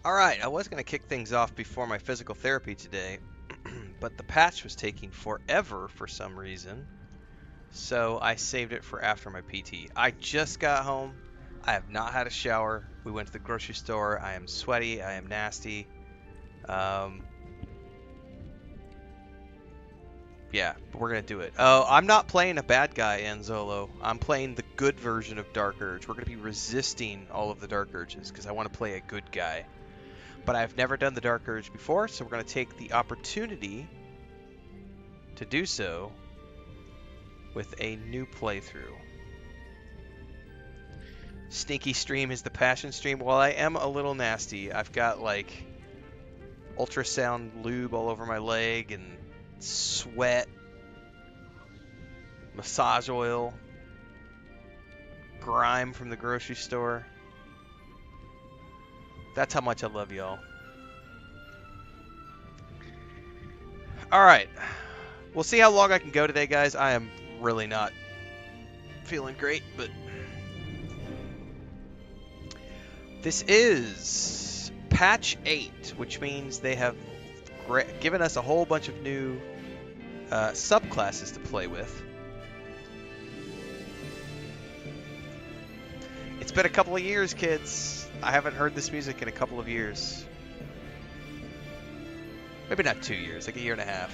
Alright, I was going to kick things off before my physical therapy today, but the patch was taking forever for some reason, so I saved it for after my PT. I just got home. I have not had a shower. We went to the grocery store. I am sweaty. I am nasty. Yeah, but we're going to do it. Oh, I'm not playing a bad guy, Anzolo. I'm playing the good version of Dark Urge. We're going to be resisting all of the Dark Urges because I want to play a good guy. But I've never done the Dark Urge before, so we're going to take the opportunity to do so with a new playthrough. Sneaky stream is the passion stream. Well, I am a little nasty. I've got like ultrasound lube all over my leg and sweat, massage oil, grime from the grocery store. That's how much I love y'all. Alright. We'll see how long I can go today, guys. I am really not feeling great, but... This is patch 8, which means they have given us a whole bunch of new subclasses to play with. It's been a couple of years, kids. I haven't heard this music in a couple of years. Maybe not 2 years, like a year and a half.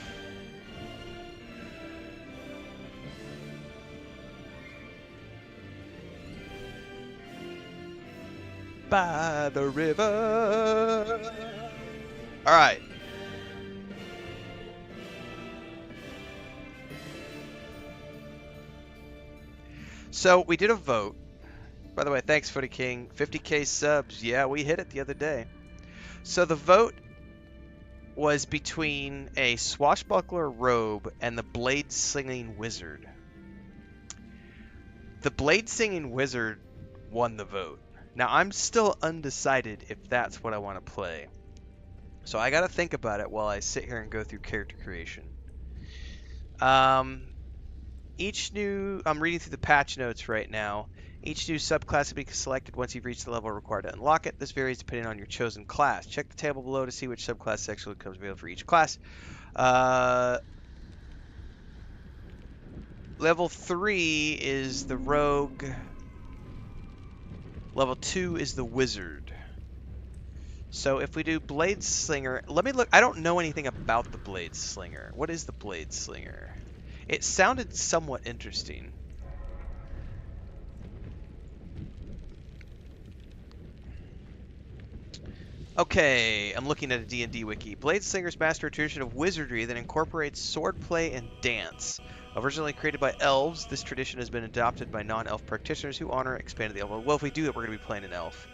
By the river. All right. So we did a vote. By the way, thanks, Footy King. 50k subs. Yeah, we hit it the other day. So the vote was between a swashbuckler robe and the blade-singing wizard. The blade-singing wizard won the vote. Now, I'm still undecided if that's what I want to play. So I got to think about it while I sit here and go through character creation. I'm reading through the patch notes right now. Each new subclass will be selected once you've reached the level required to unlock it. This varies depending on your chosen class. Check the table below to see which subclass section becomes available for each class. Level 3 is the rogue. Level 2 is the wizard. So if we do Bladesinger, let me look. I don't know anything about the Bladesinger. What is the Bladesinger? It sounded somewhat interesting. Okay, I'm looking at a D&D wiki. Bladesinger's master a tradition of wizardry that incorporates swordplay and dance. Originally created by elves, this tradition has been adopted by non-elf practitioners who honor and expand the elf. Well, if we do it, we're going to be playing an elf.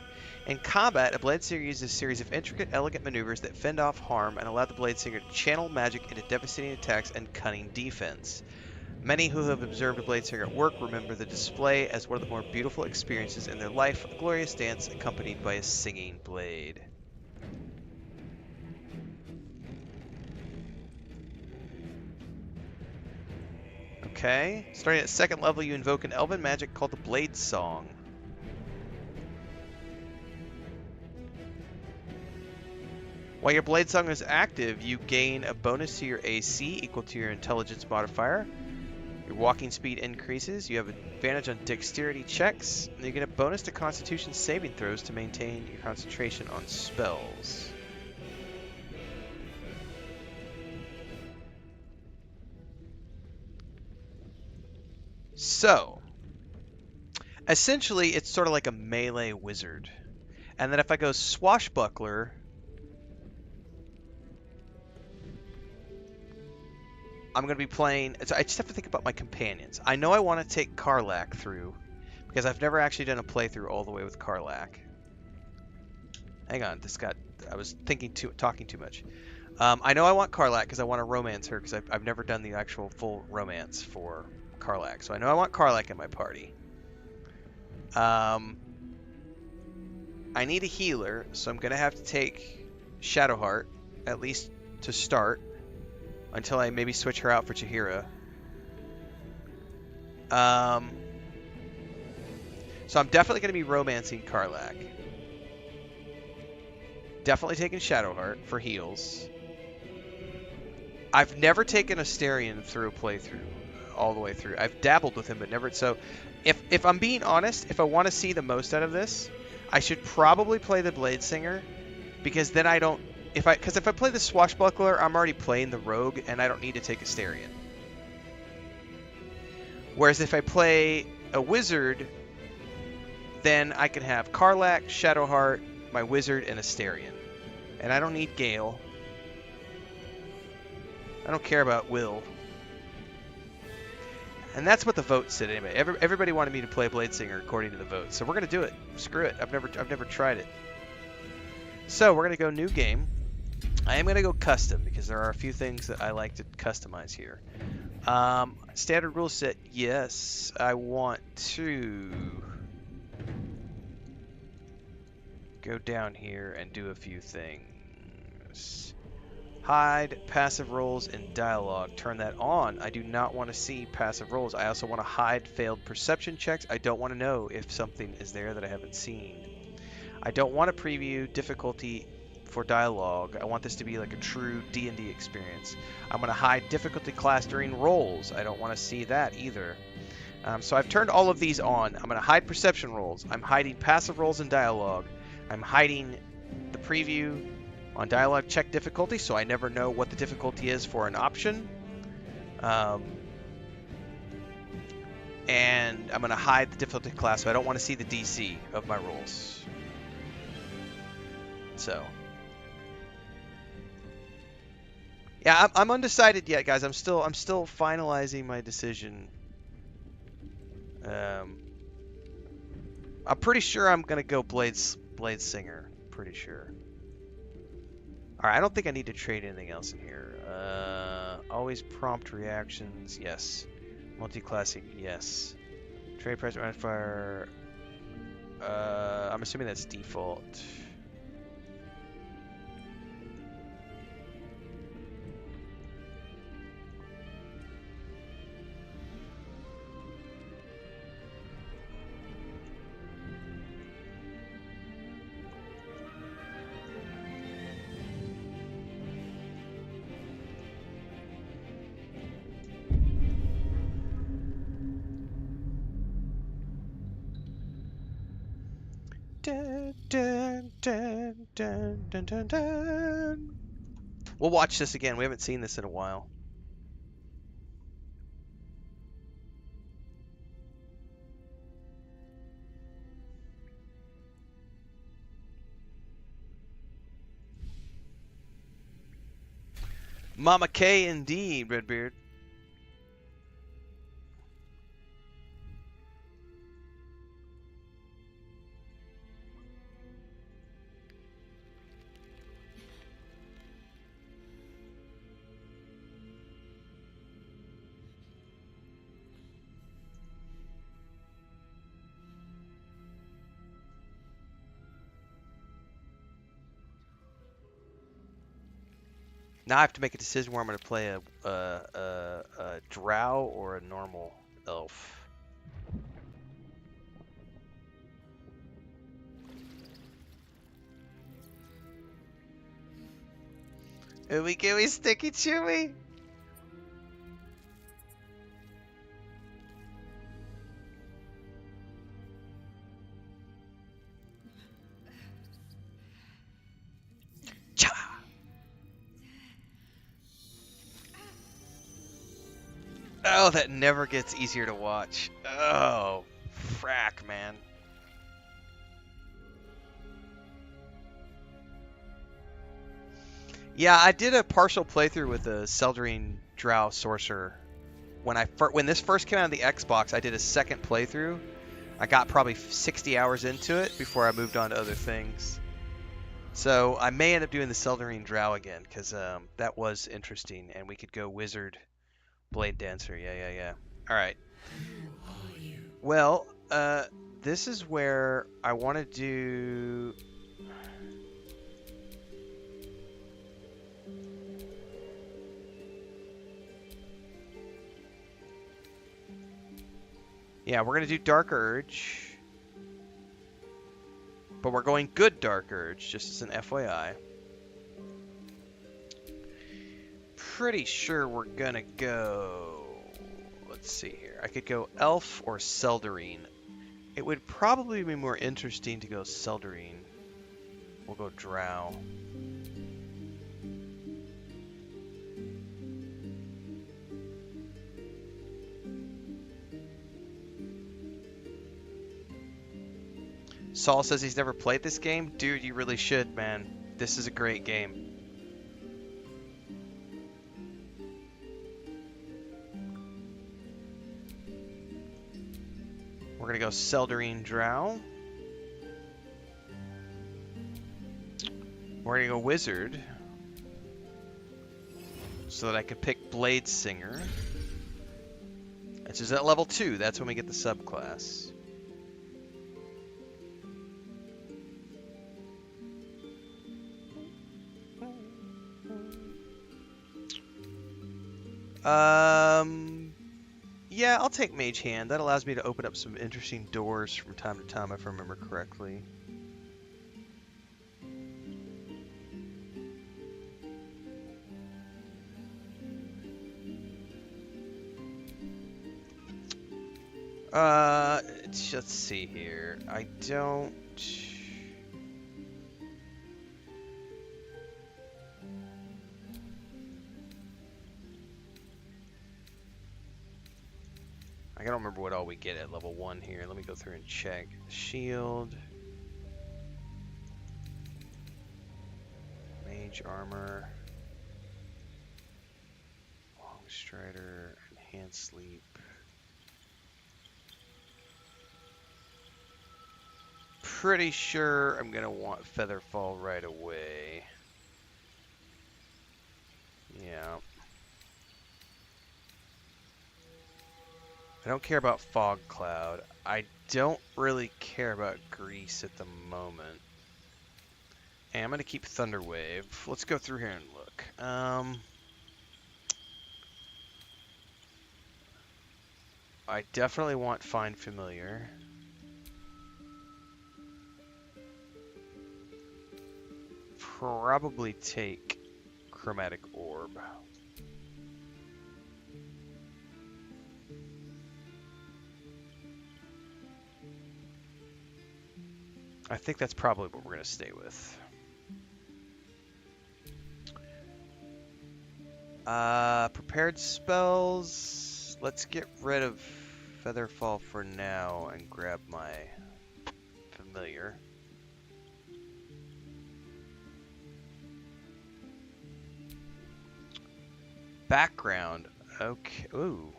In combat, a Bladesinger uses a series of intricate, elegant maneuvers that fend off harm and allow the Bladesinger to channel magic into devastating attacks and cunning defense. Many who have observed a Bladesinger at work remember the display as one of the more beautiful experiences in their life, a glorious dance accompanied by a singing blade. Okay, starting at second level, you invoke an elven magic called the Blade Song. While your Blade Song is active, you gain a bonus to your AC equal to your intelligence modifier. Your walking speed increases, you have advantage on dexterity checks, and you get a bonus to constitution saving throws to maintain your concentration on spells. So, essentially, it's sort of like a melee wizard. And then if I go swashbuckler, I'm going to be playing... I just have to think about my companions. I know I want to take Karlach through, because I've never actually done a playthrough all the way with Karlach. Hang on, I was talking too much. I know I want Karlach because I want to romance her, because I've never done the actual full romance for Karlach. So I know I want Karlach in my party. I need a healer, so I'm going to have to take Shadowheart, at least to start, until I maybe switch her out for Chihira. So I'm definitely going to be romancing Karlach. definitely taken Shadowheart for heals. I've never taken Asterion through a playthrough, all the way through. I've dabbled with him, but never. So, if I'm being honest, if I want to see the most out of this, I should probably play the Bladesinger, because then I don't. Because if I play the Swashbuckler, I'm already playing the Rogue, and I don't need to take Asterion. Whereas if I play a Wizard, then I can have Karlach, Shadowheart, my Wizard, and Asterion. And I don't need Gale. I don't care about Wyll. And that's what the vote said anyway. Everybody wanted me to play Bladesinger according to the vote. So we're going to do it. Screw it. I've never tried it. So we're going to go new game. I am going to go custom because there are a few things that I like to customize here. Standard rule set, yes. I want to go down here and do a few things. Hide passive roles in dialogue. Turn that on. I do not want to see passive roles. I also want to hide failed perception checks. I don't want to know if something is there that I haven't seen. I don't want to preview difficulty for dialogue. I want this to be like a true D&D experience. I'm going to hide difficulty class during rolls. I don't want to see that either. So I've turned all of these on. I'm going to hide perception rolls. I'm hiding passive rolls in dialogue. I'm hiding the preview on dialogue check difficulty, so I never know what the difficulty is for an option. And I'm going to hide the difficulty class, so I don't want to see the DC of my rolls. So, yeah, I'm undecided yet, guys. I'm still finalizing my decision. I'm pretty sure I'm going to go Bladesinger. Pretty sure. Alright, I don't think I need to trade anything else in here. Always prompt reactions, yes. Multi-classing, yes. Trade price modifier. I'm assuming that's default. Dun, dun, dun, dun, dun, dun, dun. We'll watch this again. We haven't seen this in a while. Mama K indeed, Redbeard. Now I have to make a decision where I'm going to play a drow or a normal elf. Ooey gooey sticky chewy. Cha. Oh, that never gets easier to watch. Oh, frack, man. Yeah, I did a partial playthrough with a Seldring Drow Sorcerer. When this first came out on the Xbox, I did a second playthrough. I got probably 60 hours into it before I moved on to other things. So I may end up doing the Seldring Drow again, because that was interesting, and we could go Wizard, Blade Dancer. Yeah. All right. Well, this is where I want to do... Yeah, we're going to do Dark Urge. But we're going good Dark Urge, just as an FYI. Pretty sure we're gonna go... Let's see here. I could go Elf or Seldarine. It would probably be more interesting to go Seldarine. We'll go Drow. Saul says he's never played this game. Dude, you really should, man. This is a great game. We're going to go Seldarine Drow. We're going to go Wizard. So that I can pick Bladesinger. This is at level 2. That's when we get the subclass. Yeah, I'll take Mage Hand. That allows me to open up some interesting doors from time to time, if I remember correctly. Let's see here. I don't... I don't remember what all we get at level 1 here. Let me go through and check. Shield. Mage armor. Long strider. Enhanced sleep. Pretty sure I'm going to want Featherfall right away. Yeah. I don't care about Fog Cloud. I don't really care about Grease at the moment. And I'm going to keep Thunderwave. Let's go through here and look. I definitely want Find Familiar. Probably take Chromatic Orb. I think that's probably what we're going to stay with. Prepared spells. Let's get rid of Featherfall for now and grab my Familiar. Background. Okay. Ooh.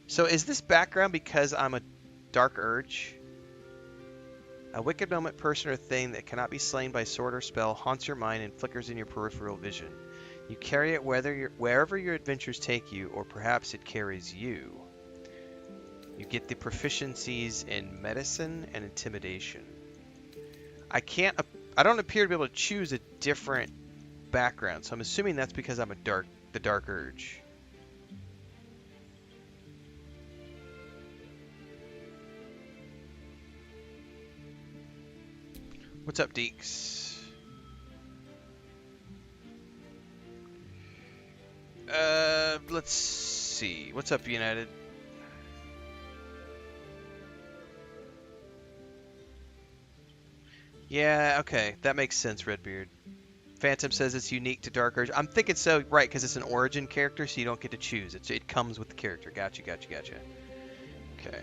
So is this background because I'm a Dark Urge? A wicked moment, person, or thing that cannot be slain by sword or spell haunts your mind and flickers in your peripheral vision. You carry it wherever your adventures take you, or perhaps it carries you. You get the proficiencies in medicine and intimidation. I don't appear to be able to choose a different background, so I'm assuming that's because I'm the Dark Urge. What's up, Deeks? Let's see. What's up, United? Yeah, okay. That makes sense, Redbeard. Phantom says it's unique to Dark Urge. I'm thinking so, right, because it's an origin character, so you don't get to choose. It comes with the character. Gotcha. Okay.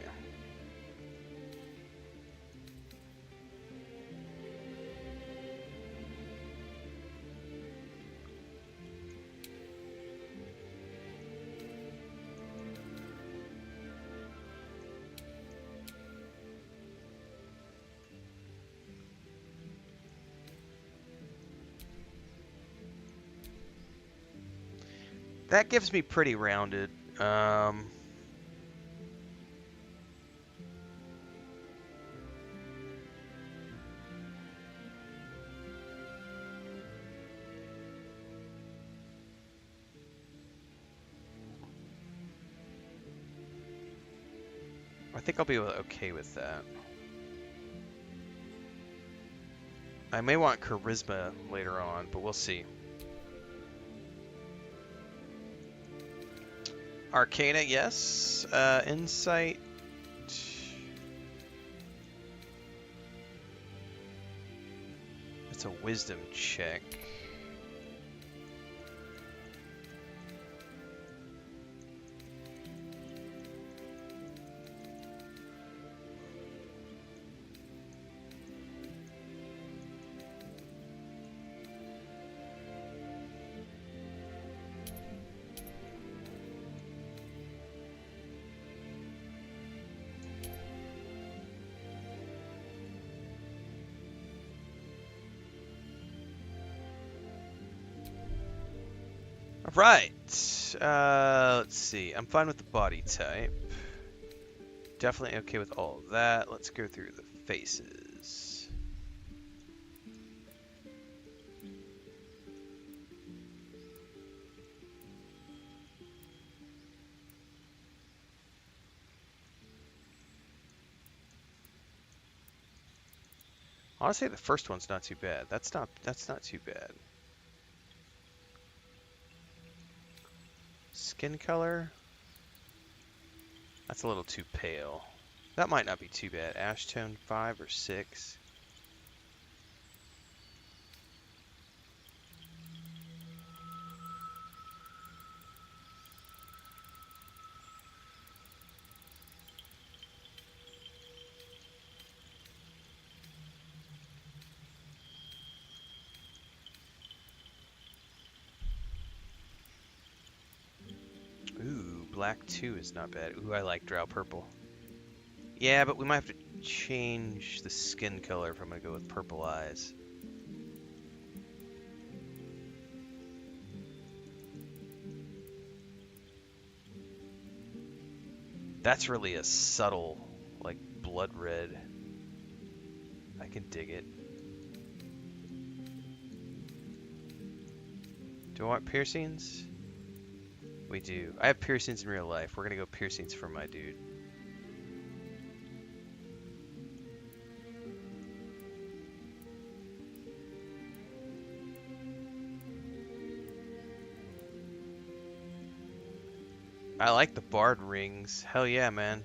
That gives me pretty rounded. I think I'll be okay with that. I may want charisma later on, but we'll see. Arcana, yes. Insight. It's a wisdom check. Right. Let's see. I'm fine with the body type. Definitely okay with all of that. Let's go through the faces. Honestly, the first one's not too bad. That's not too bad. Skin color. That's a little too pale. That might not be too bad. Ash tone 5 or 6. Ooh, black 2 is not bad. Ooh, I like drow purple. Yeah, but we might have to change the skin color if I'm going to go with purple eyes. That's really a subtle, like, blood red. I can dig it. Do I want piercings? We do. I have piercings in real life. We're going to go piercings for my dude. I like the bard rings. Hell yeah, man.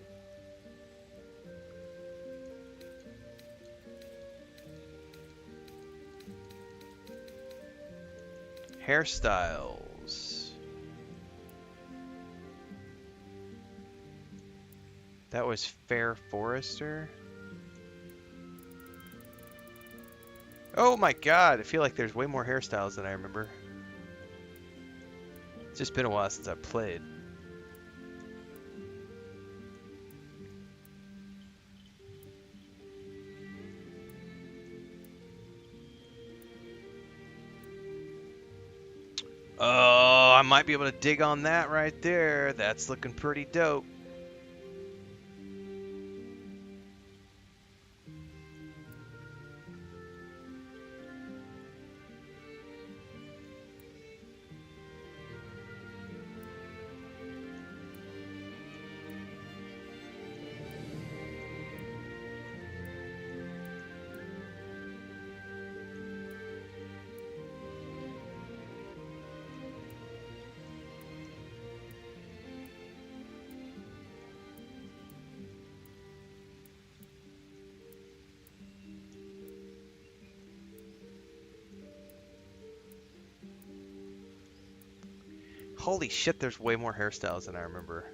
Hairstyles. That was Fair Forester. Oh my god, I feel like there's way more hairstyles than I remember. It's just been a while since I've played. Oh, I might be able to dig on that right there. That's looking pretty dope. Holy shit, there's way more hairstyles than I remember.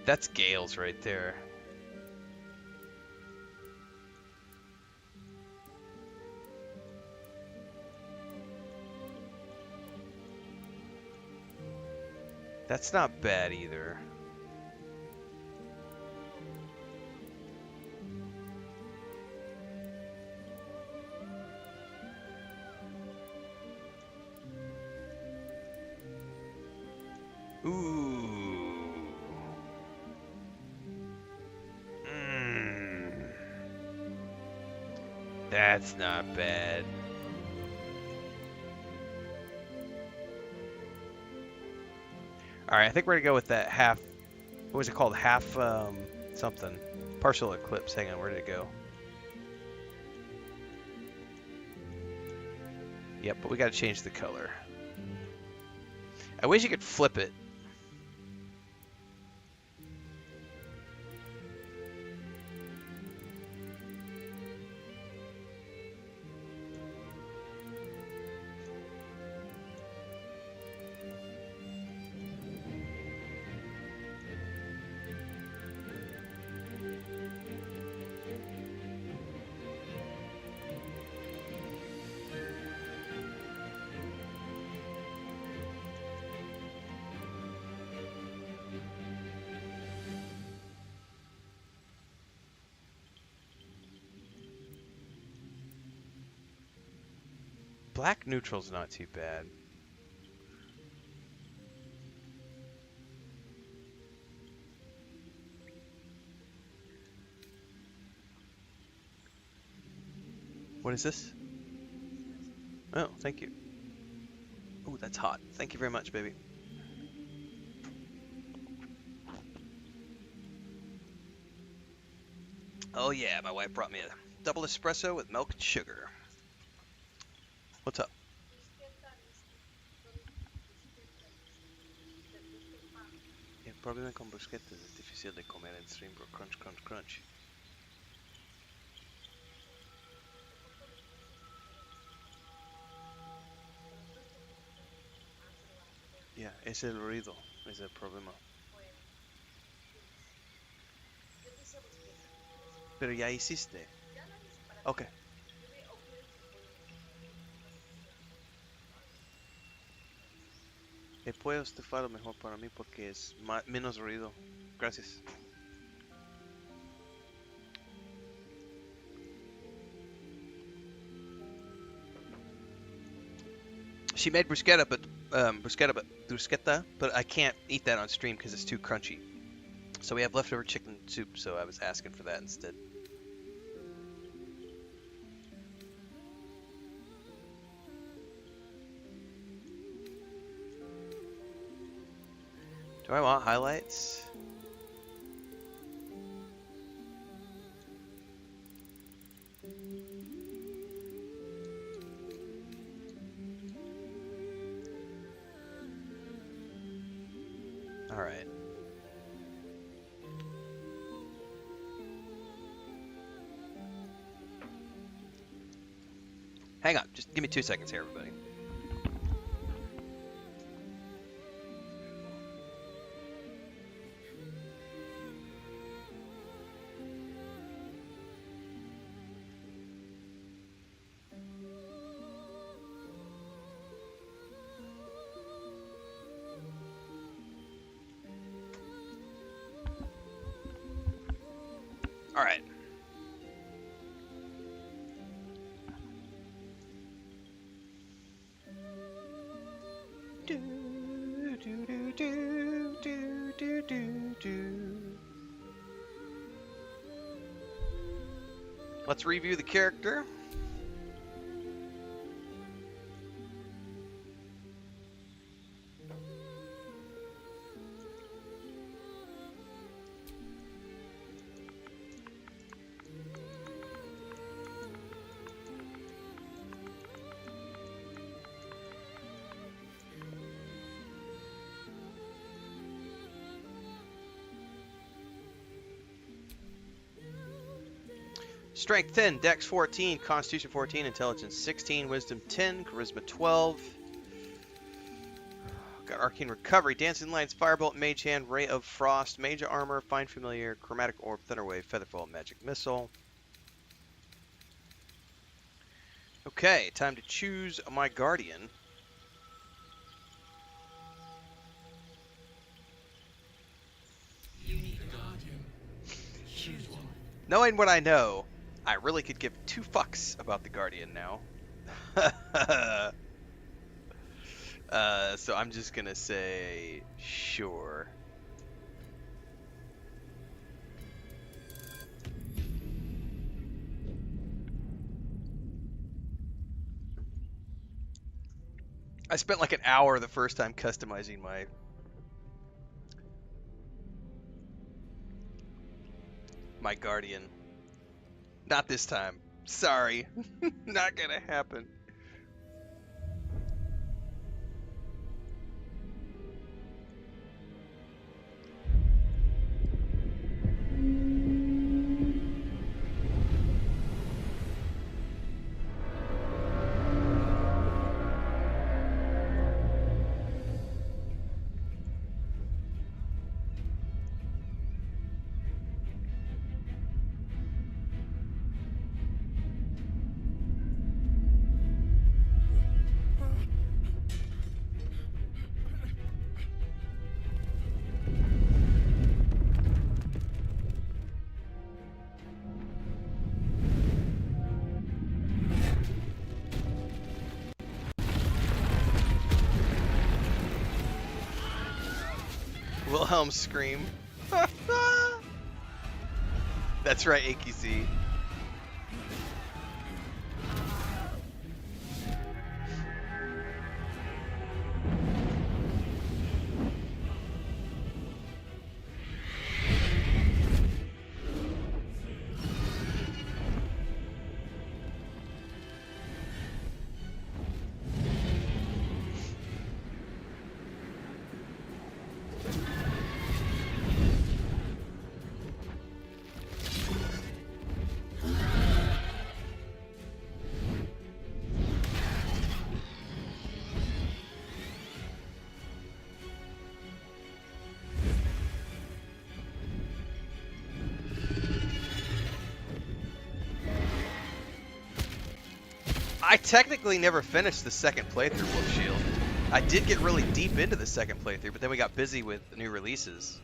That's Gale's right there. That's not bad either. Ooh. That's not bad. Alright, I think we're gonna go with that half, what was it called? Half, something. Partial eclipse. Hang on, where did it go? Yep, but we gotta change the color. I wish you could flip it. Black neutral's not too bad. What is this? Oh, thank you. Oh, that's hot. Thank you very much, baby. Oh yeah, my wife brought me a double espresso with milk and sugar. What's up? El problema con brusquetas es difícil de comer en stream por crunch, crunch, crunch. Ya, es el ruido, es el problema. Pero ya hiciste. Ok. El pollo estofado mejor para mí porque es menos ruido. Gracias. She made bruschetta, but I can't eat that on stream because it's too crunchy. So we have leftover chicken soup, so I was asking for that instead. Do I want highlights? All right. Hang on, just give me 2 seconds here, everybody. All right. Let's review the character. Strength 10, Dex 14, Constitution 14, Intelligence 16, Wisdom 10, Charisma 12. Got Arcane Recovery, Dancing Lights, Firebolt, Mage Hand, Ray of Frost, Mage Armor, Find Familiar, Chromatic Orb, Thunderwave, Featherfall, Magic Missile. Okay, time to choose my Guardian. You need a guardian. Choose one. Knowing what I know, I really could give 2 fucks about the Guardian now. So I'm just gonna say sure. I spent like an hour the first time customizing my guardian. Not this time. Sorry. Not gonna happen. Wilhelm scream. That's right, AKC. I technically never finished the second playthrough, Wolf Shield. I did get really deep into the second playthrough, but then we got busy with new releases.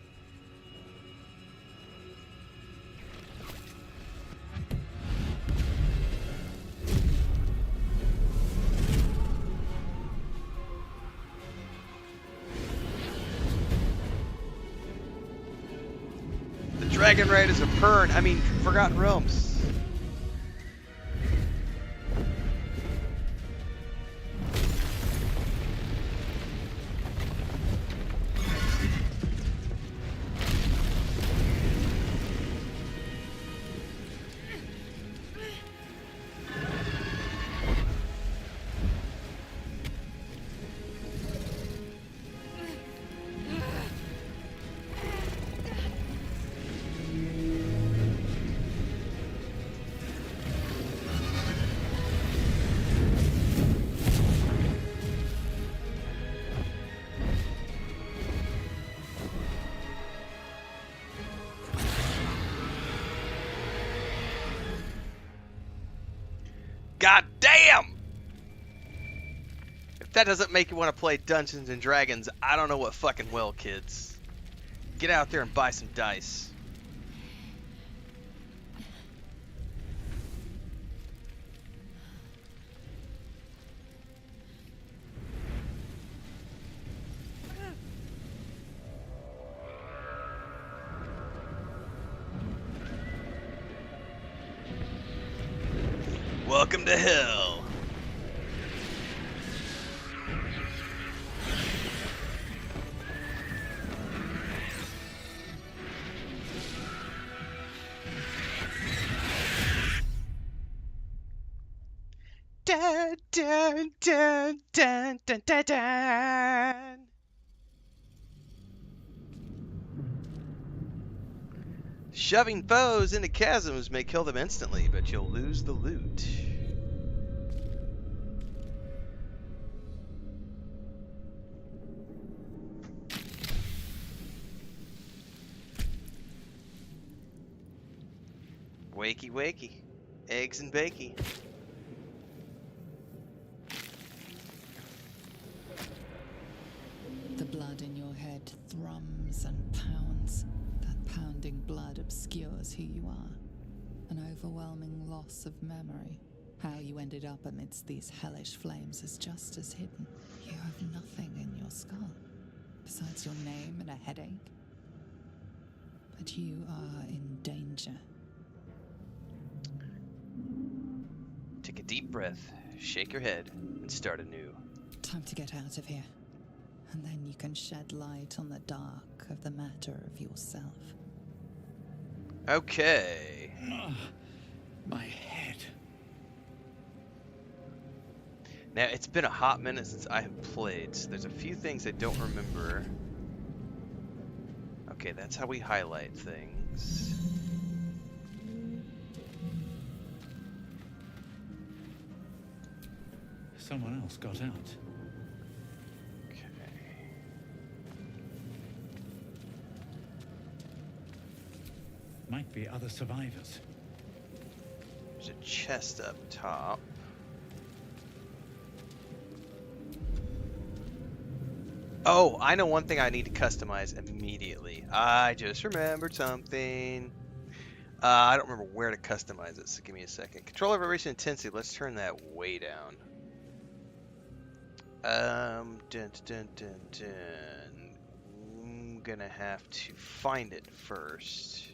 The Dragon Raid is a Pern. I mean, Forgotten Realms. God damn! If that doesn't make you want to play Dungeons and Dragons, I don't know what fucking will, kids. Get out there and buy some dice. Welcome to hell. Dun, dun, dun, dun, dun, dun, dun. Shoving foes into chasms may kill them instantly, but you'll lose the loot. Wakey wakey. Eggs and bakey. The blood in your head thrums and pounds. That pounding blood obscures who you are. An overwhelming loss of memory. How you ended up amidst these hellish flames is just as hidden. You have nothing in your skull, besides your name and a headache. But you are in danger. Take a deep breath, shake your head, and start anew. Time to get out of here. And then you can shed light on the dark of the matter of yourself. Okay. My head. Now, it's been a hot minute since I have played, so there's a few things I don't remember. Okay, that's how we highlight things. Someone else got out. Okay. Might be other survivors. There's a chest up top. Oh, I know one thing I need to customize immediately. I just remembered something. I don't remember where to customize it, so give me a second. Control of vibration intensity, let's turn that way down. Dun, dun, dun, dun. I'm gonna have to find it first.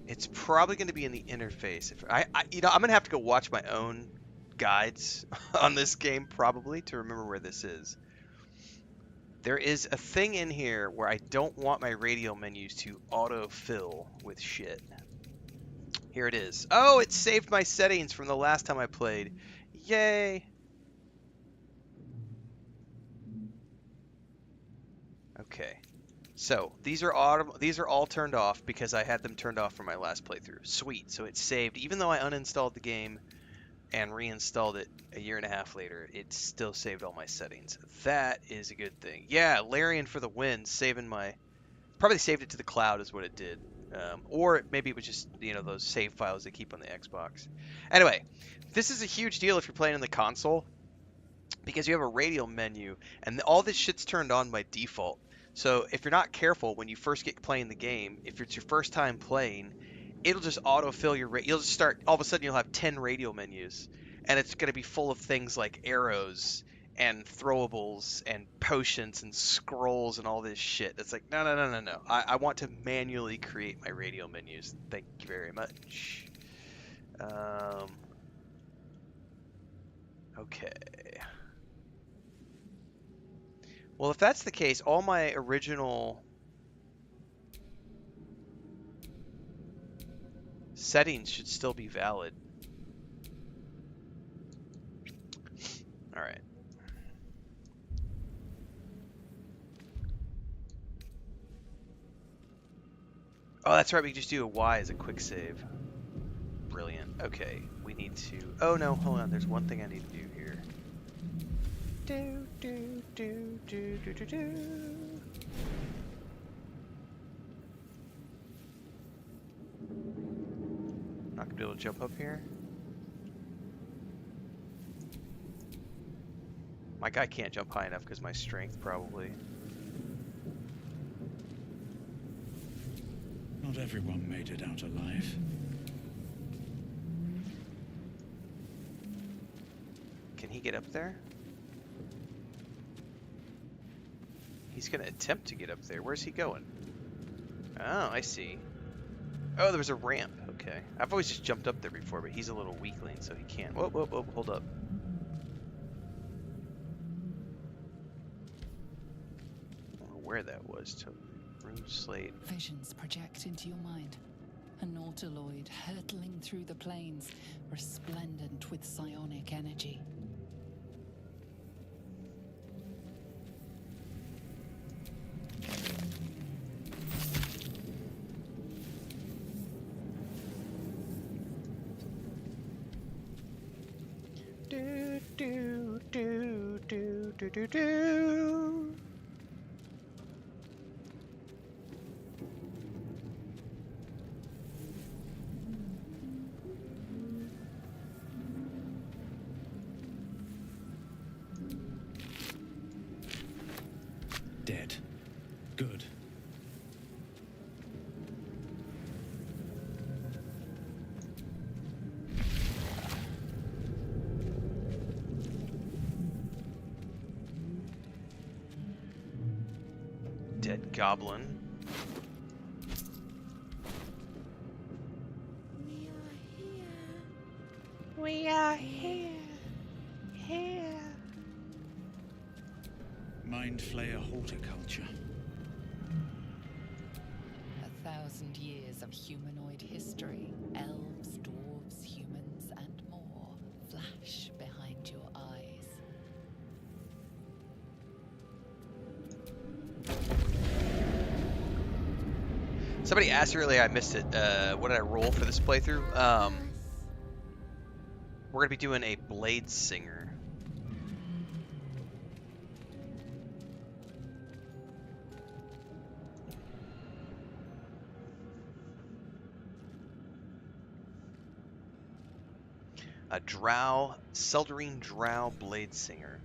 It's probably going to be in the interface. If I'm going to have to go watch my own guides on this game probably to remember where this is. There is a thing in here where I don't want my radial menus to autofill with shit. Here it is. Oh, it saved my settings from the last time I played. Yay. Okay. So these are all turned off because I had them turned off for my last playthrough. Sweet. So it's saved. Even though I uninstalled the game and reinstalled it a year and a half later, it still saved all my settings. That is a good thing. Yeah, Larian for the win, saving my... Probably saved it to the cloud is what it did. Or maybe it was just, those save files they keep on the Xbox. Anyway, this is a huge deal if you're playing on the console because you have a radial menu and all this shit's turned on by default. So if you're not careful when you first get playing the game, if it's your first time playing, it'll just autofill your you'll just start, all of a sudden you'll have 10 radial menus, and it's going to be full of things like arrows and throwables and potions and scrolls and all this shit. It's like, no. I want to manually create my radial menus. Thank you very much. Okay. Well, if that's the case, all my original settings should still be valid. All right. Oh, that's right. We can just do a Y as a quick save. Brilliant. Okay. We need to... Oh, no. Hold on. There's one thing I need to do here. Do. Not gonna be able to jump up here. My guy can't jump high enough because my strength probably. Not everyone made it out alive. Can he get up there? He's gonna attempt to get up there. Where's he going? Oh, I see. Oh, there was a ramp. Okay. I've always just jumped up there before, but he's a little weakling, so he can't. Whoa, hold up. I don't know where that was. To room slate. Visions project into your mind. A Nautiloid hurtling through the plains, resplendent with psionic energy. Do. Dead. Good. Dead goblin. Yeah, here. Here. Mind flayer horticulture. 1,000 years of humanoid history. Elves, dwarves, humans, and more flash behind your eyes. Somebody asked earlier, I missed it. What did I roll for this playthrough? We're gonna be doing a Bladesinger. A Drow, Seldarine Drow Bladesinger.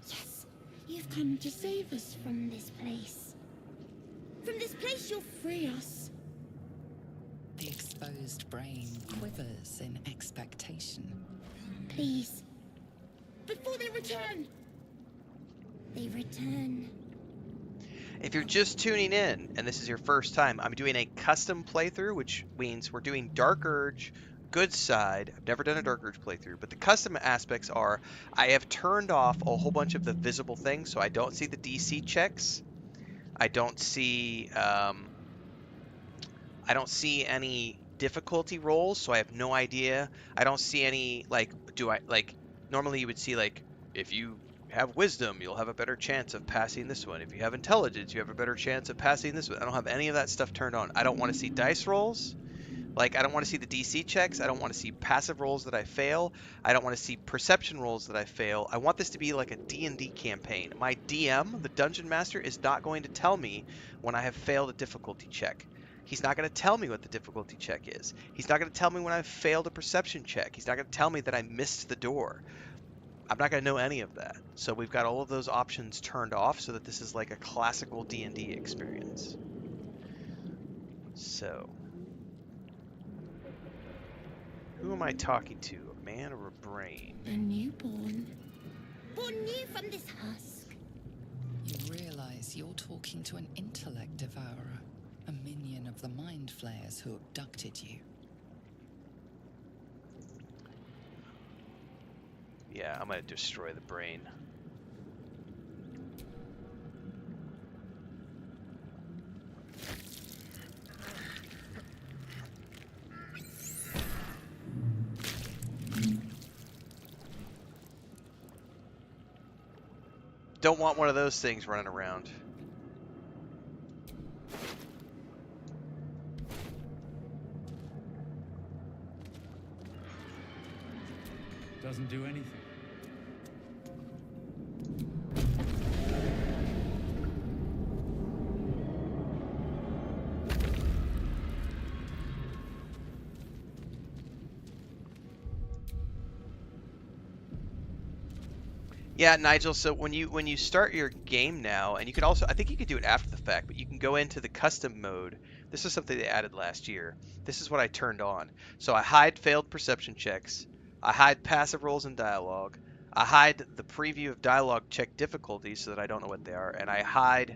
Yes, you've come to save us from this place. From this place you'll free us. The exposed brain quivers in expectation. Please. Before they return. They return. If you're just tuning in, and this is your first time, I'm doing a custom playthrough, which means we're doing Dark Urge, Good Side. I've never done a Dark Urge playthrough, but the custom aspects are I have turned off a whole bunch of the visible things, so I don't see the DC checks. I don't see any difficulty rolls, so I have no idea. I don't see any, normally you would see, if you have wisdom, you'll have a better chance of passing this one. If you have intelligence, you have a better chance of passing this one. I don't have any of that stuff turned on. I don't want to see dice rolls. I don't want to see the DC checks. I don't want to see passive rolls that I fail. I don't want to see perception rolls that I fail. I want this to be like a D&D campaign. My DM, the Dungeon Master, is not going to tell me when I have failed a difficulty check. He's not going to tell me what the difficulty check is. He's not going to tell me when I've failed a perception check. He's not going to tell me that I missed the door. I'm not going to know any of that. So we've got all of those options turned off so that this is like a classical D&D experience. So, who am I talking to? A man or a brain? A newborn. Born new from this husk. You realize you're talking to an intellect devourer, a minion of the mind flayers who abducted you. Yeah, I'm going to destroy the brain. Don't want one of those things running around. Doesn't do anything. Yeah, Nigel, so when you start your game now, and you can also, I think you could do it after the fact, but you can go into the custom mode. This is something they added last year. This is what I turned on. So I hide failed perception checks. I hide passive rolls and dialogue. I hide the preview of dialogue check difficulties so that I don't know what they are. And I hide,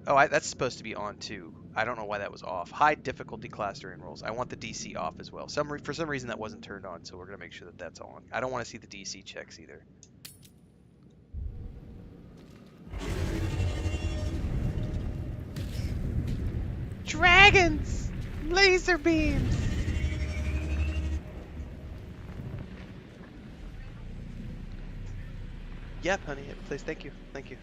that's supposed to be on too. I don't know why that was off. Hide difficulty clustering rolls. I want the DC off as well. For some reason that wasn't turned on, so we're going to make sure that that's on. I don't want to see the DC checks either. Dragons! Laser beams! Yep, honey, please, thank you, thank you.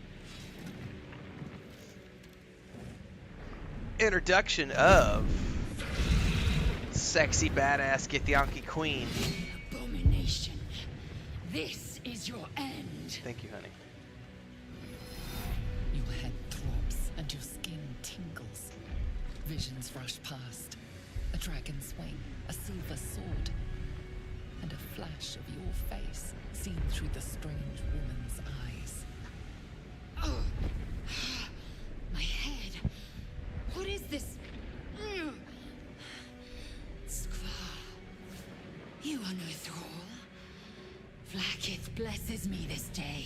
Introduction of sexy badass Githyanki Queen. Abomination. This is your end. Thank you, honey. Your head throbs and your skin tingles. Visions rush past. A dragon's wing, a silver sword, and a flash of your face seen through the strange woman's eyes. Oh. My head. What is this? Skvar. You are no thrall. Vlaakith blesses me this day.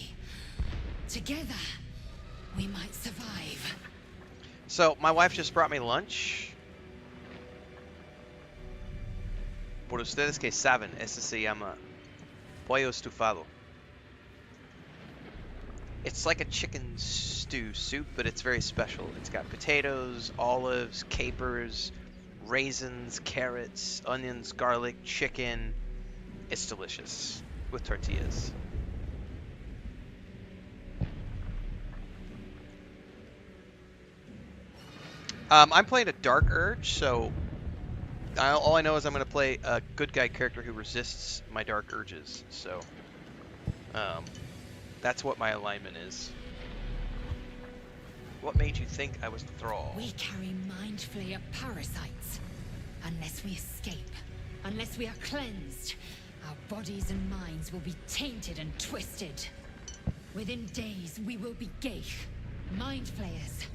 Together, we might survive. So, my wife just brought me lunch. por ustedes que saben, ese se llama pollo estufado. It's like a chicken stew soup, but it's very special. It's got potatoes, olives, capers, raisins, carrots, onions, garlic, chicken. It's delicious with tortillas. I'm playing a Dark Urge, so all I know is I'm going to play a good guy character who resists my Dark Urges. So that's what my alignment is. What made you think I was the Thrall? We carry mind flayer parasites. Unless we escape, unless we are cleansed, our bodies and minds will be tainted and twisted. Within days, we will be Gale, mind flayers.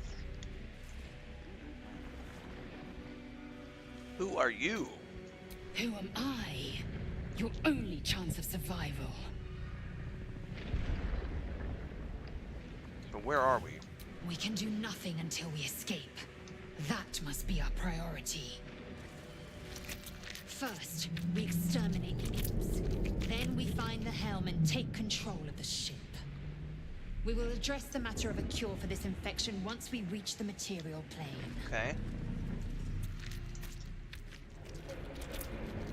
Who are you? Who am I? Your only chance of survival. But where are we? We can do nothing until we escape. That must be our priority. First, we exterminate the imps. Then we find the helm and take control of the ship. We will address the matter of a cure for this infection once we reach the material plane. Okay.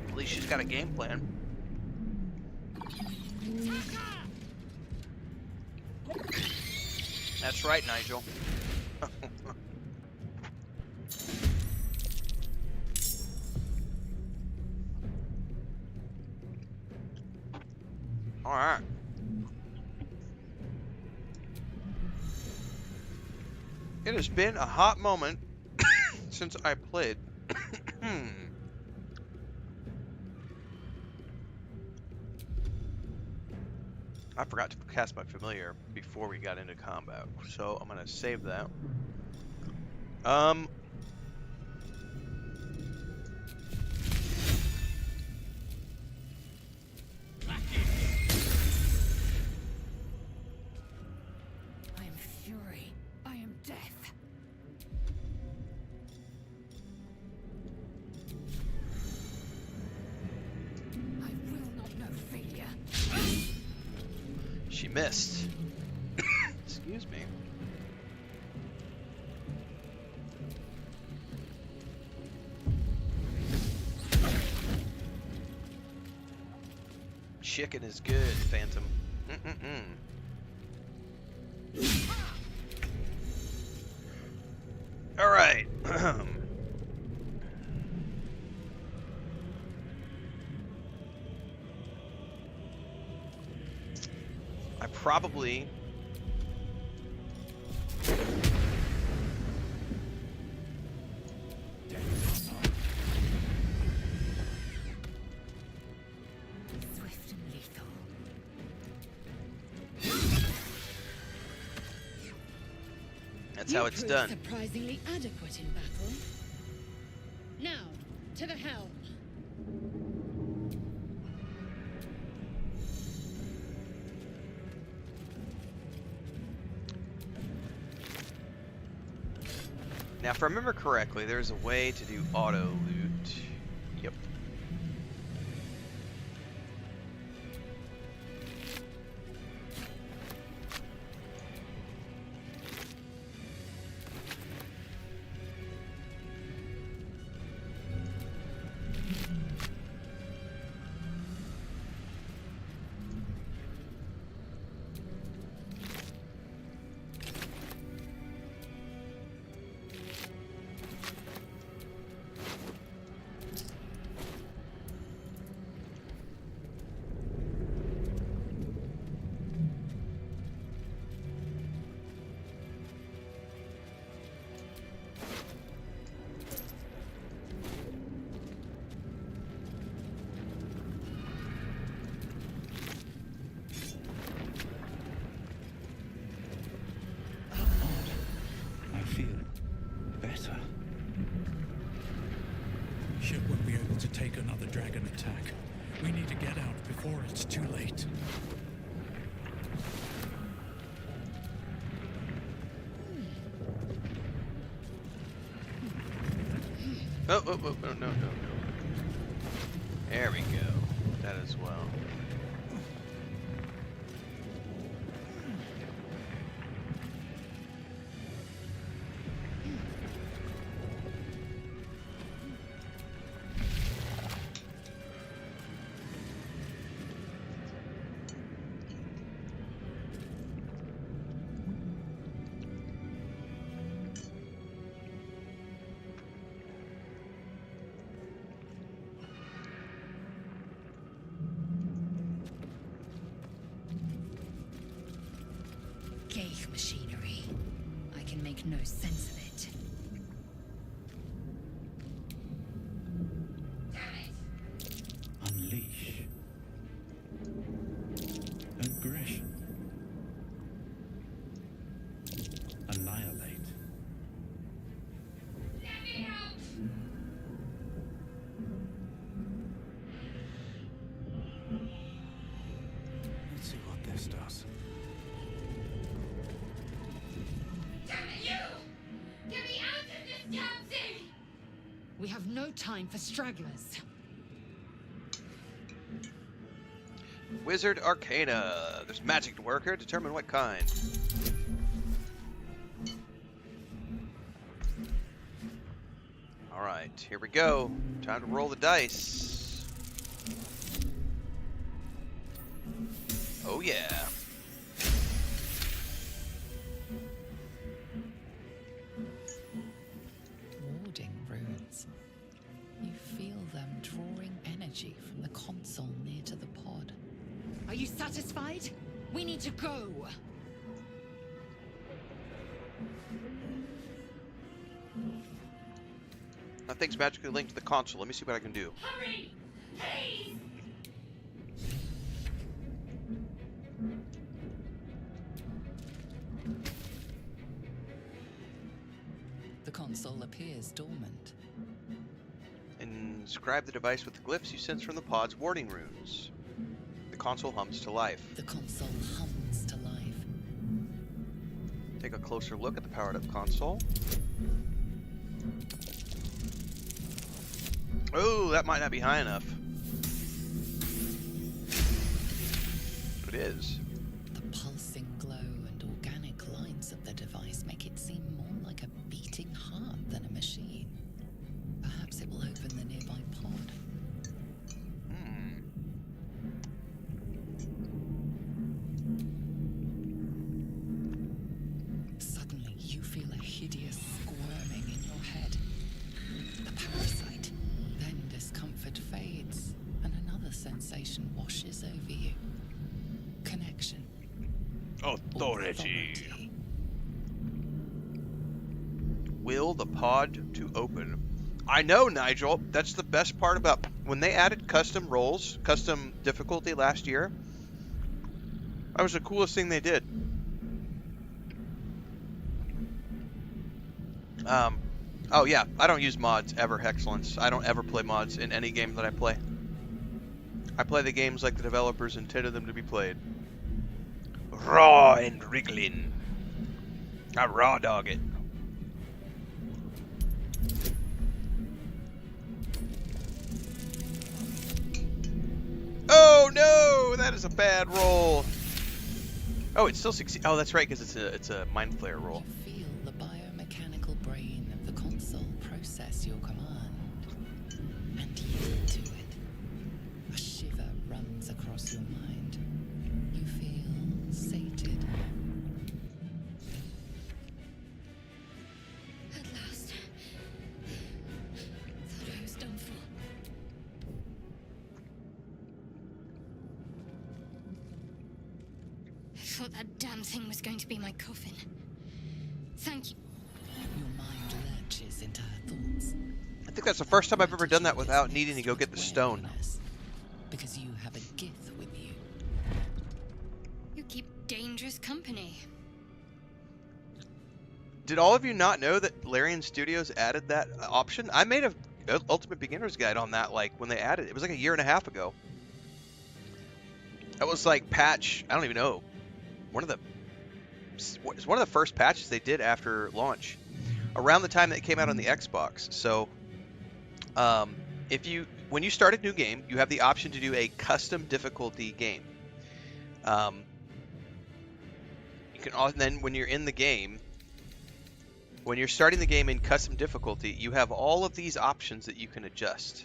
At least she's got a game plan. That's right, Nigel. All right. It has been a hot moment since I played. I forgot to cast my familiar before we got into combat, so I'm gonna save that. I am fury. I am death. I will not know failure. She missed. Excuse me. Chicken is good, Phantom. All right. I probably Swift and lethal. that's how it's done. Surprisingly adequate in battle. Now, to the helm. Now, if I remember correctly, there's a way to do auto loot. Yep. I feel better. Ship won't be able to take another dragon attack. We need to get out before it's too late. Oh, no. There we go. That as well. Gale machinery. I can make no sense of it. Unleash. Aggression. Annihilate. Let's see what this does. We have no time for stragglers. Wizard Arcana. There's magic to work here. Determine what kind. Alright, here we go. Time to roll the dice. Oh yeah. Warding runes. You feel them drawing energy from the console near to the pod. Are you satisfied? We need to go. That thing's magically linked to the console. Let me see what I can do. Hurry! Please! The console appears dormant. Inscribe the device with the glyphs you sense from the pod's warding runes. The console hums to life. The console hums to life. Take a closer look at the powered up console. Oh, that might not be high enough. But it is. The pulsing glow and organic lines of the device make it seem more like a beating heart than a machine. Perhaps it will open the nearby pod. Suddenly, you feel a hideous squirming in your head. The parasite. Then discomfort fades, and another sensation washes over you. Connection. Authority. Will the pod to open? I know, Nigel. That's the best part about when they added custom roles, custom difficulty last year. That was the coolest thing they did. Oh yeah, I don't use mods ever, Hexcellence. I don't ever play mods in any game that I play. I play the games like the developers intended them to be played. Raw and wriggling. I raw dog it. Oh no, that is a bad roll. Oh, it still succeeds. Oh, that's right, because it's a mind flayer roll. You feel the biomechanical brain of the console process your command and yield to it. A shiver runs across your mind. You feel sated. At last. Thought I was done for. I thought that damn thing was going to be my coffin. Thank you. Your mind lurches into her thoughts. I think that's the first time I've ever done that without needing to go get the stone. Because you have a gift with you. You keep dangerous company. Did all of you not know that Larian Studios added that option? I made a Ultimate Beginner's Guide on that, like, when they added it. It was like a year and a half ago. That was like patch, I don't even know. It's one of the first patches they did after launch. Around the time that it came out on the Xbox. So, if you when you start a new game, you have the option to do a custom difficulty game. You can also, then when you're in the game, when you're starting the game in custom difficulty, you have all of these options that you can adjust.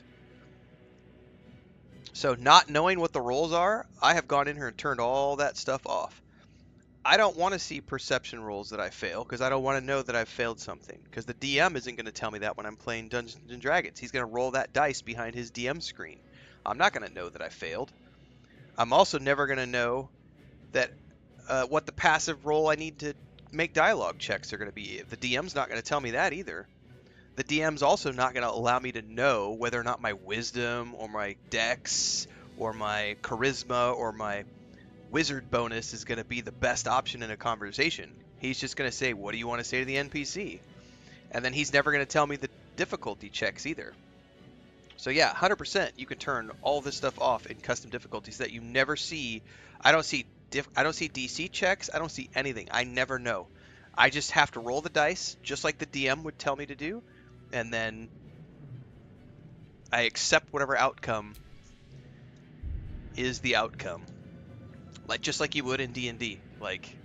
So not knowing what the rolls are, I have gone in here and turned all that stuff off. I don't want to see perception rolls that I fail, because I don't want to know that I've failed something. Because the DM isn't going to tell me that when I'm playing Dungeons & Dragons. He's going to roll that dice behind his DM screen. I'm not going to know that I failed. I'm also never going to know that what the passive roll I need to make dialogue checks are going to be. The DM's not going to tell me that either. The DM's also not going to allow me to know whether or not my wisdom or my dex or my charisma or my wizard bonus is going to be the best option in a conversation. He's just going to say, what do you want to say to the NPC? And then he's never going to tell me the difficulty checks either. So yeah, 100% you can turn all this stuff off in custom difficulties that you never see. I don't see DC checks. I don't see anything. I never know. I just have to roll the dice just like the DM would tell me to do, and then I accept whatever outcome is the outcome. Like just like you would in D&D. Like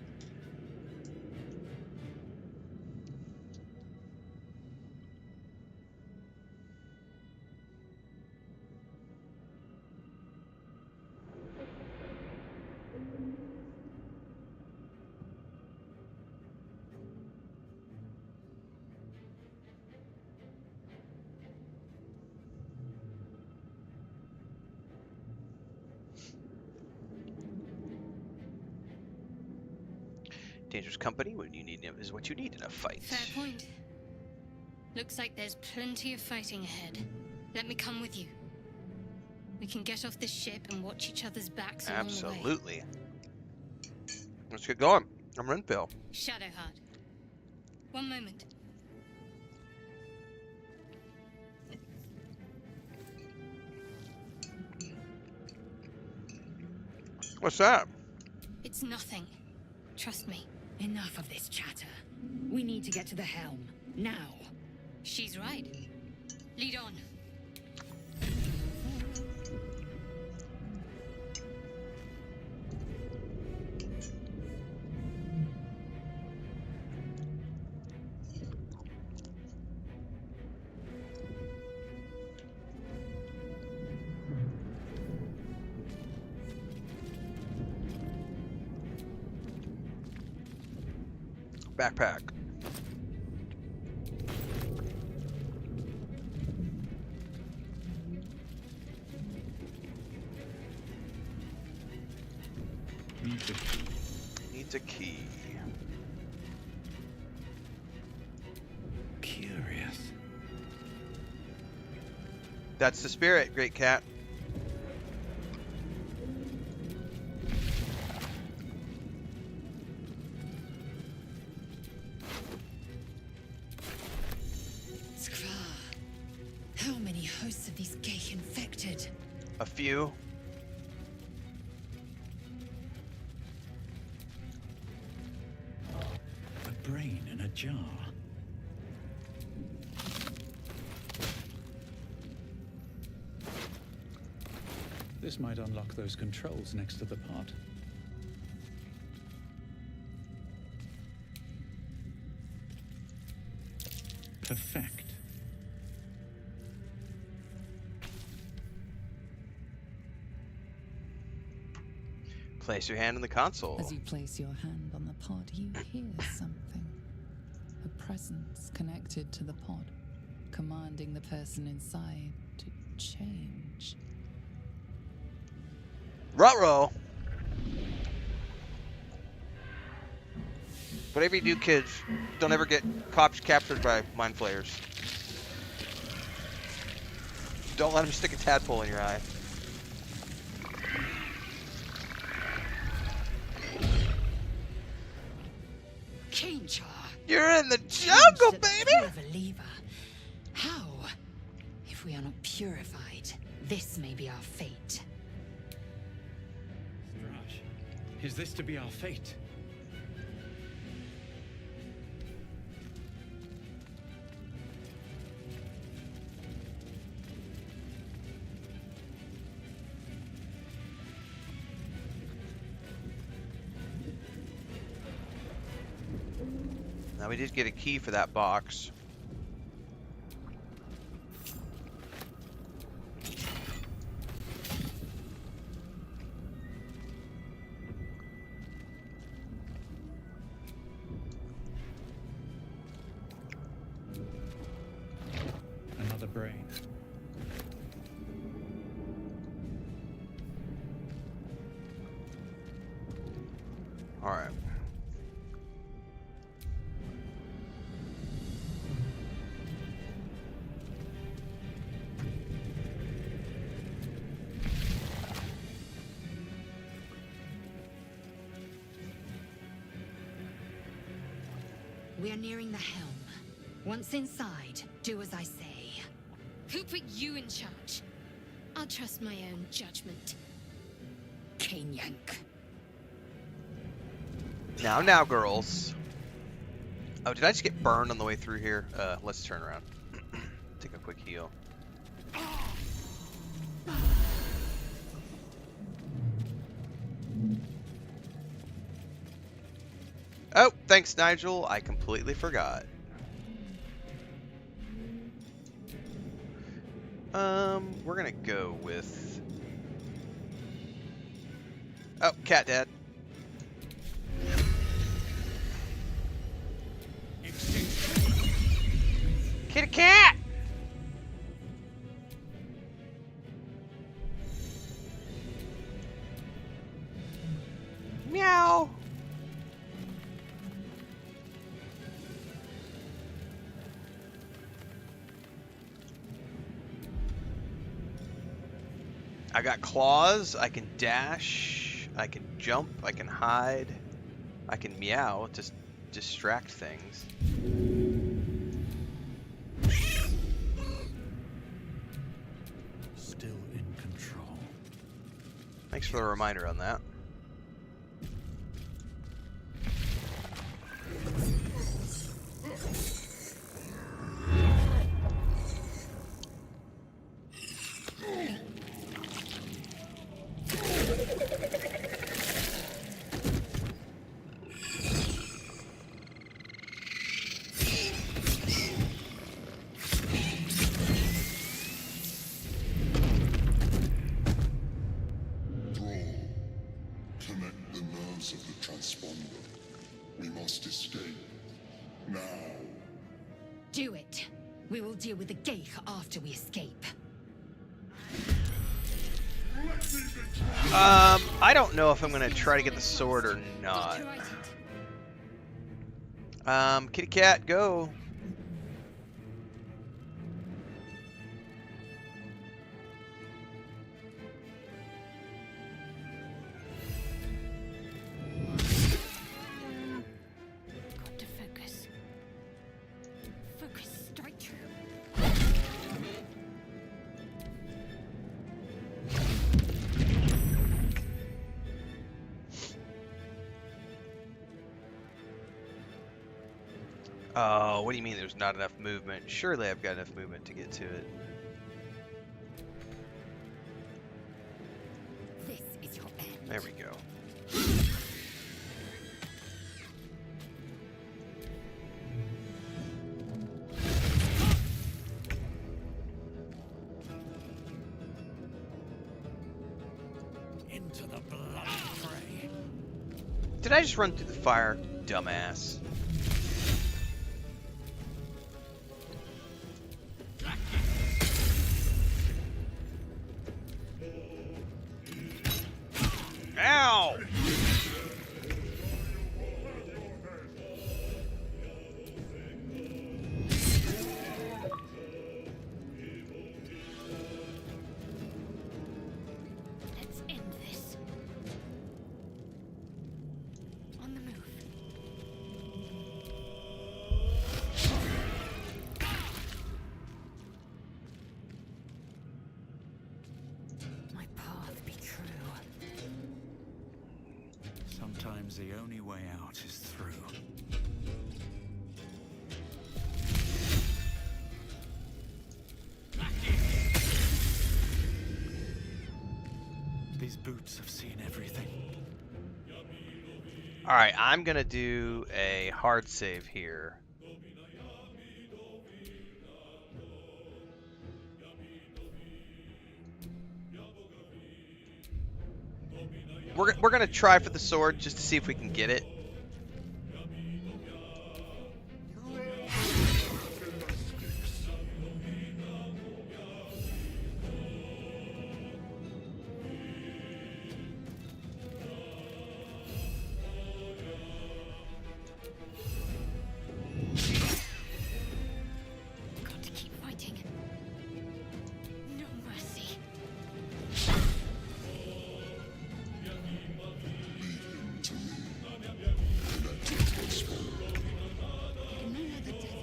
dangerous company when you need is what you need in a fight. Fair point. Looks like there's plenty of fighting ahead. Let me come with you. We can get off this ship and watch each other's backs along the way. Absolutely. Let's get going. I'm Renfail. Shadowheart. One moment. What's that? It's nothing. Trust me. Enough of this chatter. We need to get to the helm. Now. She's right. Lead on. Backpack. Needs a key. Curious. That's the spirit, great cat. How many hosts of these gay infected? A few. A brain in a jar. This might unlock those controls next to the pod. Perfect. Place your hand on the console. As you place your hand on the pod, you hear something. A presence connected to the pod, commanding the person inside to change. Ruh-roh. Whatever you do, kids, don't ever get captured by mind flayers. Don't let them stick a tadpole in your eye. You're in the jungle, baby! Of a lever. How? If we are not purified, this may be our fate. Straj, is this to be our fate? Now we did get a key for that box. Another brain. All right. We are nearing the helm. Once inside, do as I say. Who put you in charge? I'll trust my own judgment. Cane yank. Now, girls. Oh, did I just get burned on the way through here? Let's turn around. Take a quick heal. Oh, thanks, Nigel. I completely forgot. We're gonna go with... Oh, cat dad. Kitty cat! Meow! I got claws, I can dash, I can jump, I can hide, I can meow to distract things. Still in control. Thanks for the reminder on that. Connect the nerves of the transponder. We must escape. Now. Do it. We will deal with the Gale after we escape. I don't know if I'm gonna try to get the sword or not. Kitty cat, go. Got to focus. Focus, straight through. Oh, what do you mean there's not enough movement? Surely I've got enough movement to get to it. This is your end. There we go. Into the bloody fray. Did I just run through the fire, dumbass? Ow! Let's end this. On the move. My path be true. Sometimes the only way out is through. These boots have seen everything. Alright, I'm gonna do a hard save here. We're gonna try for the sword just to see if we can get it. Got to keep fighting. No mercy. There can no other death.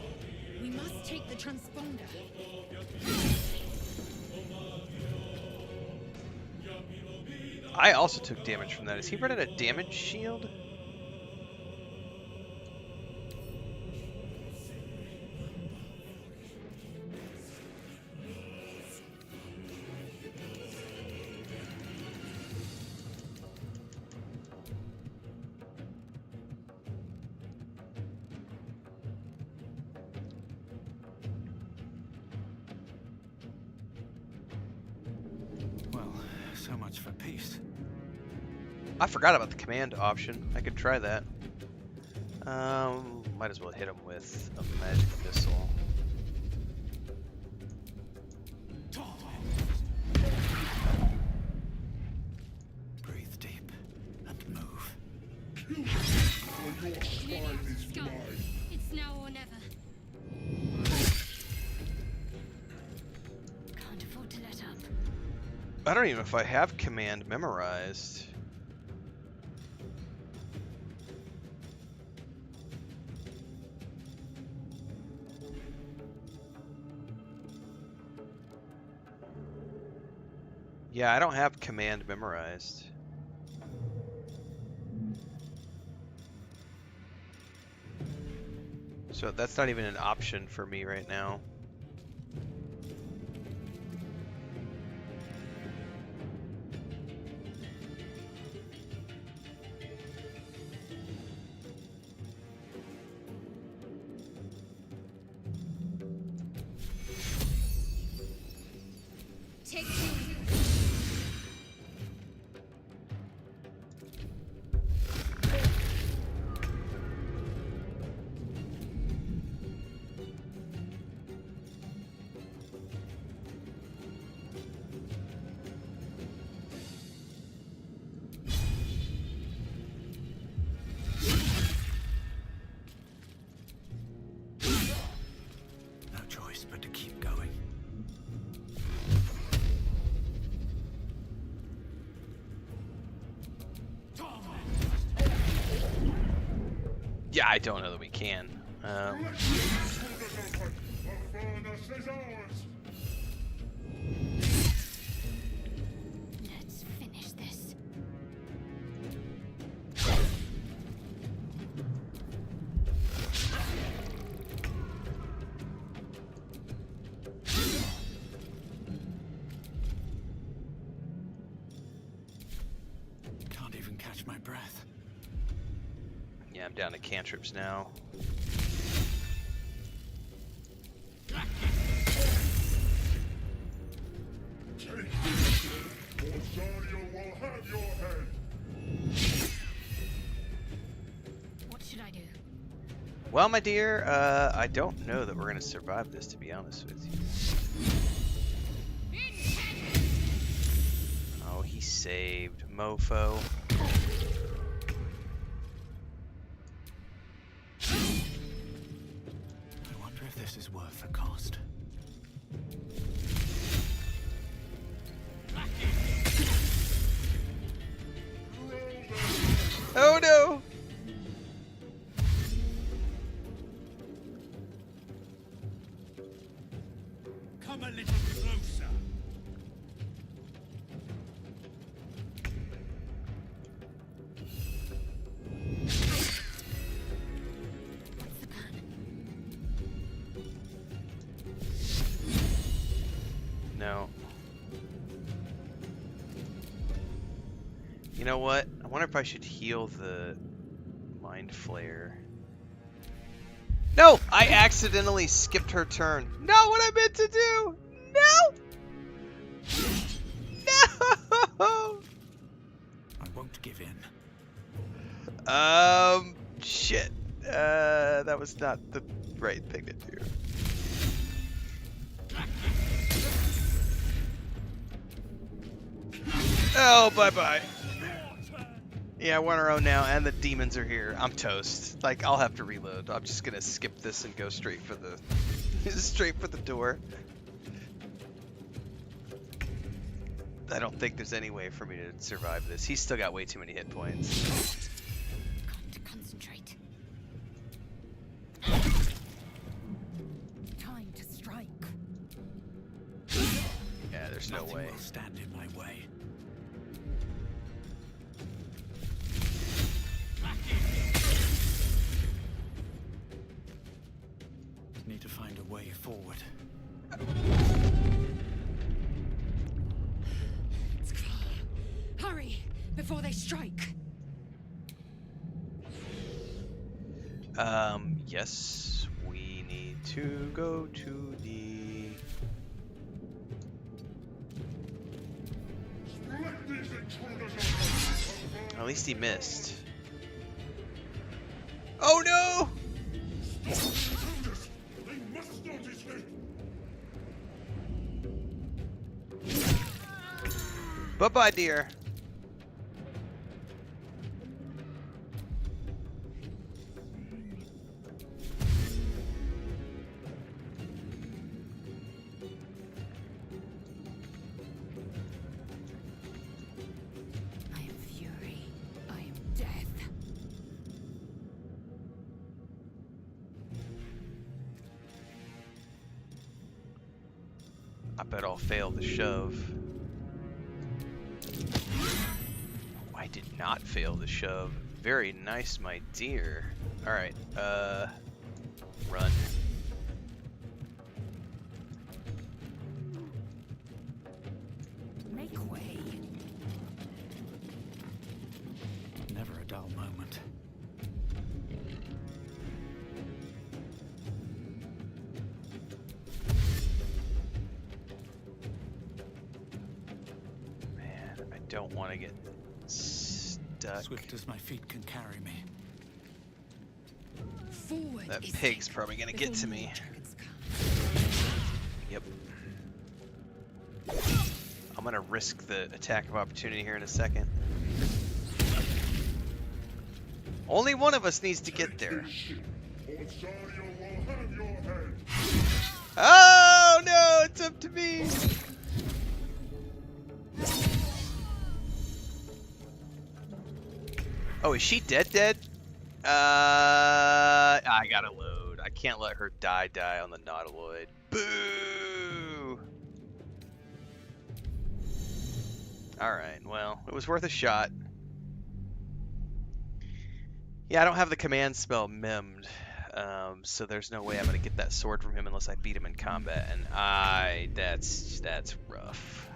We must take the transponder. I also took damage from that. Is he running a damage shield? Well, so much for peace. I forgot about the command option. I could try that. Might as well hit him with a magic missile. Breathe deep and move. Go. It's now or never. Can't afford to let up. I don't even know if I have command memorized. Yeah, I don't have command memorized. So that's not even an option for me right now. Take two. No choice but to keep going. Yeah, I don't know that we can. Let's finish this. Can't even catch my breath. Yeah, I'm down to cantrips now. What should I do? Well, my dear, I don't know that we're gonna survive this, to be honest with you. Oh, he saved, mofo. I wonder if this is worth the cost. Oh no! Come a little closer. What's the plan? No. You know what? I wonder if I should heal the Mind Flayer. No! I accidentally skipped her turn. Not what I meant to do! No! No! I won't give in. Shit. That was not the right thing to do. Oh, bye-bye. Yeah, we're on our own now, and the demons are here. I'm toast. Like, I'll have to reload. I'm just gonna skip this and go straight for the straight for the door. I don't think there's any way for me to survive this. He's still got way too many hit points. Can't concentrate. Time to strike. Yeah, there's no Nothing way. will stand in my way. Need to find a way forward. Hurry, before they strike. Yes, we need to go to the... At least he missed. Oh no! Bye-bye, dear. I am fury. I am death. I bet I'll fail the shove. I did not fail the shove. Very nice, my dear. Alright, run. Make way. Never a dull moment. Man, I don't want to get stuck. Swift as my feet can carry me. Forward. That is pig's safe probably gonna before get to more me. dragons come. Yep. I'm gonna risk the attack of opportunity here in a second. Only one of us needs to get there. Oh no, it's up to me. Oh, is she dead? I gotta load. I can't let her die on the Nautiloid. Boo! Alright, well, it was worth a shot. Yeah, I don't have the command spell Memmed, so there's no way I'm gonna get that sword from him unless I beat him in combat, and that's rough.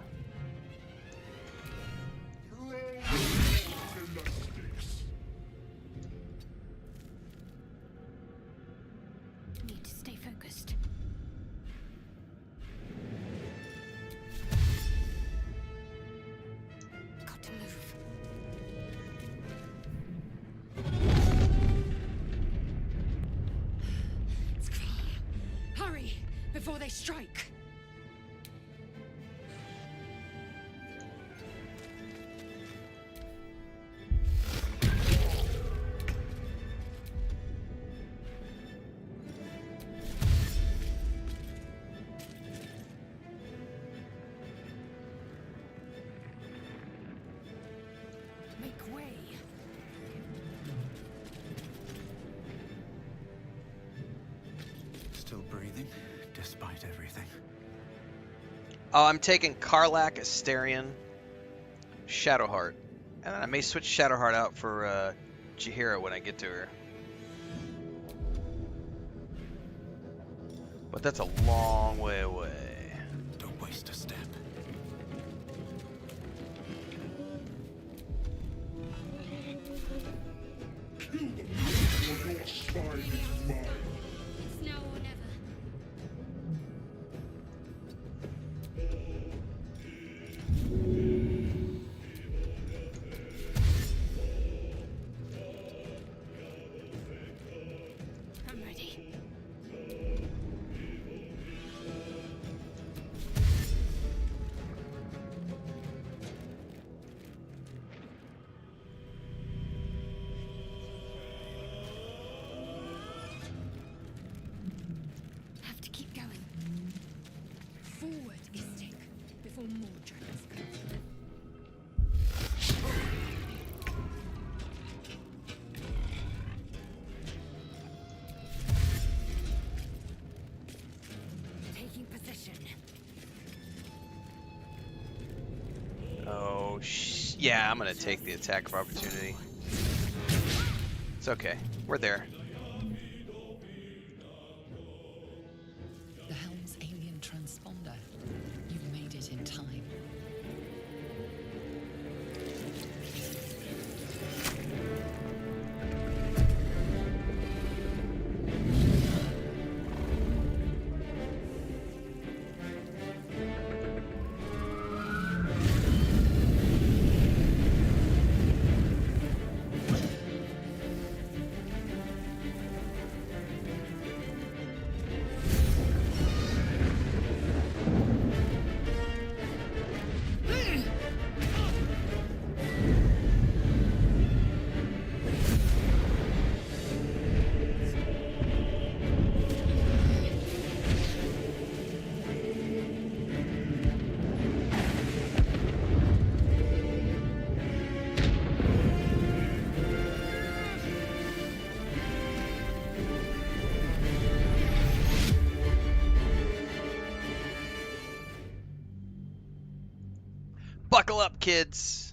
Need to stay focused. Got to move. Hurry, before they strike. Make way. Still breathing, despite everything. Oh, I'm taking Karlach, Asterion, Shadowheart, and I may switch Shadowheart out for Jaheira when I get to her. But that's a long way away. Don't waste a step. Kill them. Oh, yeah, I'm gonna take the attack of opportunity. It's okay. We're there. The helm's alien transponder. You've made it in time. Buckle up, kids.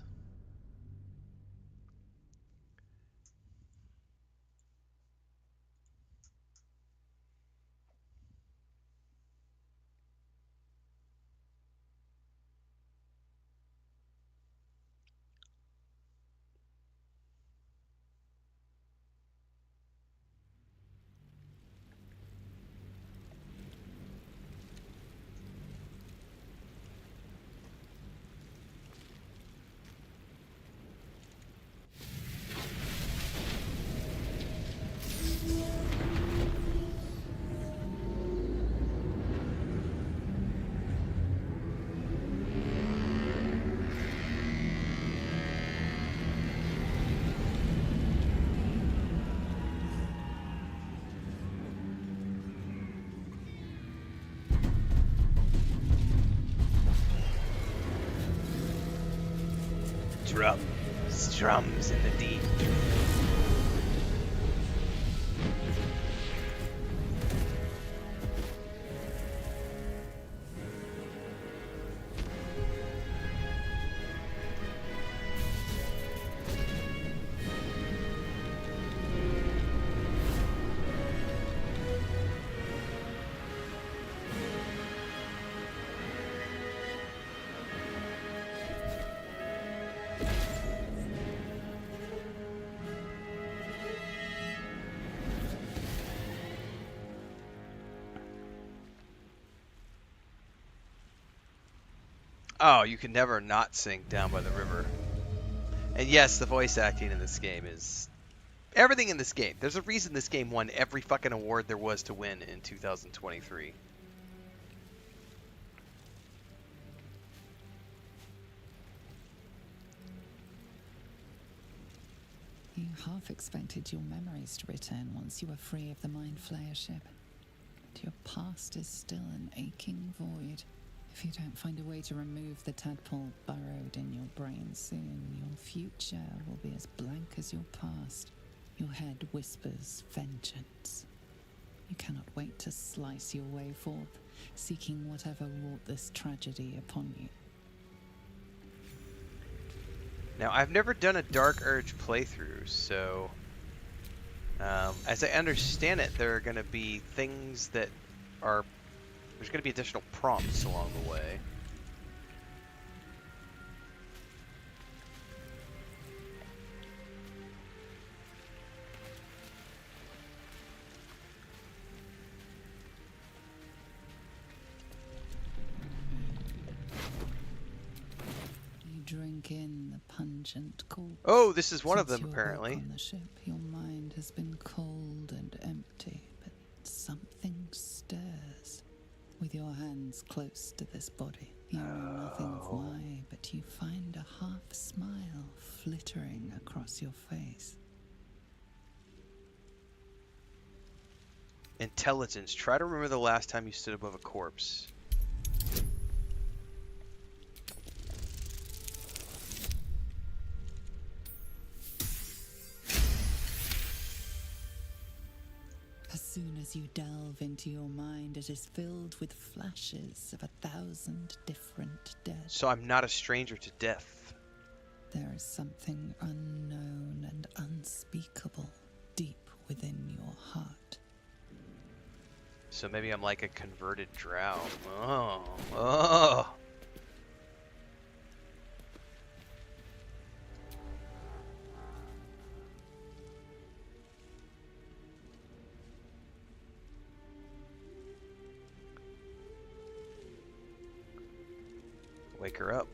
Drums in the deep. Oh, you can never not sing Down by the River. And yes, the voice acting in this game is everything in this game. There's a reason this game won every fucking award there was to win in 2023. You half expected your memories to return once you were free of the Mind Flayer ship. But your past is still an aching void. If you don't find a way to remove the tadpole burrowed in your brain soon, your future will be as blank as your past. Your head whispers vengeance. You cannot wait to slice your way forth, seeking whatever wrought this tragedy upon you. Now, I've never done a Dark Urge playthrough, so as I understand it, there are going to be things that are... There's going to be additional prompts along the way. You drink in the pungent corpse. Oh, this is one of Since them, you apparently. awoke on the ship, your mind has been cold and empty, but something stirs. With your hands close to this body, you know nothing of why, but you find a half smile flittering across your face. Intelligence. Try to remember the last time you stood above a corpse. As soon as you delve into your mind, it is filled with flashes of 1,000 different dead. So I'm not a stranger to death. There is something unknown and unspeakable deep within your heart. So maybe I'm like a converted drow. Oh. Oh. Wake her up.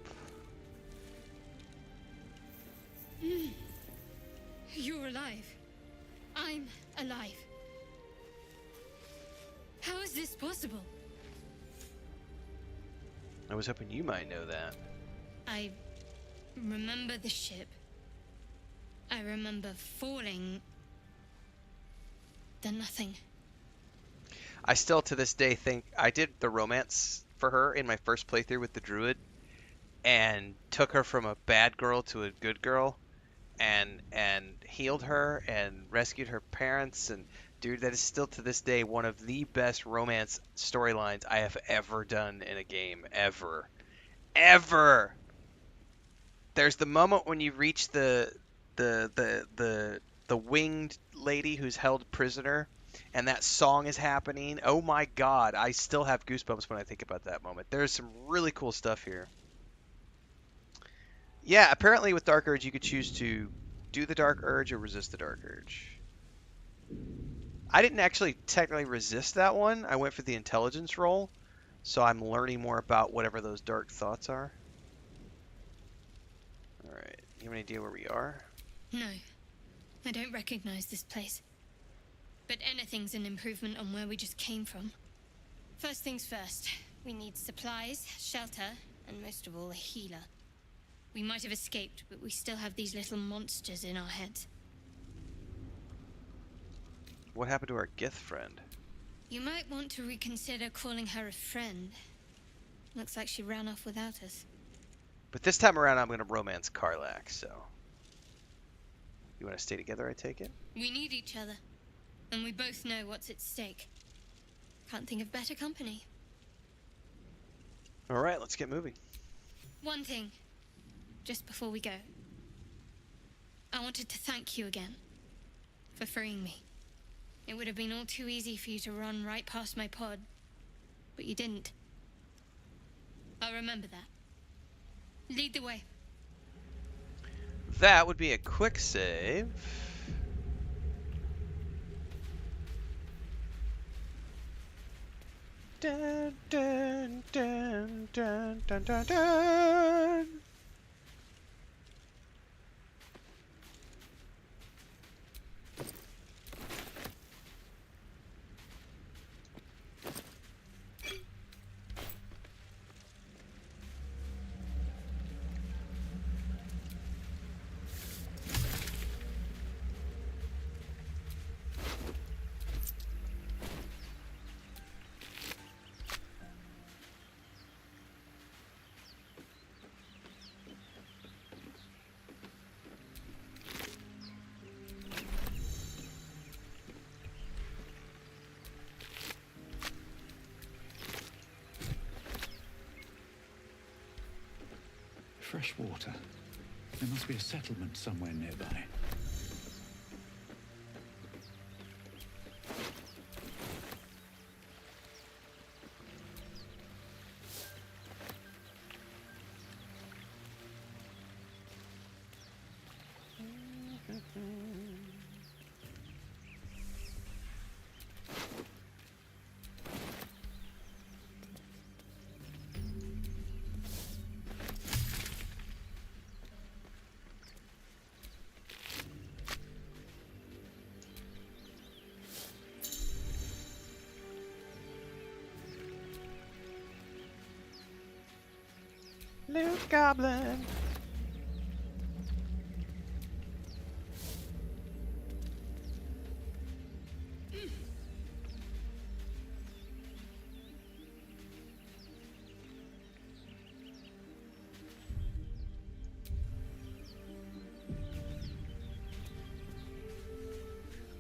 You're alive. I'm alive. How is this possible? I was hoping you might know that. I remember the ship. I remember falling. Then nothing. I still to this day think I did the romance for her in my first playthrough with the druid and took her from a bad girl to a good girl and healed her and rescued her parents. And dude, that is still to this day one of the best romance storylines I have ever done in a game. Ever. There's the moment when you reach the winged lady who's held prisoner and that song is happening. Oh my god, I still have goosebumps when I think about that moment. There's some really cool stuff here. Yeah, apparently with Dark Urge you could choose to do the Dark Urge or resist the Dark Urge. I didn't actually technically resist that one. I went for the intelligence roll, so I'm learning more about whatever those dark thoughts are. Alright, you have any idea where we are? No, I don't recognize this place. But anything's an improvement on where we just came from. First things first, we need supplies, shelter, and most of all, a healer. We might have escaped, but we still have these little monsters in our heads. What happened to our Gith friend? You might want to reconsider calling her a friend. Looks like she ran off without us. But this time around I'm going to romance Karlach, so... You want to stay together, I take it? We need each other. And we both know what's at stake. Can't think of better company. Alright, let's get moving. One thing, just before we go. I wanted to thank you again for freeing me. It would have been all too easy for you to run right past my pod, but you didn't. I'll remember that. Lead the way. That would be a quick save. Dun, dun, dun, dun, dun, dun, dun. Fresh water. There must be a settlement somewhere nearby. Loot goblin.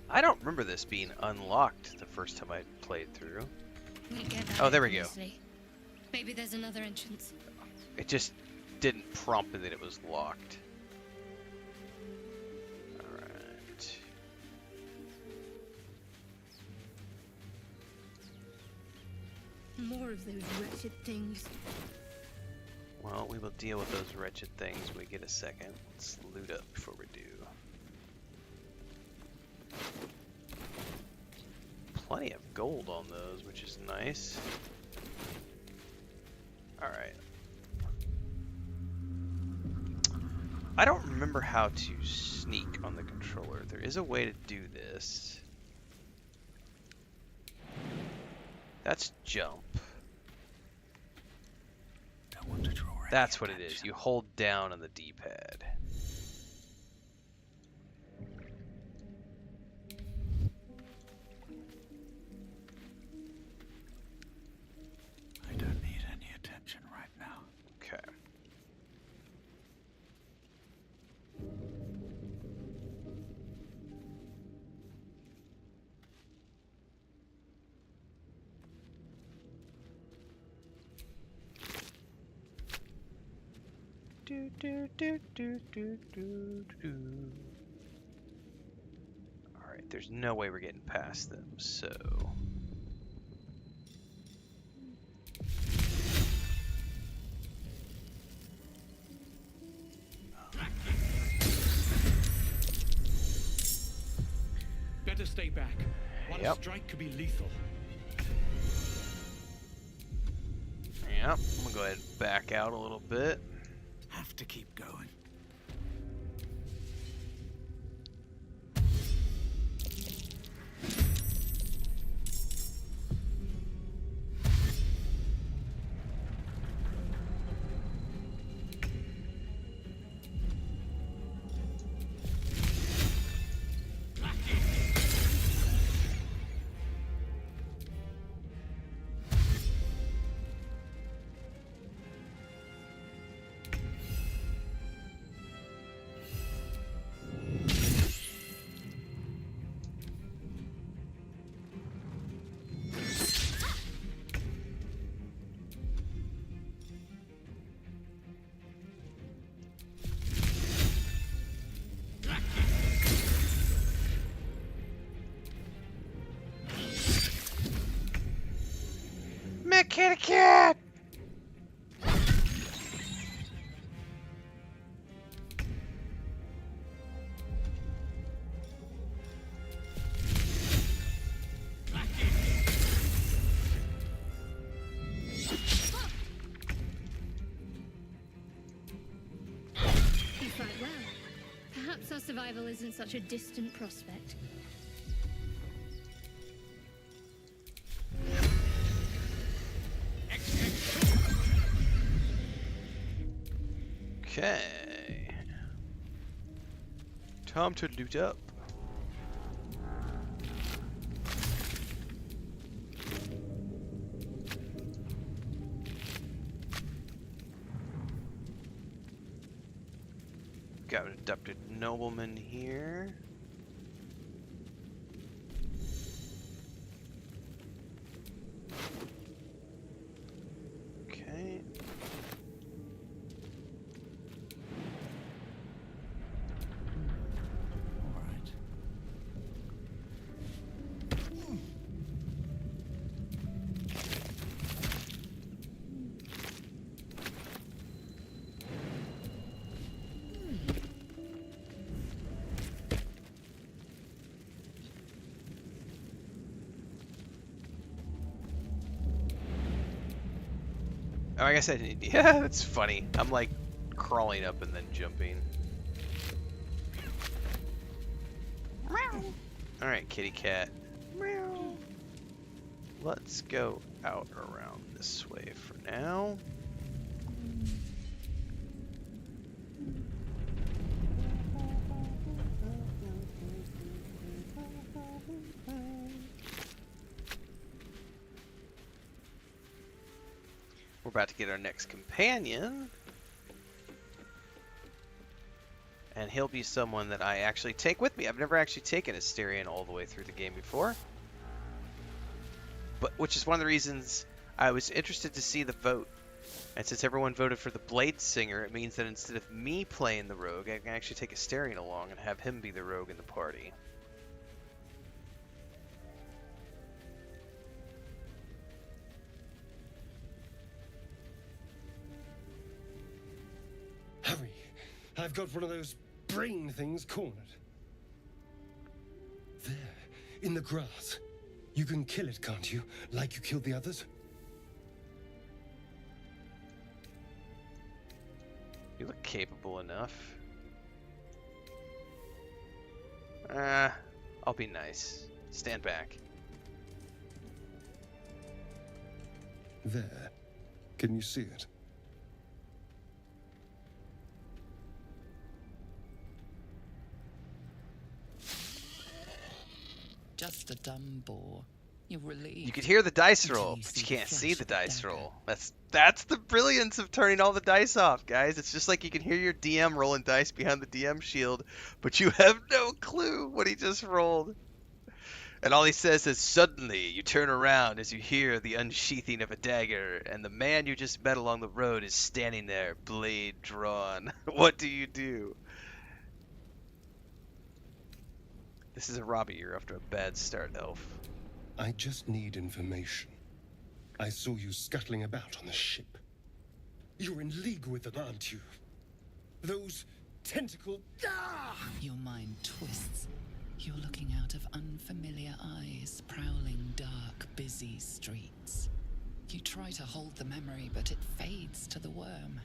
I don't remember this being unlocked the first time I played through. We'll get that Oh, there we go. eventually. Maybe there's another entrance. It just didn't prompt me that it was locked. more of those wretched things. Well, we will deal with those wretched things when we get a second. Let's loot up before we do. Plenty of gold on those, which is nice. Alright. I don't remember how to sneak on the controller. There is a way to do this. That's jump. Don't want to draw any That's what it is. attention. You hold down on the D-pad. I don't need any attention right now. Okay. Do, do, do, do, do, do, do. Alright, there's no way we're getting past them, so... Better stay back. One Yep. strike could be lethal. Yep, I'm gonna go ahead and back out a little bit. Have to keep going. Kitty cat! You fight well. Perhaps our survival isn't such a distant prospect. Okay. Time to loot up. Got an abducted nobleman here. Okay. All right. Oh, I guess I didn't. Yeah, that's funny. I'm like crawling up and then jumping. Alright, kitty cat. Meow. Let's go out around this way for now. We're about to get our next companion. And he'll be someone that I actually take with me. I've never actually taken Asterion all the way through the game before. But which is one of the reasons I was interested to see the vote. And since everyone voted for the Bladesinger, it means that instead of me playing the rogue, I can actually take Asterion along and have him be the rogue in the party. I've got one of those brain things cornered. There, in the grass. You can kill it, can't you? Like you killed the others? You look capable enough. I'll be nice. Stand back. There. Can you see it? Just a dumb bore. You're relieved. You could hear the dice Until roll, you but see you the can't flash see of the the dice dagger. roll. That's the brilliance of turning all the dice off, guys. It's just like you can hear your DM rolling dice behind the DM shield, but you have no clue what he just rolled. And all he says is, suddenly you turn around as you hear the unsheathing of a dagger, and the man you just met along the road is standing there, blade drawn. What do you do? This is a Robbie, you're after a bad start, Elf. I just need information. I saw you scuttling about on the ship. You're in league with them, aren't you? Those tentacle... Ah! Your mind twists. You're looking out of unfamiliar eyes, prowling dark, busy streets. You try to hold the memory, but it fades to the worm.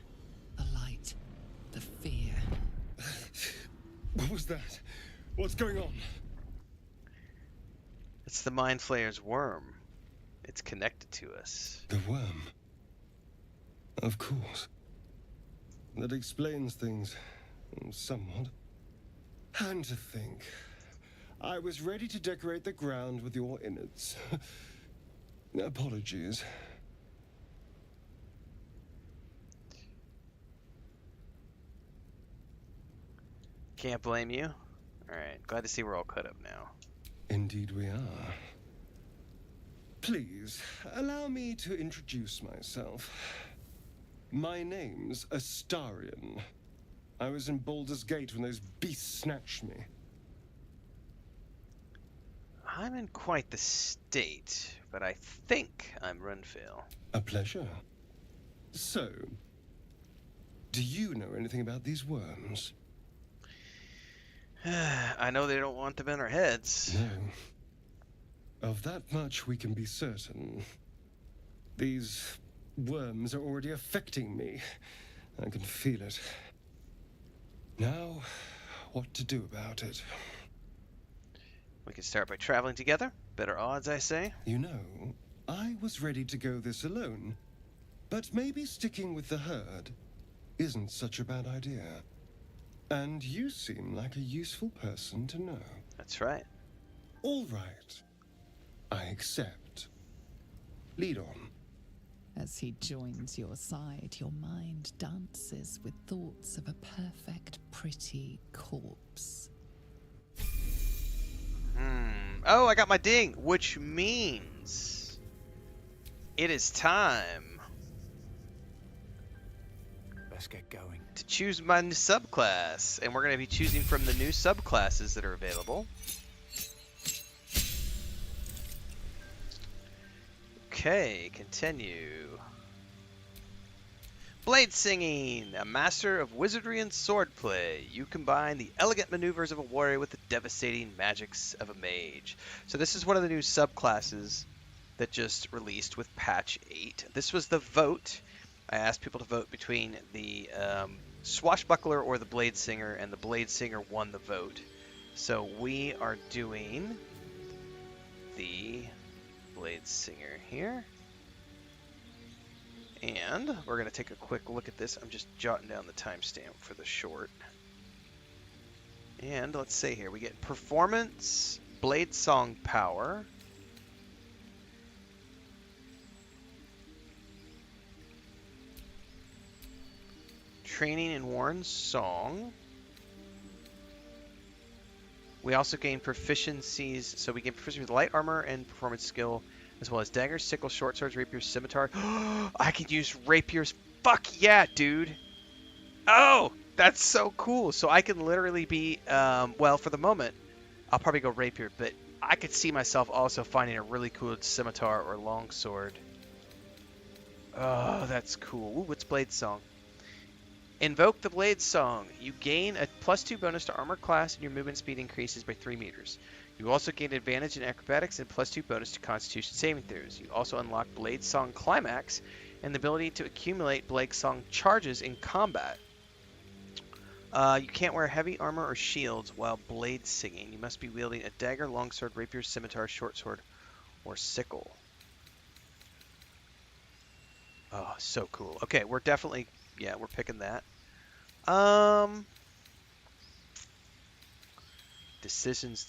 The light, the fear. What was that? What's going on? It's the Mind Flayer's worm. It's connected to us. The worm. Of course. That explains things, somewhat. And to think, I was ready to decorate the ground with your innards. Apologies. Can't blame you. Alright, glad to see we're all cut up now. Indeed we are. Please, allow me to introduce myself. My name's Astarion. I was in Baldur's Gate when those beasts snatched me. I'm in quite the state, but I think I'm Renfail. A pleasure. So, do you know anything about these worms? I know they don't want them in our heads. No. Of that much we can be certain. These worms are already affecting me. I can feel it. Now, what to do about it? We can start by traveling together. Better odds, I say. You know, I was ready to go this alone. But maybe sticking with the herd isn't such a bad idea. And you seem like a useful person to know. That's right. All right. I accept. Lead on. As he joins your side, your mind dances with thoughts of a perfect, pretty corpse. Oh, I got my ding, which means it is time. Let's get going. To choose my new subclass, and we're going to be choosing from the new subclasses that are available. Okay, continue. Blade Singing, a master of wizardry and swordplay. You combine the elegant maneuvers of a warrior with the devastating magics of a mage. So this is one of the new subclasses that just released with patch 8. This was the vote. I asked people to vote between the Swashbuckler or the Blade Singer, and the Blade Singer won the vote. So we are doing the Blade Singer here. And we're going to take a quick look at this. I'm just jotting down the timestamp for the short. And let's say here, we get Performance, Blade Song Power, Training in Warren's Song. We also gain proficiencies, so we gain proficiency with light armor and performance skill, as well as daggers, sickles, short swords, rapiers, scimitar. I can use rapiers. Fuck yeah, dude. Oh, that's so cool. So I can literally be, well, for the moment, I'll probably go rapier, but I could see myself also finding a really cool scimitar or longsword. Oh, that's cool. Ooh, what's Blade Song? Invoke the Blade Song. You gain a +2 bonus to armor class and your movement speed increases by 3 meters. You also gain advantage in acrobatics and +2 bonus to constitution saving throws. You also unlock Blade Song Climax and the ability to accumulate Blade Song charges in combat. You can't wear heavy armor or shields while blade singing. You must be wielding a dagger, longsword, rapier, scimitar, short sword, or sickle. Oh, so cool. Okay, we're definitely, yeah, we're picking that. Decisions.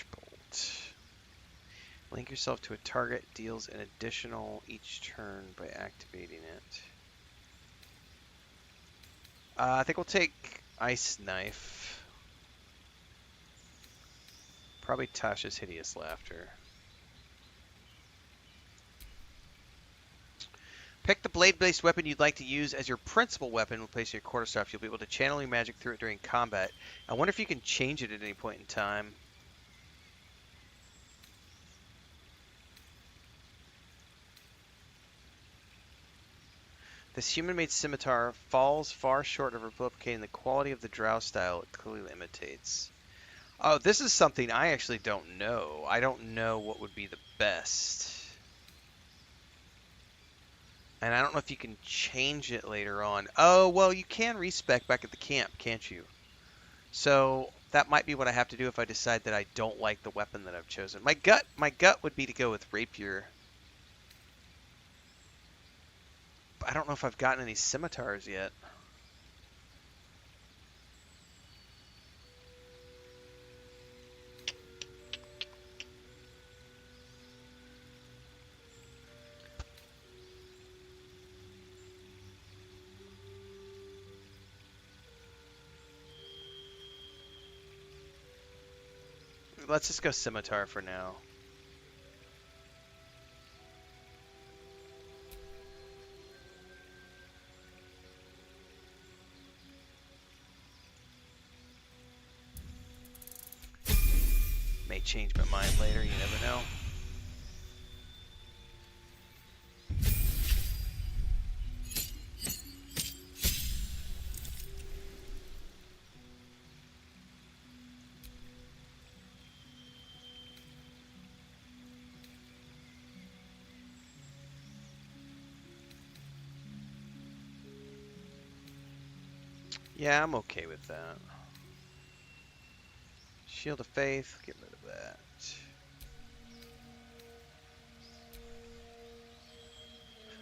Bolt. Link yourself to a target, deals an additional each turn by activating it. I think we'll take Ice Knife. Probably Tasha's Hideous Laughter. Pick the blade-based weapon you'd like to use as your principal weapon when placing your quarterstaff. You'll be able to channel your magic through it during combat. I wonder if you can change it at any point in time. This human-made scimitar falls far short of replicating the quality of the drow style it clearly imitates. Oh, this is something I actually don't know. I don't know what would be the best. And I don't know if you can change it later on. Oh, well, you can respec back at the camp, can't you? So that might be what I have to do if I decide that I don't like the weapon that I've chosen. My gut would be to go with rapier. But I don't know if I've gotten any scimitars yet. Let's just go scimitar for now. May change my mind later, you never know. Yeah, I'm okay with that. Shield of Faith, get rid of that.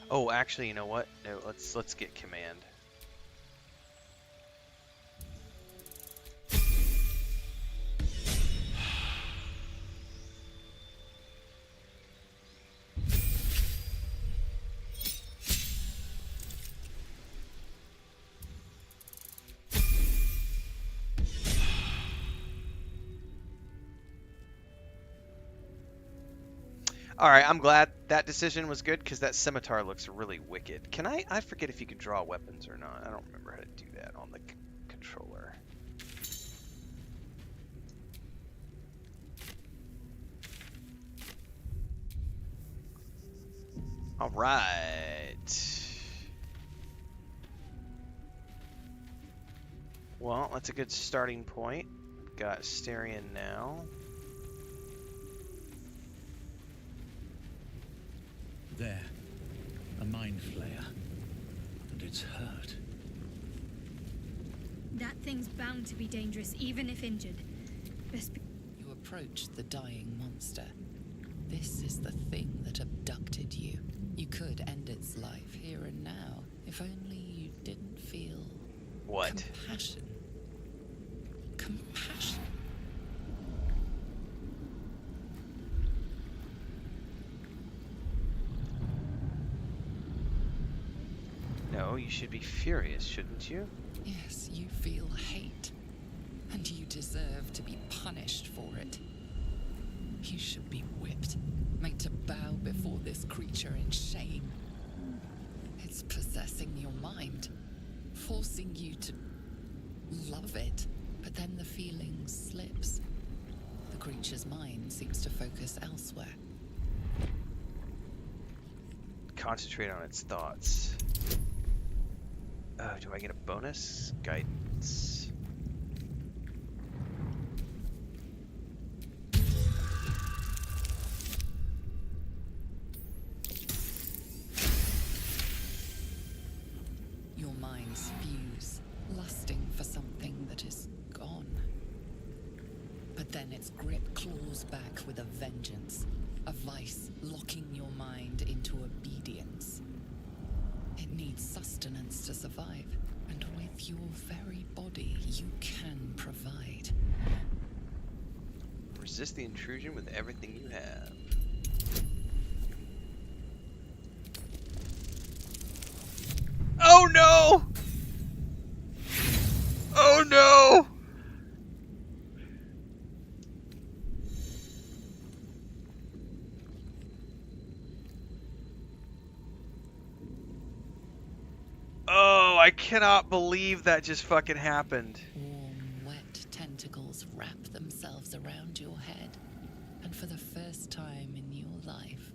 Oh, actually, you know what? No, let's get command. Alright, I'm glad that decision was good because that scimitar looks really wicked. Can I forget if you can draw weapons or not. I don't remember how to do that on the controller. Alright. Well, that's a good starting point. Got Asterion now. There. A mind flayer. And it's hurt. That thing's bound to be dangerous, even if injured. You approach the dying monster. This is the thing that abducted you. You could end its life here and now, if only you didn't feel... What? Compassion. compassion. No, you should be furious, shouldn't you? Yes, you feel hate, and you deserve to be punished for it. You should be whipped, made to bow before this creature in shame. It's possessing your mind, forcing you to love it, but then the feeling slips. The creature's mind seems to focus elsewhere. Concentrate on its thoughts. Oh, do I get a bonus? Guidance. Your minds fuse, lusting for something that is gone. But then its grip claws back with a vengeance, a vice locking your mind into obedience. It needs sustenance to survive, and with your very body, you can provide. Resist the intrusion with everything you have. Oh no! Oh no! Oh, I cannot believe that just fucking happened. Warm, wet tentacles wrap themselves around your head, and for the first time in your life,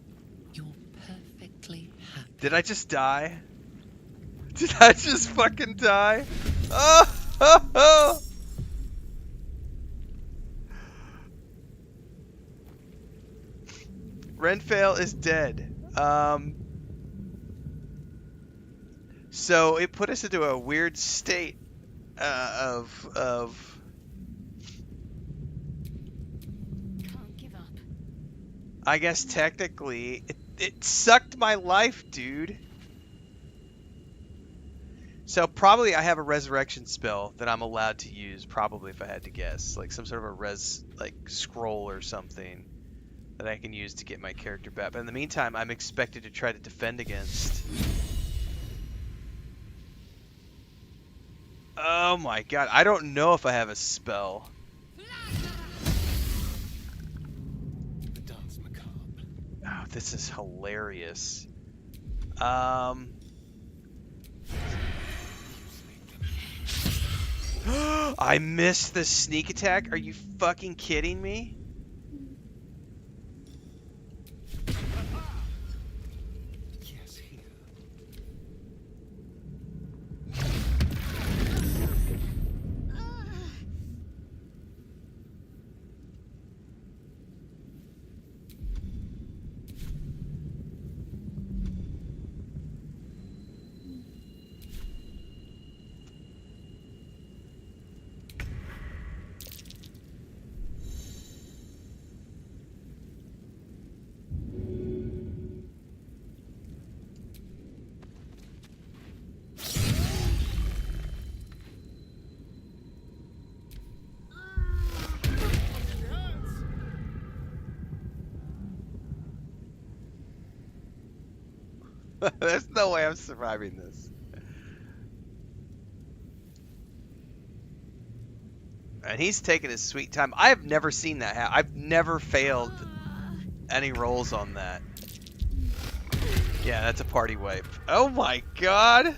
you're perfectly happy. Did I just die? Did I just fucking die? Oh! Renfail is dead. So it put us into a weird state of. Can't give up. I guess technically it sucked my life, dude. So probably I have a resurrection spell that I'm allowed to use. Probably, if I had to guess, like some sort of a scroll or something that I can use to get my character back. But in the meantime, I'm expected to try to defend against. Oh my god, I don't know if I have a spell. The dance macabre. Oh, this is hilarious. I missed the sneak attack? Are you fucking kidding me? Yes, here. There's no way I'm surviving this. And he's taking his sweet time. I have never seen that happen. I've never failed any rolls on that. Yeah, that's a party wipe. Oh my god!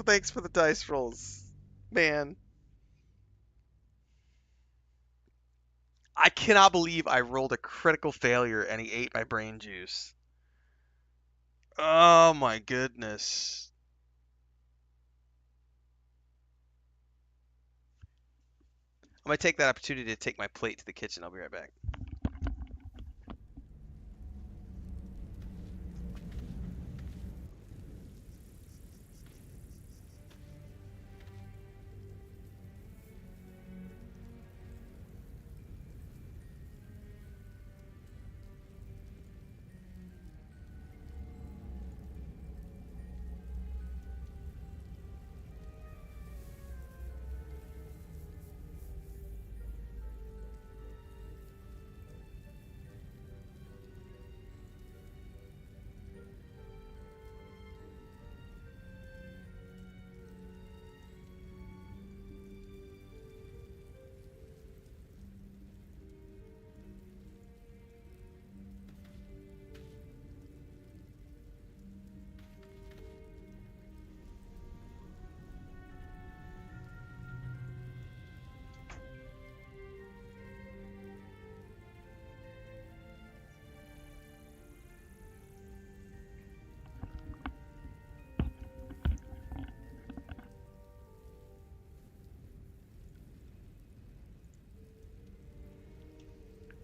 Thanks for the dice rolls, man. I cannot believe I rolled a critical failure and he ate my brain juice. Oh my goodness. I'm gonna take that opportunity to take my plate to the kitchen. I'll be right back.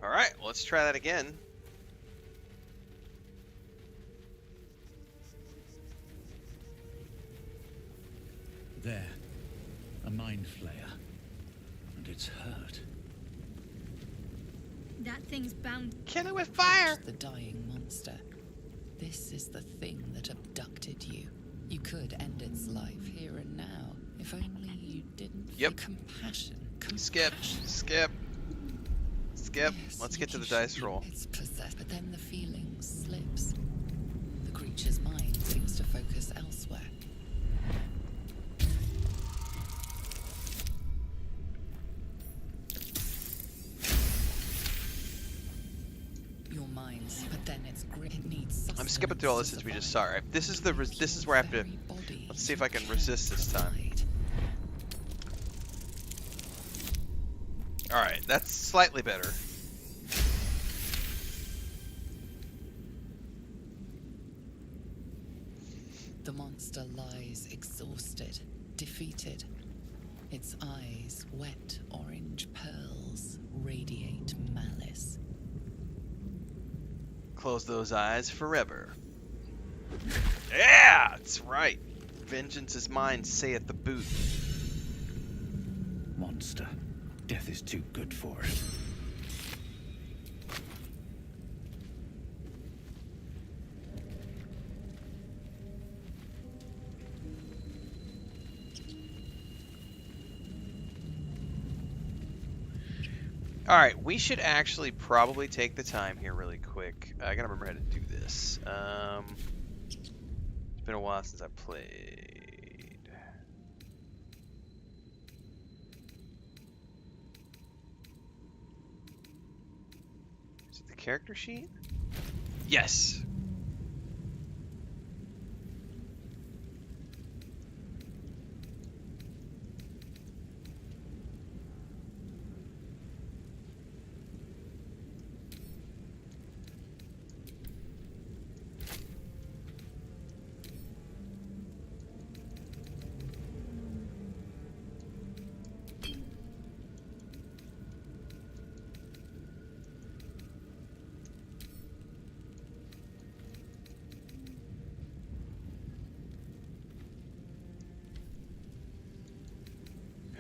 Alright, well, let's try that again. There. A mind flayer. And it's hurt. That thing's bound. Kill it with fire! The dying monster. This is the thing that abducted you. You could end its life here and now, if only you didn't feel compassion. Skip. Yes, Let's get to the you dice should roll. be. It's possessed, but then the feeling slips. The creature's mind seems to focus elsewhere. Your mind's, but then it's grit. It needs. I'm skipping through all this since we just saw it. Right? This is where I have to. Let's see if I can resist this time. All right, that's slightly better. The monster lies exhausted, defeated. Its eyes, wet orange pearls, radiate malice. Close those eyes forever. Yeah, that's right. Vengeance is mine, saith the boot. Monster. Death is too good for it. Alright, we should actually probably take the time here really quick. I gotta remember how to do this. It's been a while since I played. Is it the character sheet? Yes!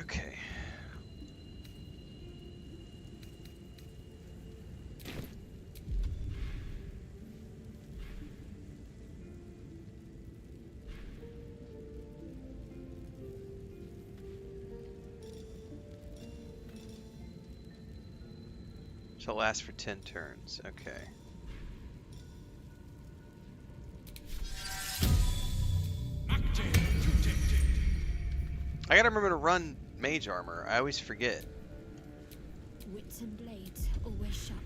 Okay. Shall last for 10 turns. Okay. I gotta remember to run mage armor. I always forget. Wits and blades always sharp.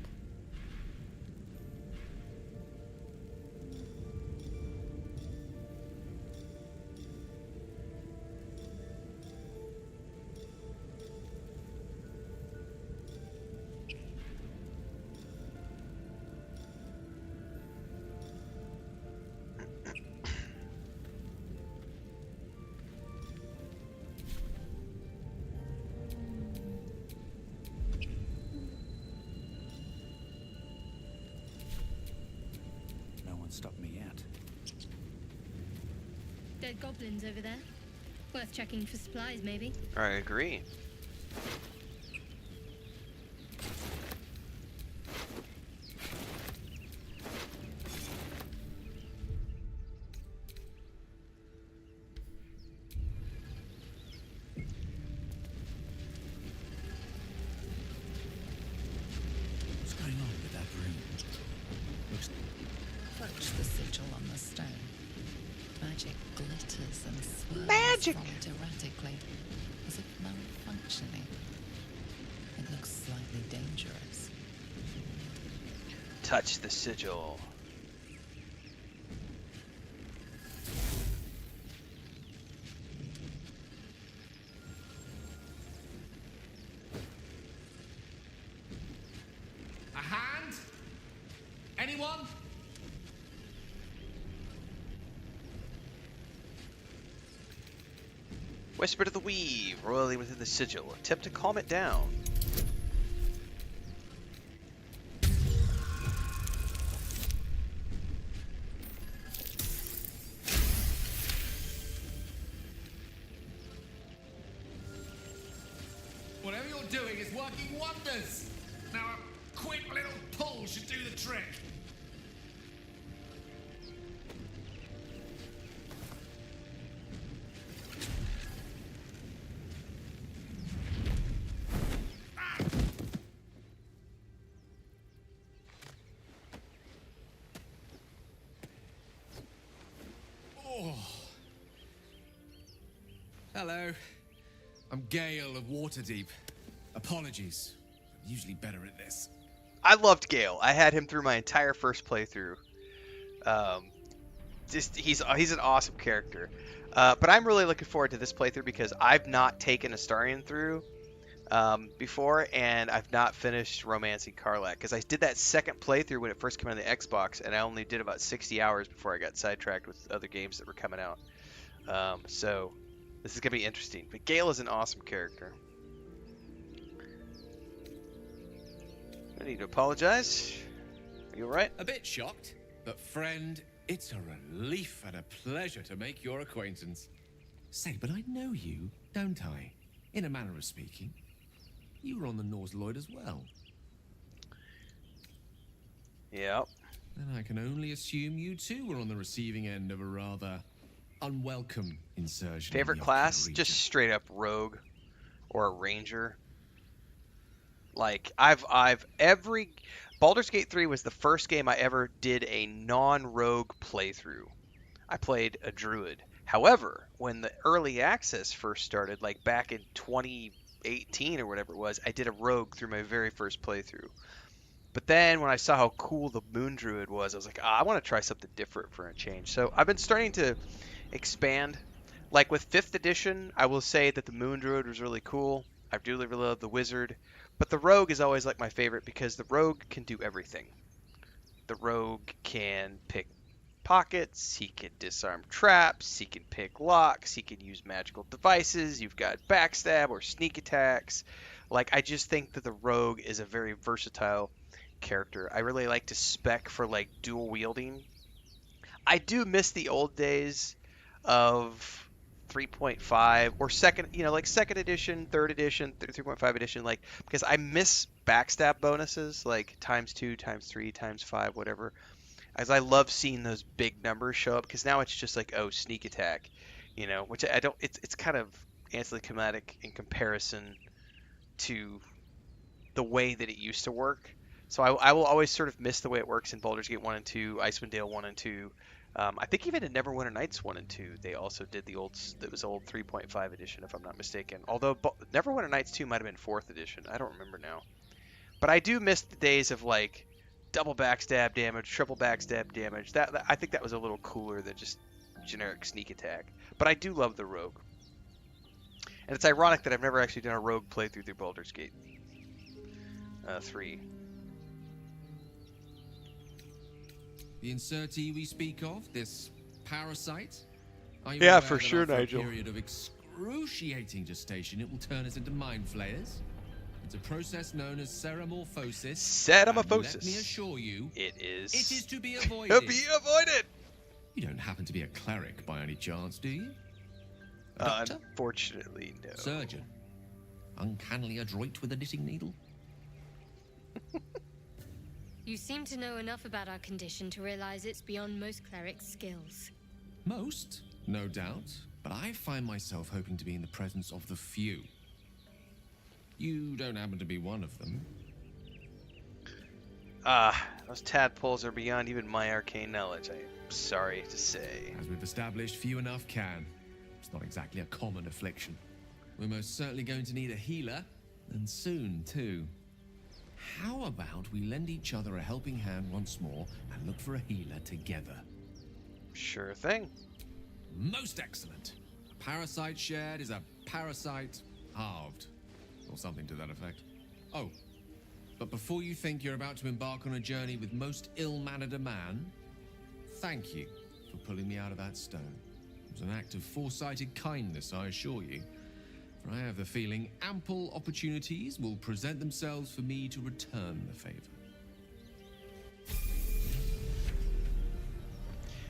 Stop me yet. Dead goblins over there. Worth checking for supplies, maybe. I agree. What's going on with that room? Looks Clutch the sigil on the stone. Magic glitters and swirls Magic! from it erratically, as if malfunctioning. It looks slightly dangerous. Touch the sigil. A hand? Anyone? Whisper to the weave, royally within the sigil. Attempt to calm it down. doing is working wonders. Now a quick little pull should do the trick. Hello. I'm Gale of Waterdeep. Apologies. I'm usually better at this. I loved Gale. I had him through my entire first playthrough. He's an awesome character. But I'm really looking forward to this playthrough because I've not taken Astarion through before, and I've not finished Romancing Karlach because I did that second playthrough when it first came out on the Xbox, and I only did about 60 hours before I got sidetracked with other games that were coming out. So this is gonna be interesting. But Gale is an awesome character. I need to apologize. Are you alright? A bit shocked, but friend, it's a relief and a pleasure to make your acquaintance. Say, but I know you, don't I? In a manner of speaking. You were on the Nautiloid as well. Yep. Then I can only assume you too were on the receiving end of a rather unwelcome insertion. Favorite class? Just straight up rogue or a ranger. Like Baldur's Gate 3 was the first game I ever did a non-rogue playthrough. I played a druid. However, when the early access first started, like back in 2018 or whatever it was, I did a rogue through my very first playthrough. But then when I saw how cool the moon druid was, I was like, I want to try something different for a change. So I've been starting to expand. Like with 5th edition, I will say that the moon druid was really cool. I really love the wizard. But the rogue is always like my favorite because the rogue can do everything. The rogue can pick pockets, he can disarm traps, he can pick locks, he can use magical devices, you've got backstab or sneak attacks. Like, I just think that the rogue is a very versatile character. I really like to spec for like dual wielding. I do miss the old days of 3.5 or second edition, 3rd edition, 3.5 edition, like, because I miss backstab bonuses like ×2, ×3, ×5, whatever. As I love seeing those big numbers show up, because now it's just like, oh, sneak attack, which I don't. It's kind of anticlimactic in comparison to the way that it used to work. So I will always sort of miss the way it works in Baldur's Gate 1 and 2, Icewind Dale 1 and 2. I think even in Neverwinter Nights 1 and 2, they also did the old 3.5 edition, if I'm not mistaken. Although Neverwinter Nights 2 might have been 4th edition. I don't remember now. But I do miss the days of like double backstab damage, triple backstab damage. That I think that was a little cooler than just generic sneak attack. But I do love the rogue. And it's ironic that I've never actually done a rogue playthrough through Baldur's Gate 3. The insertee we speak of, this parasite? Are you Yeah, aware for that sure, after Nigel. a period of excruciating gestation, it will turn us into mind flayers? It's a process known as ceramorphosis. And let me assure you, it is to be avoided. To be avoided. You don't happen to be a cleric by any chance, do you? A doctor? Unfortunately, no. Surgeon? Uncannily adroit with a knitting needle? You seem to know enough about our condition to realize it's beyond most clerics' skills. Most, no doubt, but I find myself hoping to be in the presence of the few. You don't happen to be one of them. Those tadpoles are beyond even my arcane knowledge, I'm sorry to say. As we've established, few enough can. It's not exactly a common affliction. We're most certainly going to need a healer, and soon, too. How about we lend each other a helping hand once more and look for a healer together? Sure thing. Most excellent. A parasite shared is a parasite halved. Or something to that effect. Oh, but before you think you're about to embark on a journey with most ill-mannered a man, thank you for pulling me out of that stone. It was an act of foresighted kindness, I assure you. For I have the feeling ample opportunities will present themselves for me to return the favor.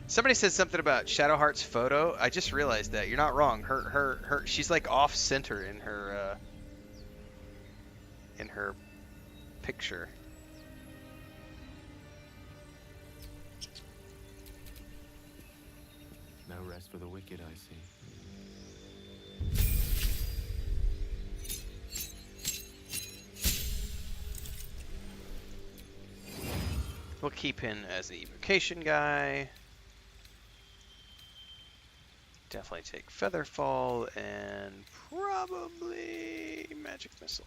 Somebody said something about Shadowheart's photo. I just realized that. You're not wrong. She's like off center in her in her picture. No rest for the wicked, I see. We'll keep him as the evocation guy. Definitely take Featherfall and probably Magic Missile.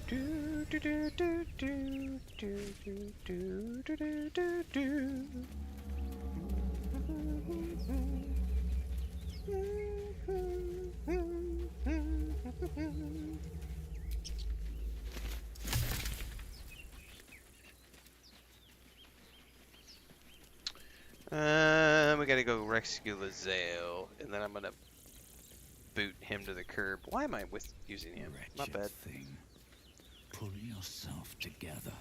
Do do do do do do do do do do do. We gotta go rescue Lazale, and then I'm gonna boot him to the curb. Why am I using him? Not bad. Thing. Pull yourself together.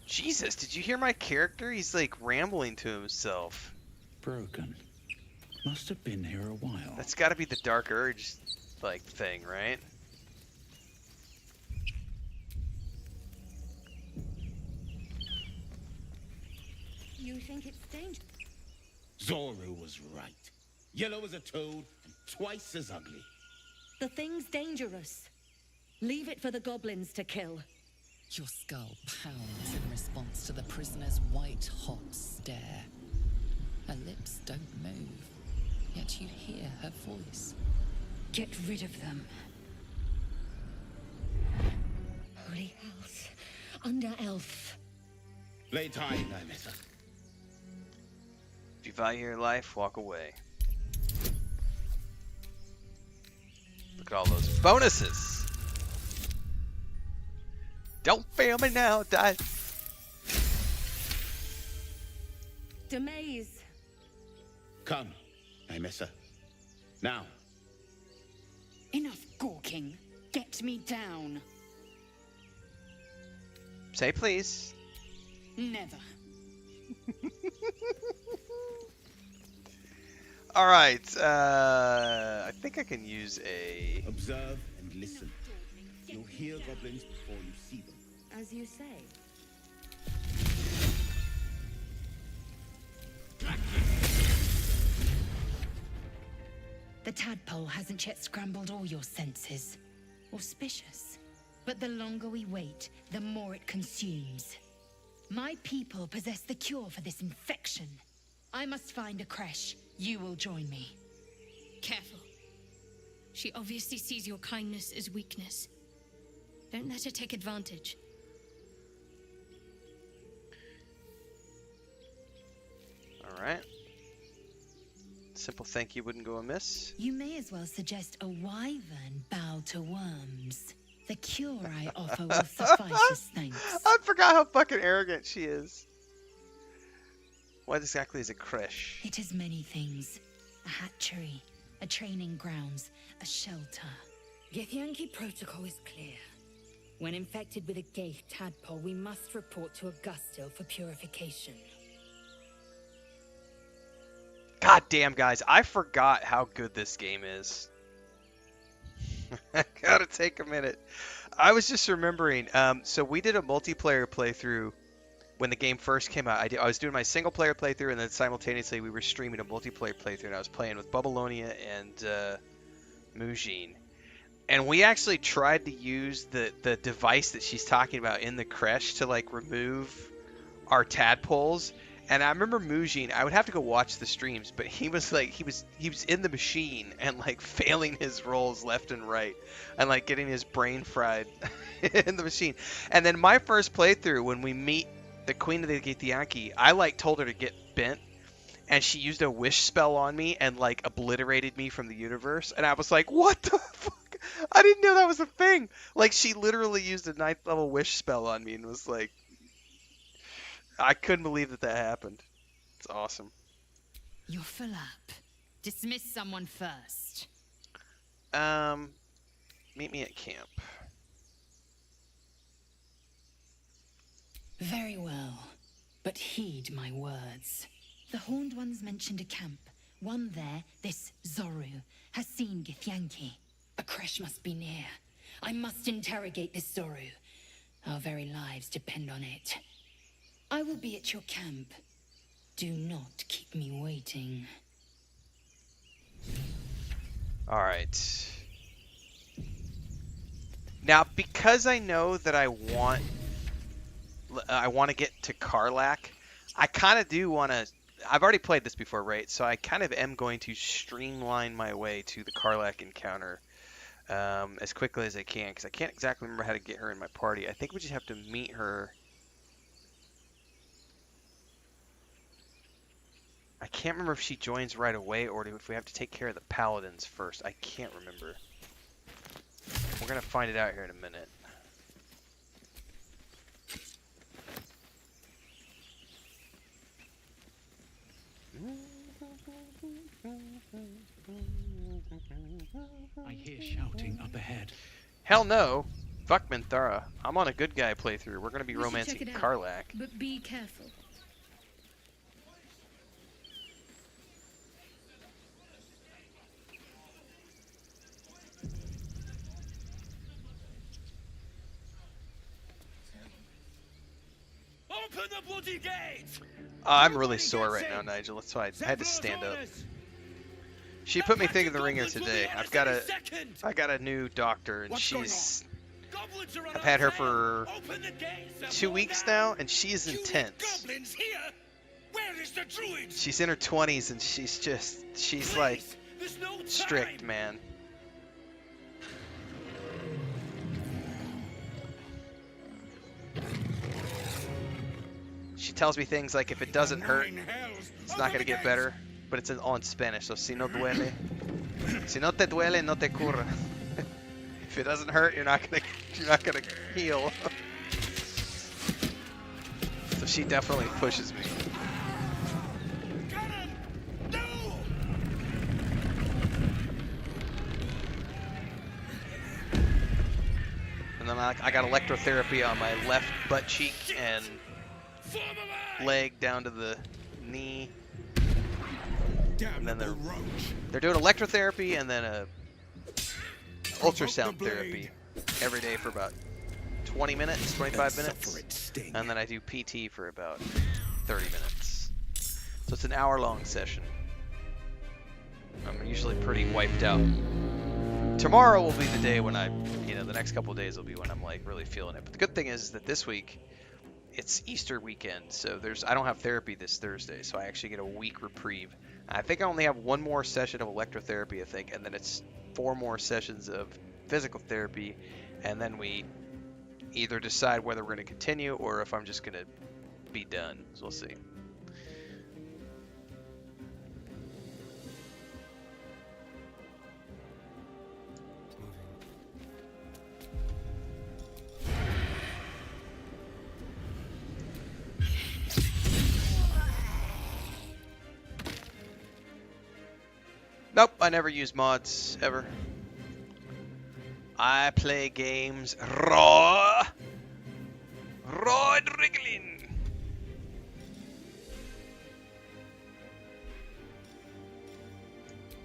Jesus, did you hear my character? He's like rambling to himself. Broken. Must have been here a while. That's gotta be the Dark Urge, like, thing, right? You think it's dangerous? Zoru was right. Yellow as a toad and twice as ugly. The thing's dangerous. Leave it for the goblins to kill. Your skull pounds in response to the prisoner's white-hot stare. Her lips don't move, yet you hear her voice. Get rid of them. Holy house. Under elf. Lay time, Nymissa. If you value your life, walk away. Look at all those bonuses. Don't fail me now, die. Demaze. Come, Nymissa. Now. Enough gawking. Get me down. Say please. Never. All right. I think I can use a. Observe and listen. You'll hear goblins before you see them. As you say. The tadpole hasn't yet scrambled all your senses. Auspicious. But the longer we wait, the more it consumes. My people possess the cure for this infection. I must find a creche. You will join me. Careful. She obviously sees your kindness as weakness. Don't let her take advantage. Alright. Simple thank you wouldn't go amiss. You may as well suggest a wyvern bow to worms. The cure I offer will suffice as thanks. I forgot how fucking arrogant she is. What exactly is a creche? It is many things. A hatchery, a training grounds, a shelter. Githyanki protocol is clear. When infected with a Gale tadpole, we must report to Augustil for purification. God damn, guys, I forgot how good this game is. I gotta take a minute. I was just remembering, so we did a multiplayer playthrough when the game first came out. I was doing my single player playthrough, and then simultaneously we were streaming a multiplayer playthrough, and I was playing with Babylonia and Mujin. And we actually tried to use the device that she's talking about in the creche to like remove our tadpoles. And I remember Mujin, I would have to go watch the streams, but he was like, he was in the machine and like failing his rolls left and right and like getting his brain fried in the machine. And then my first playthrough, when we meet the Queen of the Githyanki, I like told her to get bent, and she used a wish spell on me and like obliterated me from the universe. And I was like, what the fuck? I didn't know that was a thing. Like, she literally used a 9th level wish spell on me and was like, I couldn't believe that happened. It's awesome. You're full up. Dismiss someone first. Meet me at camp. Very well, but heed my words. The Horned Ones mentioned a camp. One there, this Zoru, has seen Githyanki. A crash must be near. I must interrogate this Zoru. Our very lives depend on it. I will be at your camp. Do not keep me waiting. Alright. Now, because I know that I want to get to Karlach, I kind of do want to... I've already played this before, right? So I kind of am going to streamline my way to the Karlach encounter as quickly as I can, because I can't exactly remember how to get her in my party. I think we just have to meet her. I can't remember if she joins right away or if we have to take care of the paladins first. I can't remember. We're going to find it out here in a minute. I hear shouting up ahead. Hell no. Fuck Minthara. I'm on a good guy playthrough. We're going to be We should romancing check it out, Karlach. But be careful. Open the bloody gate! I'm really sore right now, Nigel. That's why I had to stand up. She put me through the ringer today. I got a new doctor, and I've had her for 2 weeks now, and she is intense. She's in her 20s, and she's like strict, man. She tells me things like, if it doesn't hurt, it's not gonna get better. But it's all in Spanish, so si no duele. Si no te duele, no te cura. If it doesn't hurt, you're not gonna heal. So she definitely pushes me. And then I got electrotherapy on my left butt cheek and leg down to the knee. And then they're doing electrotherapy and then a ultrasound therapy every day for about 20 minutes, 25 minutes. And then I do PT for about 30 minutes. So it's an hour-long session. I'm usually pretty wiped out. Tomorrow will be the day when the next couple of days will be when I'm like really feeling it. But the good thing is that this week, it's Easter weekend, so I don't have therapy this Thursday, so I actually get a week reprieve. I think I only have one more session of electrotherapy, I think, and then it's 4 more sessions of physical therapy, and then we either decide whether we're going to continue or if I'm just going to be done. So we'll see. Nope, I never use mods, ever. I play games raw. Raw and wriggling.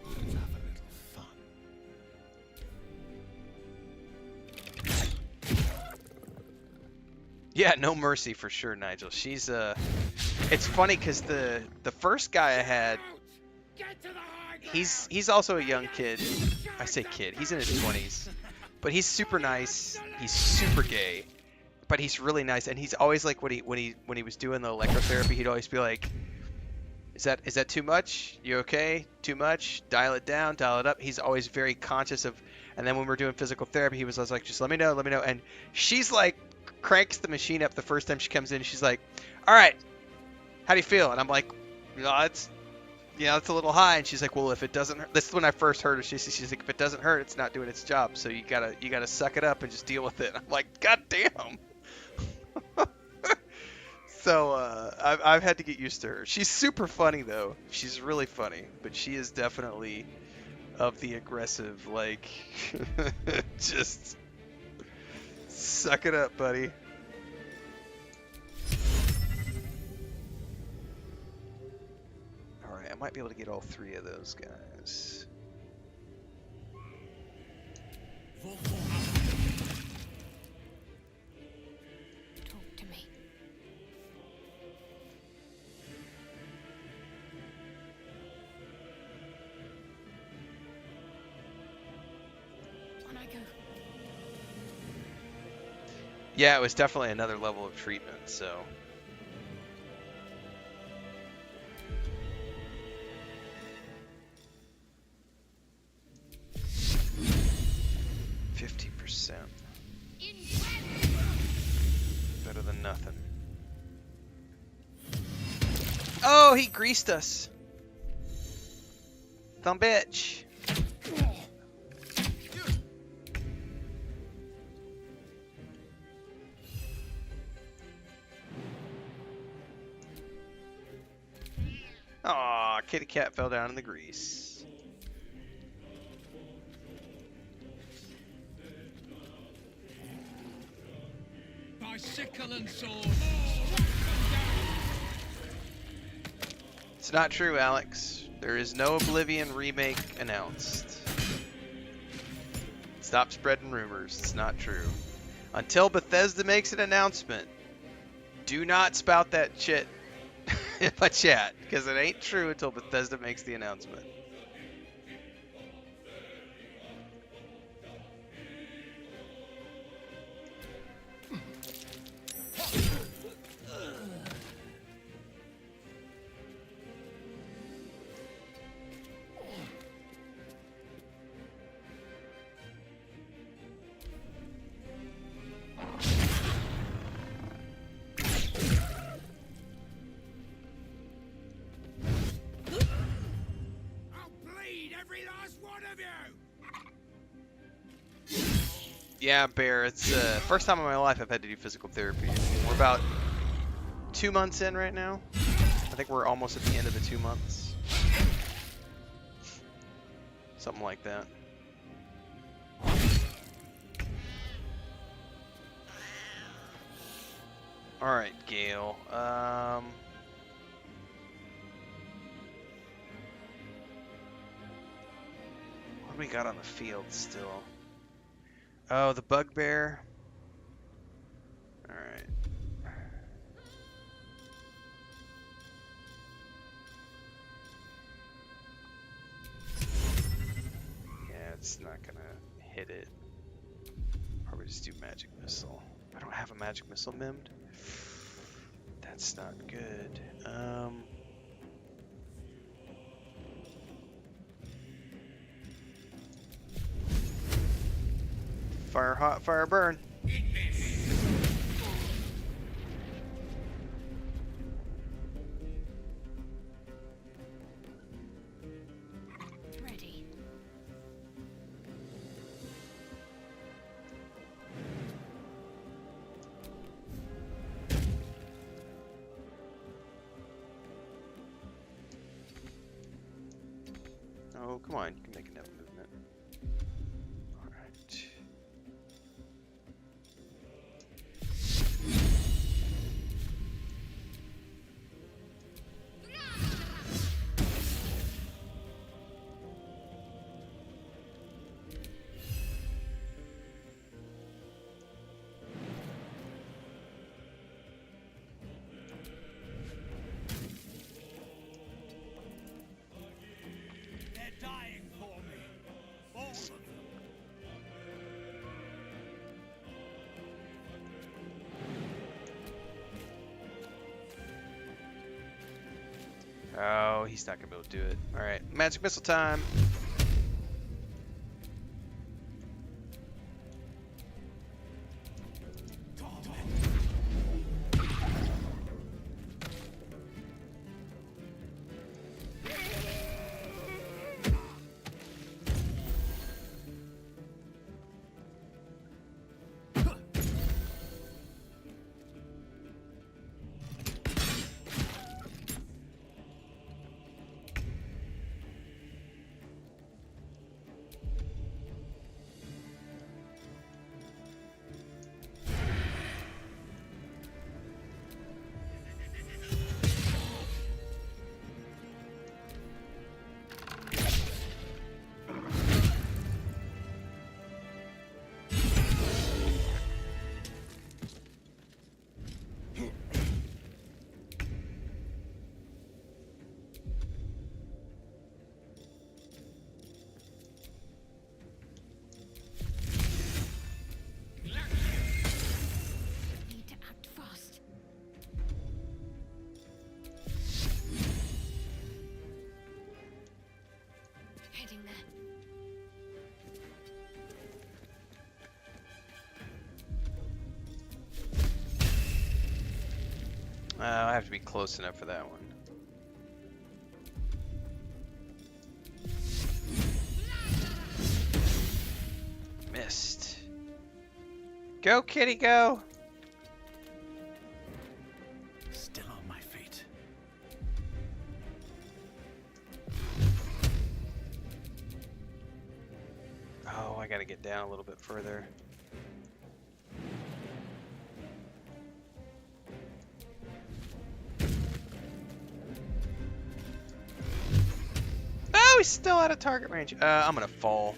Let's have a little fun. Yeah, no mercy for sure, Nigel. She's it's funny because the first guy I had, he's also a young kid. I say kid, he's in his 20s, but he's super nice. He's super gay, but he's really nice. And he's always like, when he was doing the electrotherapy, he'd always be like, is that too much? You okay? Too much? Dial it down, dial it up. He's always very conscious of. And then when we're doing physical therapy, he was always like, just let me know. And she's like, cranks the machine up the first time she comes in. She's like, all right, how do you feel? And I'm like, it's a little high. And she's like, well, if it doesn't hurt, this is when I first heard her. She's like, if it doesn't hurt, it's not doing its job. So you gotta suck it up and just deal with it. I'm like, God damn. So I've had to get used to her. She's super funny though. She's really funny, but she is definitely of the aggressive, like, just suck it up, buddy. All right, I might be able to get all 3 of those guys. Talk to me. On I go. Yeah, it was definitely another level of treatment, so. Better than nothing. Oh, he greased us. Thumb bitch. Aw, kitty cat fell down in the grease. By sickle and sword. It's not true, Alex. There is no Oblivion remake announced. Stop spreading rumors. It's not true. Until Bethesda makes an announcement, do not spout that shit in my chat, because it ain't true until Bethesda makes the announcement. Yeah, Bear, it's first time in my life I've had to do physical therapy. We're about 2 months in right now. I think we're almost at the end of the 2 months. Something like that. Alright, Gale. What do we got on the field still? Oh, the bugbear. Alright. Yeah, it's not gonna hit it. Probably just do magic missile. I don't have a magic missile mimed. That's not good. Fire hot, fire burn. Ready. Oh, come on, you can make enough movement. Alright. They're dying for me. All of them. Oh, he's not gonna be able to do it. Alright, magic missile time. I have to be close enough for that one. Missed. Go, kitty, go! Still on my feet. Oh, I gotta get down a little bit further. Oh, he's still out of target range. I'm gonna fall.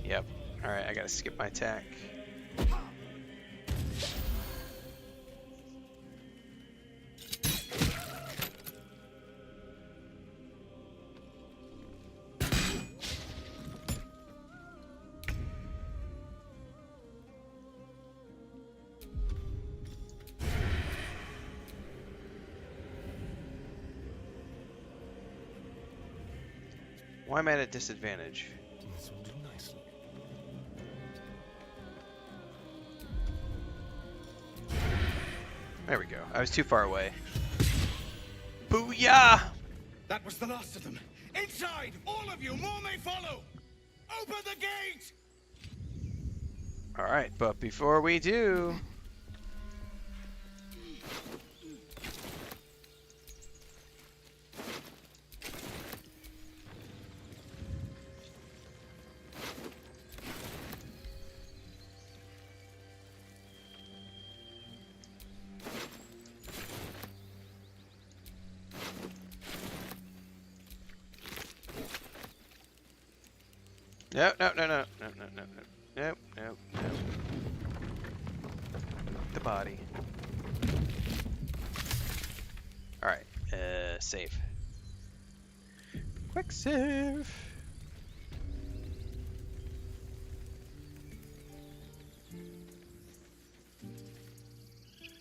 Yep. Alright, I gotta skip my attack. Why am I at a disadvantage? This will do nicely. There we go. I was too far away. Booyah! That was the last of them. Inside! All of you! More may follow! Open the gate! Alright, but before we do... No, no, no, no, no, no, no, no, no, no. The body. Alright, save. Quick save.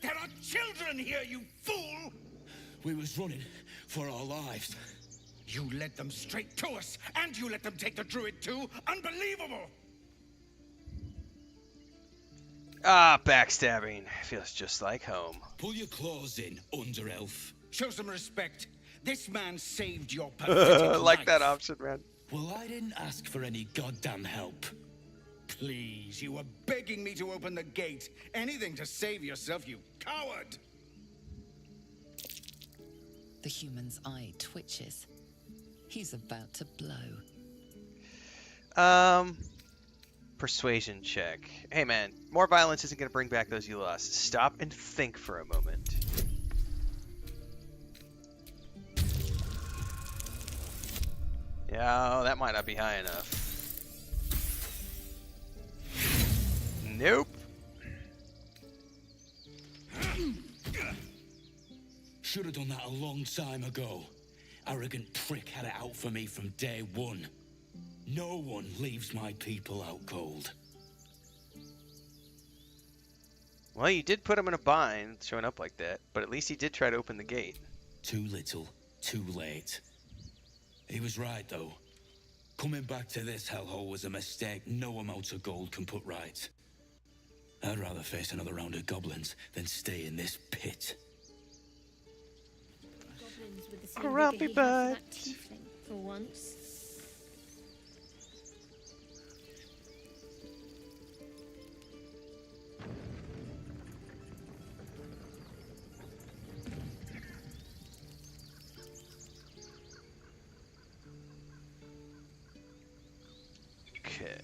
There are children here, you fool! We was running for our lives. You led them straight to us, and you let them take the druid too? Unbelievable! Ah, backstabbing. Feels just like home. Pull your claws in, under elf. Show some respect. This man saved your pathetic Like life. that option, man. Well, I didn't ask for any goddamn help. Please, you were begging me to open the gate. Anything to save yourself, you coward! The human's eye twitches. He's about to blow. Persuasion check. Hey man, more violence isn't gonna bring back those you lost. Stop and think for a moment. Yeah, that might not be high enough. Nope. Should have done that a long time ago. Arrogant prick had it out for me from day one. No one leaves my people out cold. Well, you did put him in a bind, showing up like that, but at least he did try to open the gate. Too little, too late. He was right, though. Coming back to this hellhole was a mistake no amount of gold can put right. I'd rather face another round of goblins than stay in this pit. Goblins with the same Grumpy vigor he had for butt. that tiefling, for once. Okay.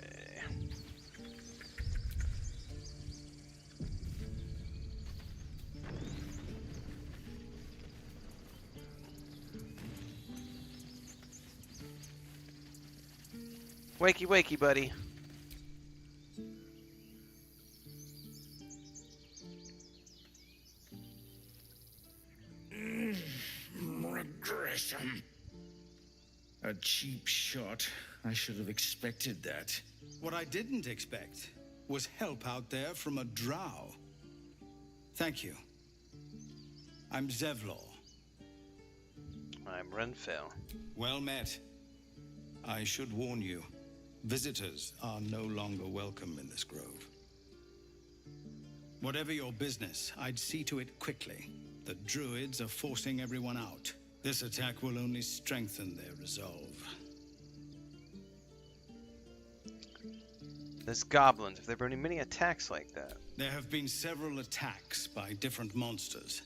Wakey, wakey, buddy. Regression. A cheap shot. I should have expected that. What I didn't expect was help out there from a drow. Thank you. I'm Zevlor. I'm Renfail. Well met. I should warn you, Visitors are no longer welcome in this grove. Whatever your business, I'd see to it quickly. The druids are forcing everyone out. This attack will only strengthen their resolve. There's goblins. Have there been many attacks like that? There have been several attacks by different monsters.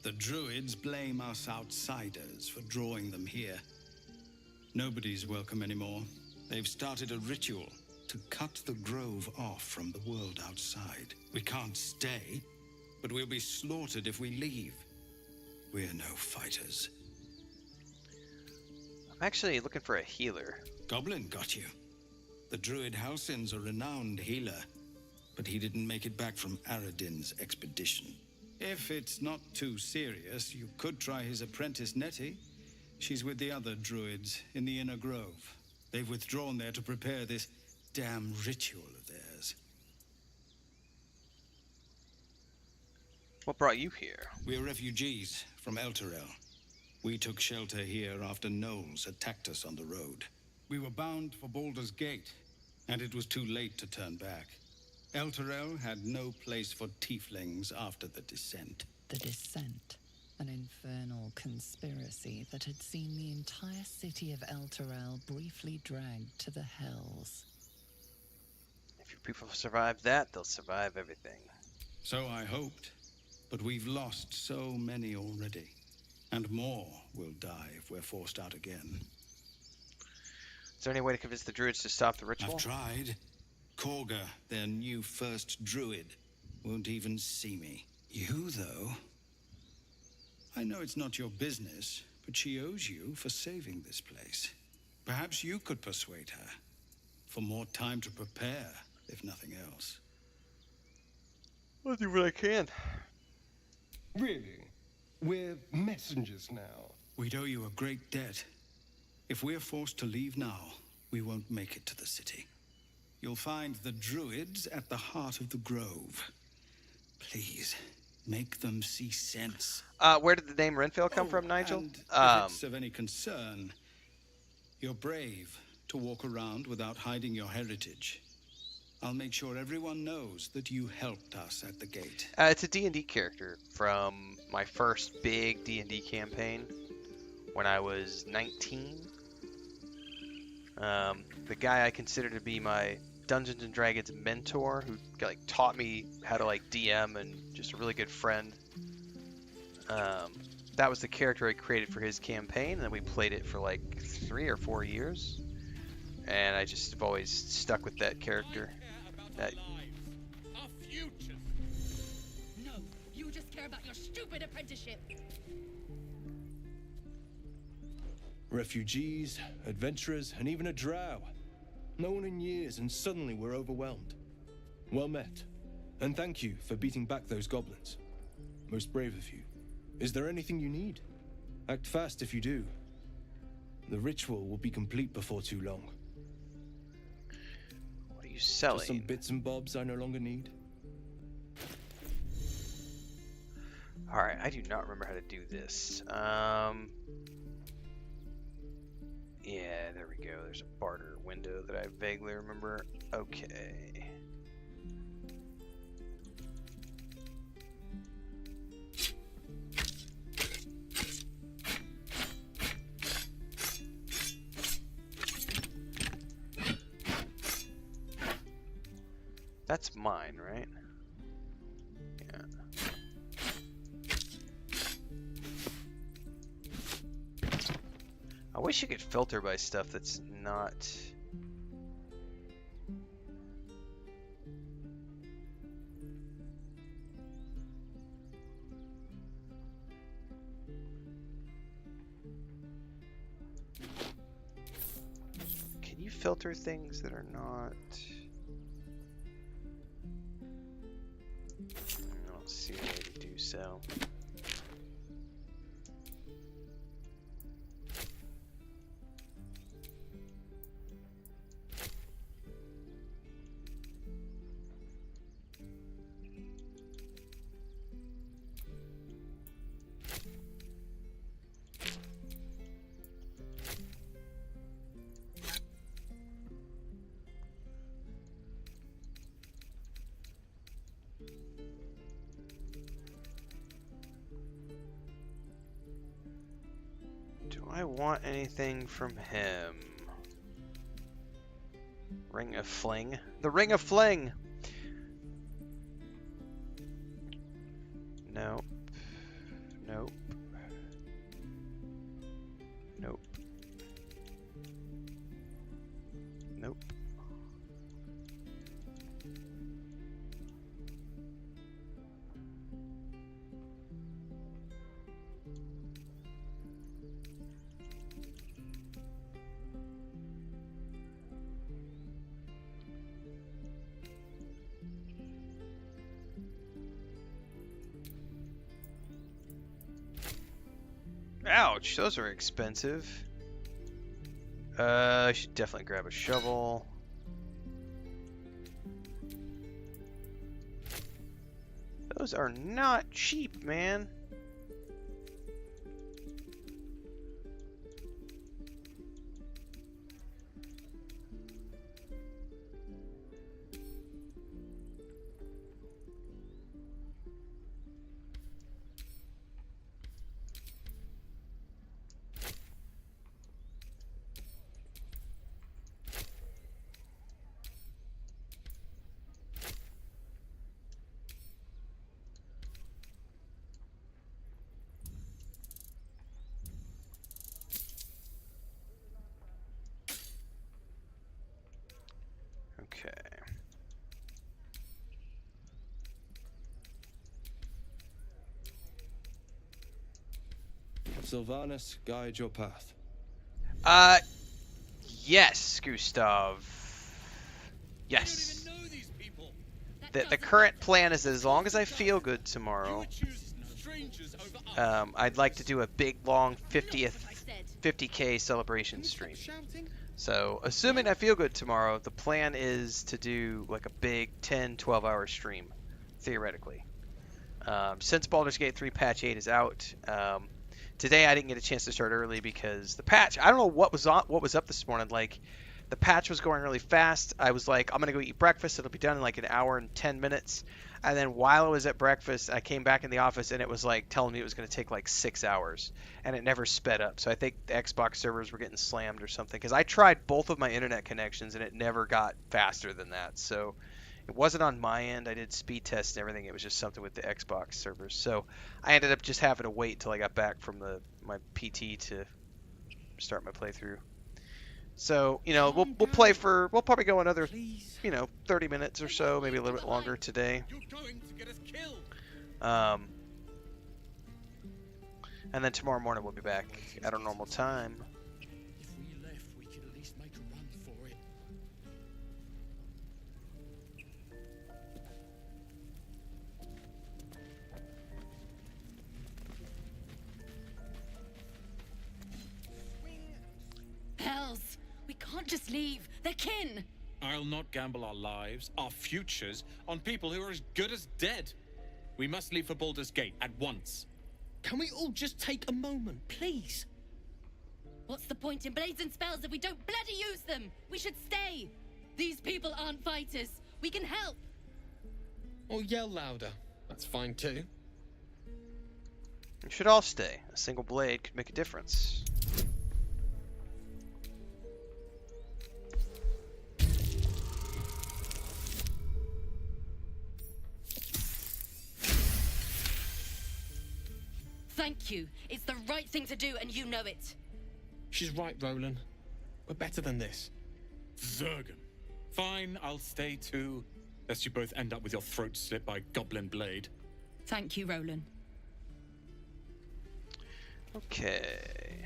The druids blame us outsiders for drawing them here. Nobody's welcome anymore. They've started a ritual to cut the grove off from the world outside. We can't stay, but we'll be slaughtered if we leave. We're no fighters. I'm actually looking for a healer. Goblin got you. The druid Halsin's a renowned healer, but he didn't make it back from Aradin's expedition. If it's not too serious, you could try his apprentice Nettie. She's with the other druids in the inner grove. They've withdrawn there to prepare this damn ritual of theirs. What brought you here? We're refugees from Elturel. We took shelter here after gnolls attacked us on the road. We were bound for Baldur's Gate, and it was too late to turn back. Elturel had no place for tieflings after the descent. The descent. An infernal conspiracy that had seen the entire city of Elturel briefly dragged to the hells. If your people survive that, they'll survive everything. So I hoped, but we've lost so many already. And more will die if we're forced out again. Is there any way to convince the druids to stop the ritual? I've tried. Korga, their new first druid, won't even see me. You, though... I know it's not your business, but she owes you for saving this place. Perhaps you could persuade her. For more time to prepare, if nothing else. I'll do what I can. Really? We're messengers now. We'd owe you a great debt. If we're forced to leave now, we won't make it to the city. You'll find the druids at the heart of the grove. Please, make them see sense. Where did the name Renfail come from, Nigel? And if it's of any concern, you're brave to walk around without hiding your heritage. I'll make sure everyone knows that you helped us at the gate. It's a D&D character from my first big D&D campaign when I was 19. The guy I consider to be my Dungeons & Dragons mentor, who taught me how to DM and just a really good friend. That was the character I created for his campaign, and then we played it for 3 or 4 years. And I just have always stuck with that character. No, you just care about your stupid apprenticeship. Refugees, adventurers, and even a drow. No one in years, and suddenly we're overwhelmed. Well met, and thank you for beating back those goblins. Most brave of you. Is there anything you need? Act fast if you do. The ritual will be complete before too long. What are you selling? Just some bits and bobs I no longer need. Alright, I do not remember how to do this. Yeah, there we go. There's a barter window that I vaguely remember. Okay. That's mine, right? Yeah. I wish you could filter by stuff that's not... Can you filter things that are not... I don't see a way to do so. I want anything from him? Ring of Fling. The Ring of Fling! Nope. Nope. Nope. Nope. Ouch, those are expensive. I should definitely grab a shovel. Those are not cheap, man. Okay. Sylvanas, guide your path. Yes, Gustav. Yes. The current plan is that as long as I feel good tomorrow, I'd like to do a big, long 50K celebration stream. So, assuming I feel good tomorrow, the plan is to do like a big 10, 12-hour stream, theoretically. Since Baldur's Gate 3 Patch 8 is out, today I didn't get a chance to start early because the patch, I don't know what was up this morning. Like, the patch was going really fast. I was like, I'm going to go eat breakfast. It'll be done in like an hour and 10 minutes. And then while I was at breakfast, I came back in the office and it was like telling me it was going to take like 6 hours. And it never sped up. So I think the Xbox servers were getting slammed or something. Because I tried both of my internet connections and it never got faster than that. So it wasn't on my end. I did speed tests and everything. It was just something with the Xbox servers. So I ended up just having to wait till I got back from my PT to start my playthrough. So, you know, we'll probably go another, 30 minutes or so, maybe a little bit longer today. And then tomorrow morning we'll be back at our normal time. If we left, we could at least make a run for it. Hells! We can't just leave. They're kin! I'll not gamble our lives, our futures, on people who are as good as dead. We must leave for Baldur's Gate at once. Can we all just take a moment, please? What's the point in blades and spells if we don't bloody use them? We should stay. These people aren't fighters. We can help. Or yell louder. That's fine too. We should all stay. A single blade could make a difference. Thank you. It's the right thing to do, and you know it. She's right, Roland. We're better than this. Zergan. Fine, I'll stay too. Lest you both end up with your throats slit by goblin blade. Thank you, Roland. Okay.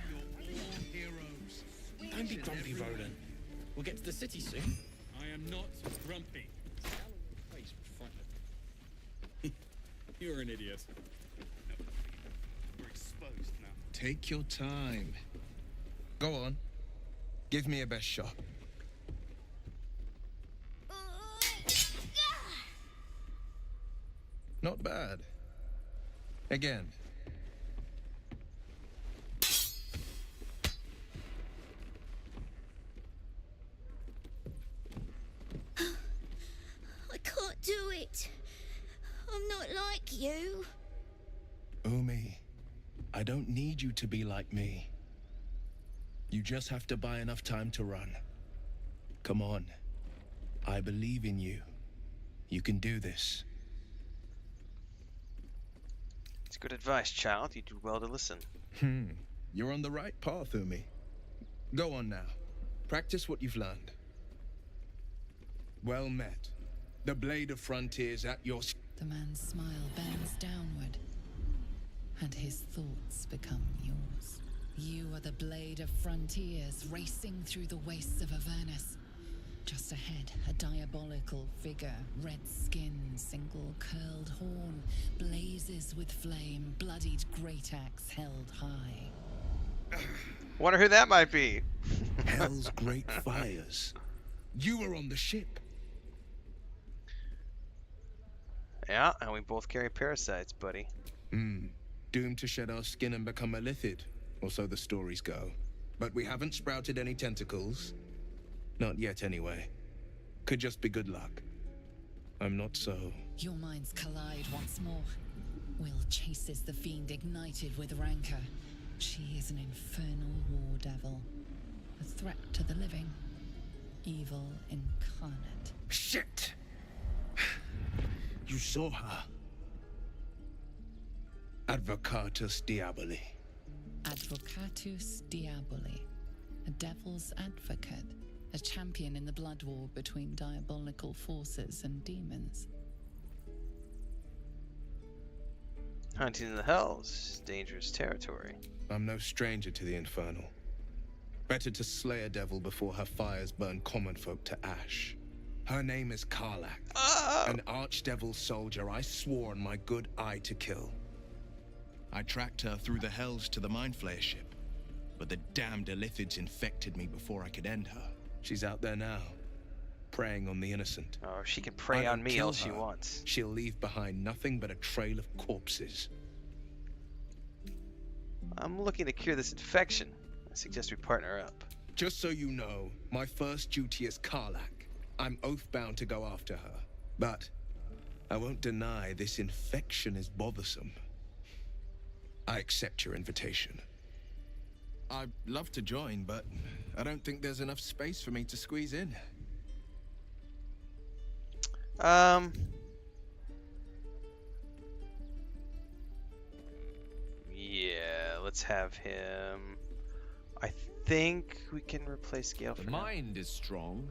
Don't be grumpy, Roland. We'll get to the city soon. I am not grumpy. You're an idiot. We're exposed now. Take your time. Go on. Give me a best shot. Not bad. Again. I can't do it. I'm not like you. Umi, I don't need you to be like me. You just have to buy enough time to run. Come on. I believe in you. You can do this. It's good advice, child. You do well to listen. You're on the right path, Umi. Go on now. Practice what you've learned. Well met. The blade of frontiers at your... The man's smile bends downward, and his thoughts become yours. You are the blade of frontiers racing through the wastes of Avernus. Just ahead, a diabolical figure, red skin, single curled horn, blazes with flame, bloodied great axe held high. Wonder who that might be. Hell's great fires. You were on the ship. Yeah, and we both carry parasites, buddy. Doomed to shed our skin and become a lithid, or so the stories go. But we haven't sprouted any tentacles. Not yet, anyway. Could just be good luck. I'm not so... Your minds collide once more. Wyll chases the fiend ignited with rancor. She is an infernal war devil. A threat to the living. Evil incarnate. Shit! You saw her. Advocatus Diaboli. Advocatus Diaboli. A devil's advocate. A champion in the blood war between diabolical forces and demons. Hunting in the hells. Dangerous territory. I'm no stranger to the infernal. Better to slay a devil before her fires burn common folk to ash. Her name is Karlach, an archdevil soldier I swore on my good eye to kill. I tracked her through the hells to the Mind Flayer ship, but the damned Illithids infected me before I could end her. She's out there now, preying on the innocent. Oh, she can prey on me all she wants. She'll leave behind nothing but a trail of corpses. I'm looking to cure this infection. I suggest we partner up. Just so you know, my first duty is Karlach. I'm oath-bound to go after her. But I won't deny this infection is bothersome. I accept your invitation. I'd love to join, but I don't think there's enough space for me to squeeze in. Yeah, let's have him. I think we can replace Gale for The now. mind is strong,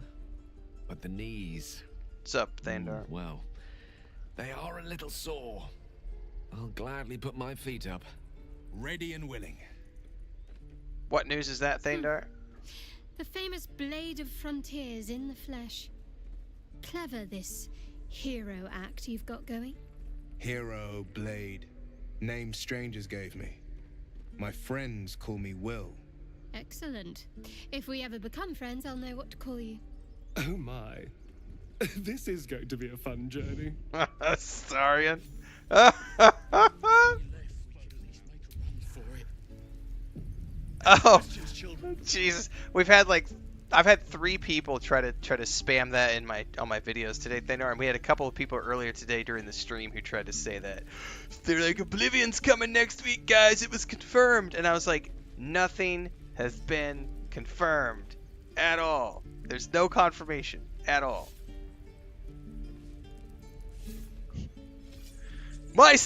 but the knees... What's up, Thandar? Well, they are a little sore. I'll gladly put my feet up. Ready and willing. What news is that, Thandar? The famous Blade of Frontiers in the flesh. Clever, this hero act you've got going. Hero, Blade. Name strangers gave me. My friends call me Wyll. Excellent. If we ever become friends, I'll know what to call you. Oh my. This is going to be a fun journey. Starion. Oh, Jesus! I've had 3 people try to spam that on my videos today, Thandar, and we had a couple of people earlier today during the stream who tried to say that they're like, Oblivion's coming next week, guys. It was confirmed, and I was like, nothing has been confirmed at all. There's no confirmation at all. My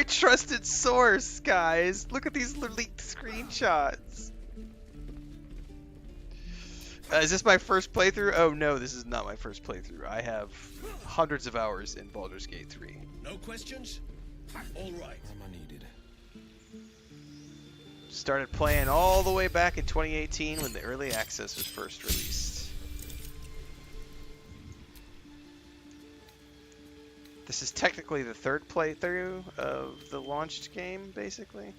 trusted source, guys. Look at these leaked screenshots. Is this my first playthrough? Oh no, this is not my first playthrough. I have hundreds of hours in Baldur's Gate 3. No questions? All right. Am I needed? Started playing all the way back in 2018 when the early access was first released. This is technically the 3rd playthrough of the launched game, basically.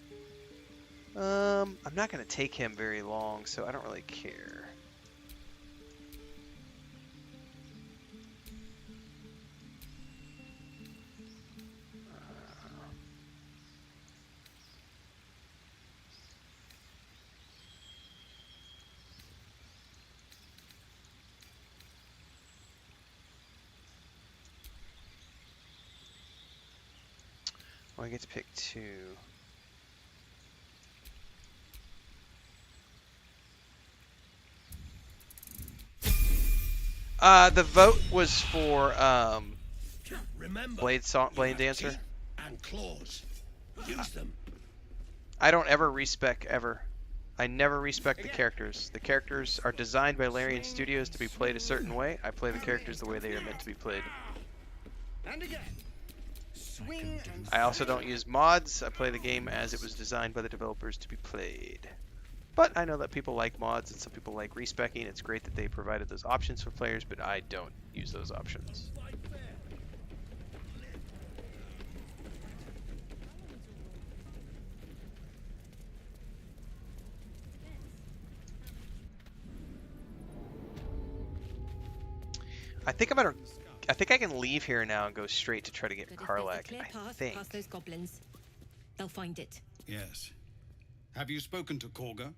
I'm not going to take him very long, so I don't really care. Well, I get to pick 2. The vote was for Remember, Blade Dancer. teeth and claws. Use them. I don't ever respec ever. I never respec the characters. The characters are designed by Larian Studios to be played a certain way. I play the characters the way they are meant to be played. And again. Swing and I also don't use mods. I play the game as it was designed by the developers to be played. But I know that people like mods and some people like respecing. It's great that they provided those options for players, but I don't use those options. I think I can leave here now and go straight to try to get Karlach. I think. Past those goblins. They'll find it. Yes. Have you spoken to Korga?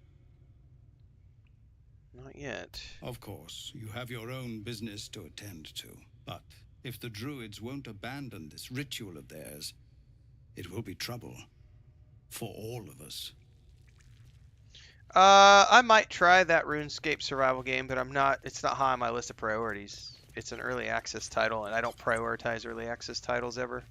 Not yet. Of course, you have your own business to attend to. But if the druids won't abandon this ritual of theirs, it will be trouble. For all of us. I might try that RuneScape survival game, but it's not high on my list of priorities. It's an early access title, and I don't prioritize early access titles ever.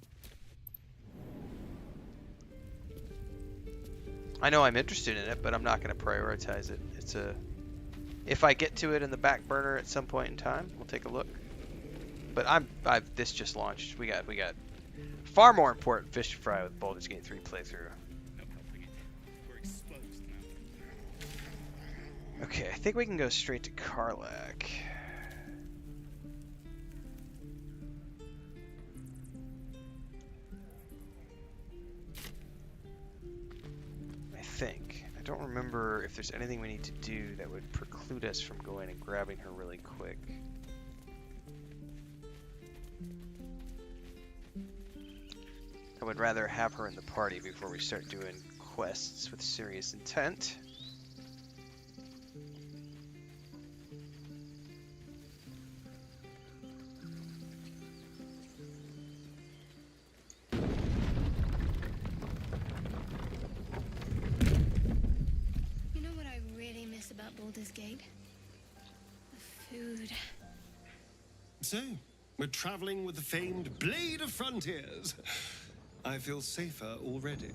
I know I'm interested in it, but I'm not going to prioritize it. If I get to it in the back burner at some point in time, we'll take a look. But this just launched. We got far more important fish to fry with Baldur's Gate 3 playthrough. Okay, I think we can go straight to Karlach. I don't remember if there's anything we need to do that would preclude us from going and grabbing her really quick. I would rather have her in the party before we start doing quests with serious intent. About Baldur's Gate. The food. So, we're traveling with the famed Blade of Frontiers. I feel safer already.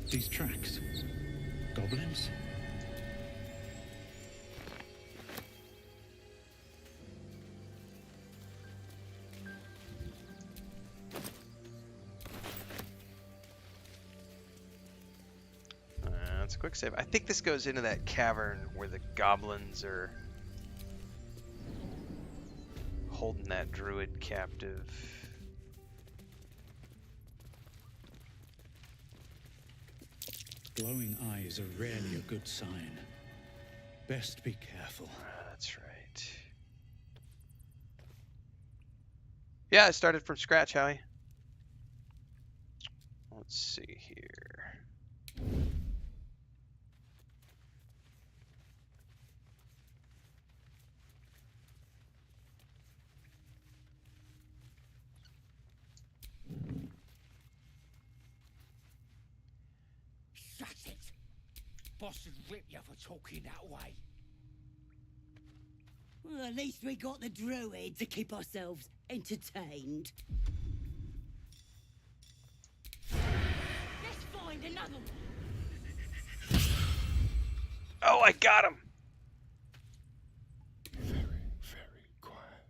These tracks. Goblins? That's a quick save. I think this goes into that cavern where the goblins are holding that druid captive. Glowing eyes are rarely a good sign. Best be careful. That's right. Yeah, I started from scratch, Howie. Let's see here. Shut it! Boss would rip you for talking that way. Well, at least we got the druid to keep ourselves entertained. Let's find another one. Oh, I got him! Very, very quiet.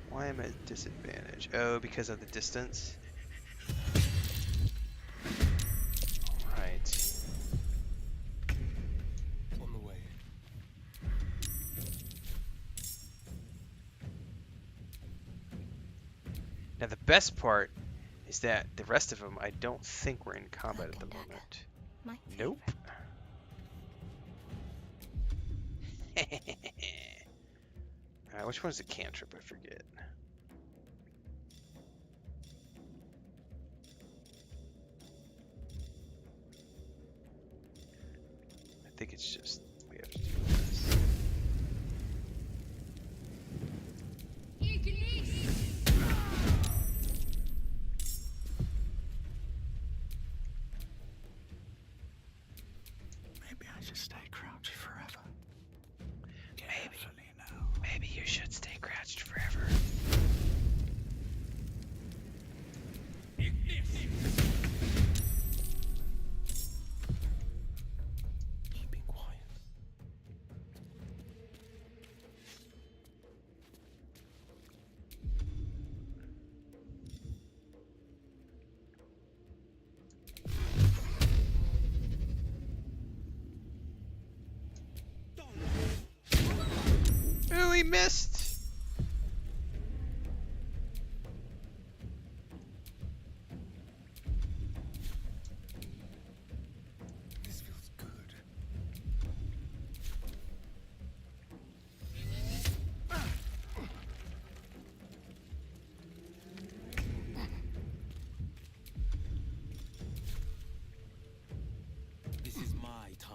Why am I at disadvantage? Oh, because of the distance? Right. On the way. Now the best part is is that the rest of them, I don't think we're in combat at the moment. My Nope. Which one's the cantrip? I forget. I think it's just we have to do this. Maybe I should stay crouched forever. Maybe you should stay crouched forever. Keeping quiet. Ooh, he missed! This feels good. This is my time.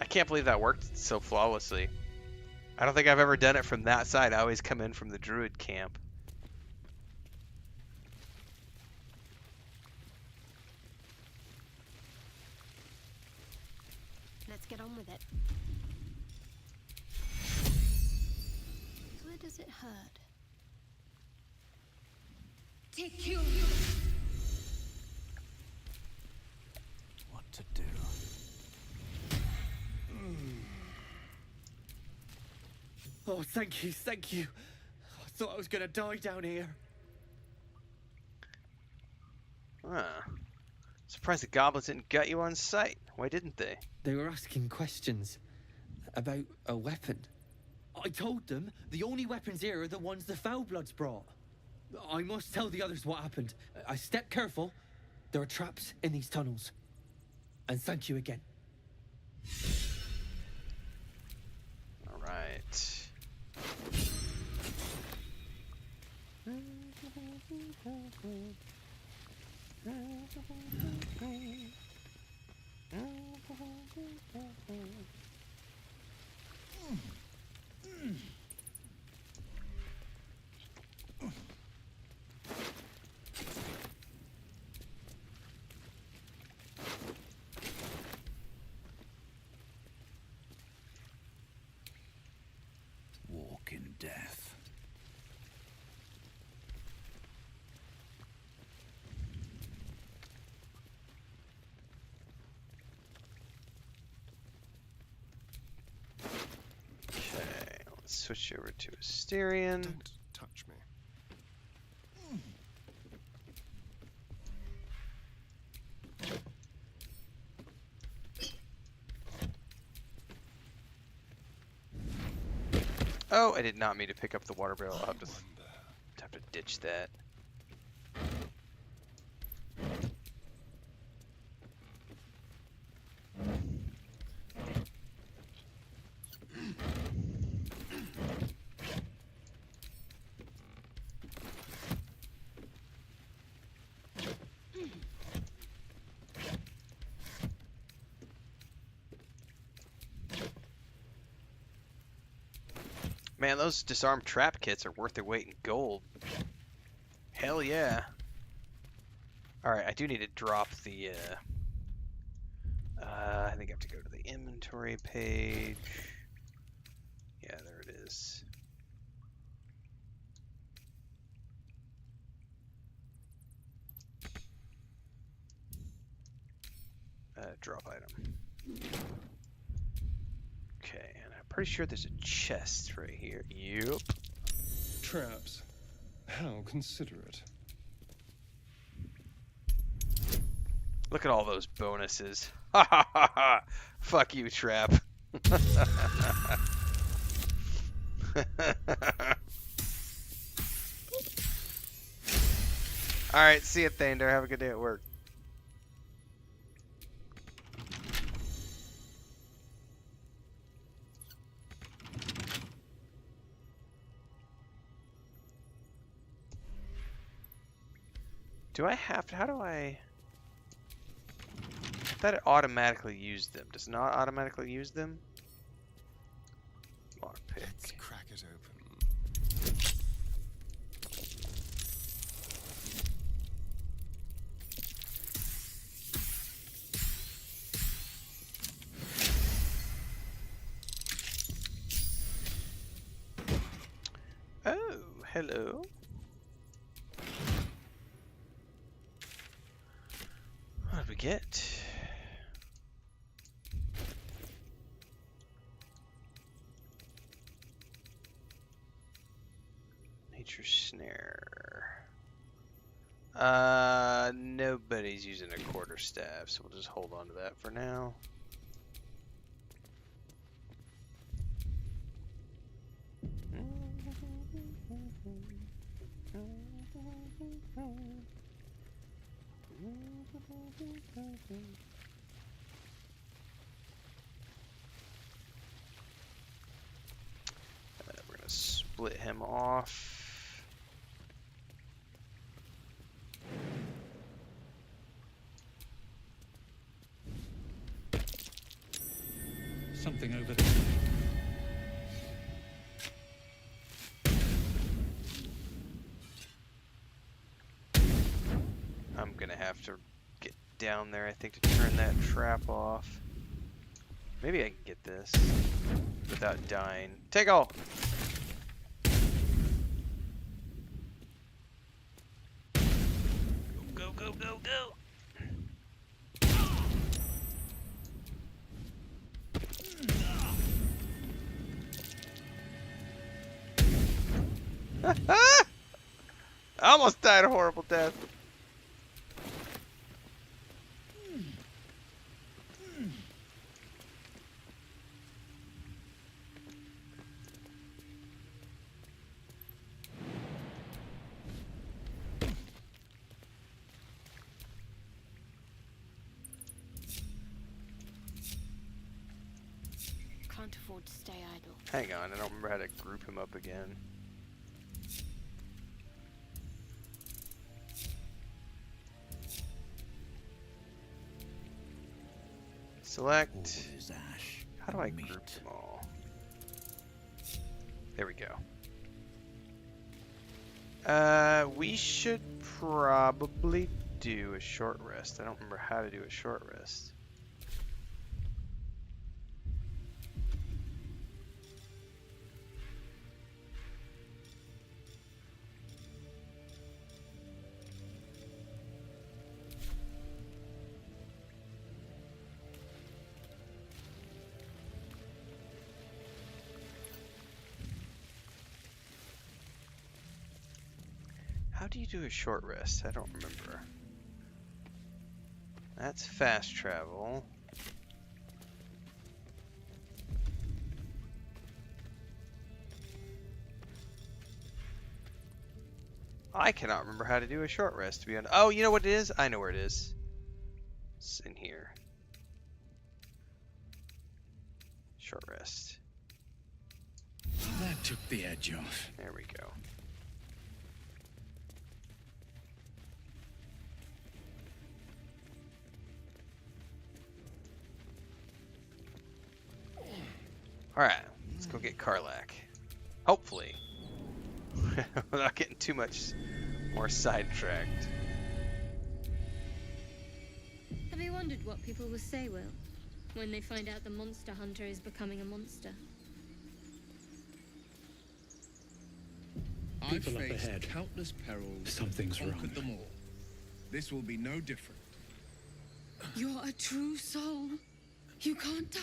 I can't believe that worked so flawlessly. I don't think I've ever done it from that side. I always come in from the druid camp. Let's get on with it. Where does it hurt? Take you. What to do? Oh, thank you, thank you. I thought I was gonna die down here. Huh. Surprised the goblins didn't gut you on sight. Why didn't they? They were asking questions about a weapon. I told them the only weapons here are the ones the Foulbloods brought. I must tell the others what happened. I stepped careful. There are traps in these tunnels. And thank you again. All right. Walk in death. Okay, let's switch over to Asterion. Don't touch me. Oh, I did not mean to pick up the water barrel. I'll have to ditch that. Man, those disarm trap kits are worth their weight in gold. Hell yeah. Alright, I do need to drop the, I think I have to go to the inventory page. Yeah, there it is. Drop item. Okay, and I'm pretty sure there's a chest right here. Yep. traps. How considerate. Look at all those bonuses. Ha ha ha ha! Fuck you, Trap. Alright, see you, Thander. Have a good day at work. Do I have to? How do I? I thought it automatically used them. Does it not automatically use them? Lockpick. Let's crack it open. Oh, hello. What did we get? Nature Snare. Nobody's using a quarterstaff, so we'll just hold on to that for now. We're gonna split him off. Something over there. I'm gonna have to get down there, I think, to turn that trap off. Maybe I can get this without dying. Take all! Go, go, go, go! I almost died a horrible death. Can't afford to stay idle. Hang on, I don't remember how to group him up again. Select. How do I group them all? There we go. We should probably do a short rest. I don't remember how to do a short rest. How do you do a short rest? I don't remember. That's fast travel. I cannot remember how to do a short rest, to be honest. Oh, you know what it is? I know where it is. It's in here. Short rest. That took the edge off. There we go. Alright, let's go get Karlach. Hopefully. Without getting too much more sidetracked. Have you wondered what people will say, Wyll, when they find out the monster hunter is becoming a monster? I've People up faced ahead. countless perils. Something's and wrong. conquered them all. This will be no different. You're a true soul. You can't die.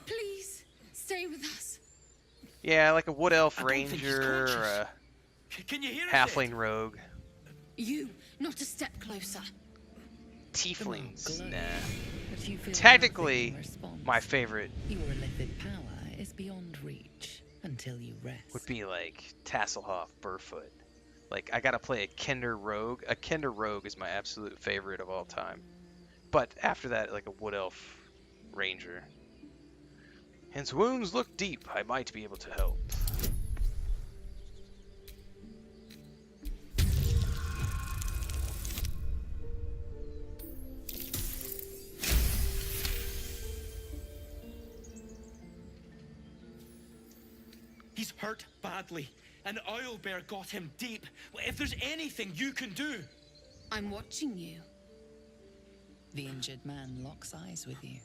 Please, stay with us. Yeah, like a wood elf I don't think he's ranger or conscious. a Can you hear us? Halfling rogue. You, not a step closer. Tieflings, nah. But you feel Technically, nothing in response. my favorite Your illicit power is beyond reach until you rest. would be like Tasselhoff Burfoot. Like, I gotta play a Kender Rogue. A Kender Rogue is my absolute favorite of all time. But after that, like a Wood Elf Ranger. His wounds look deep. I might be able to help. He's hurt badly. An owlbear got him deep. If there's anything you can do. I'm watching you. The injured man locks eyes with you.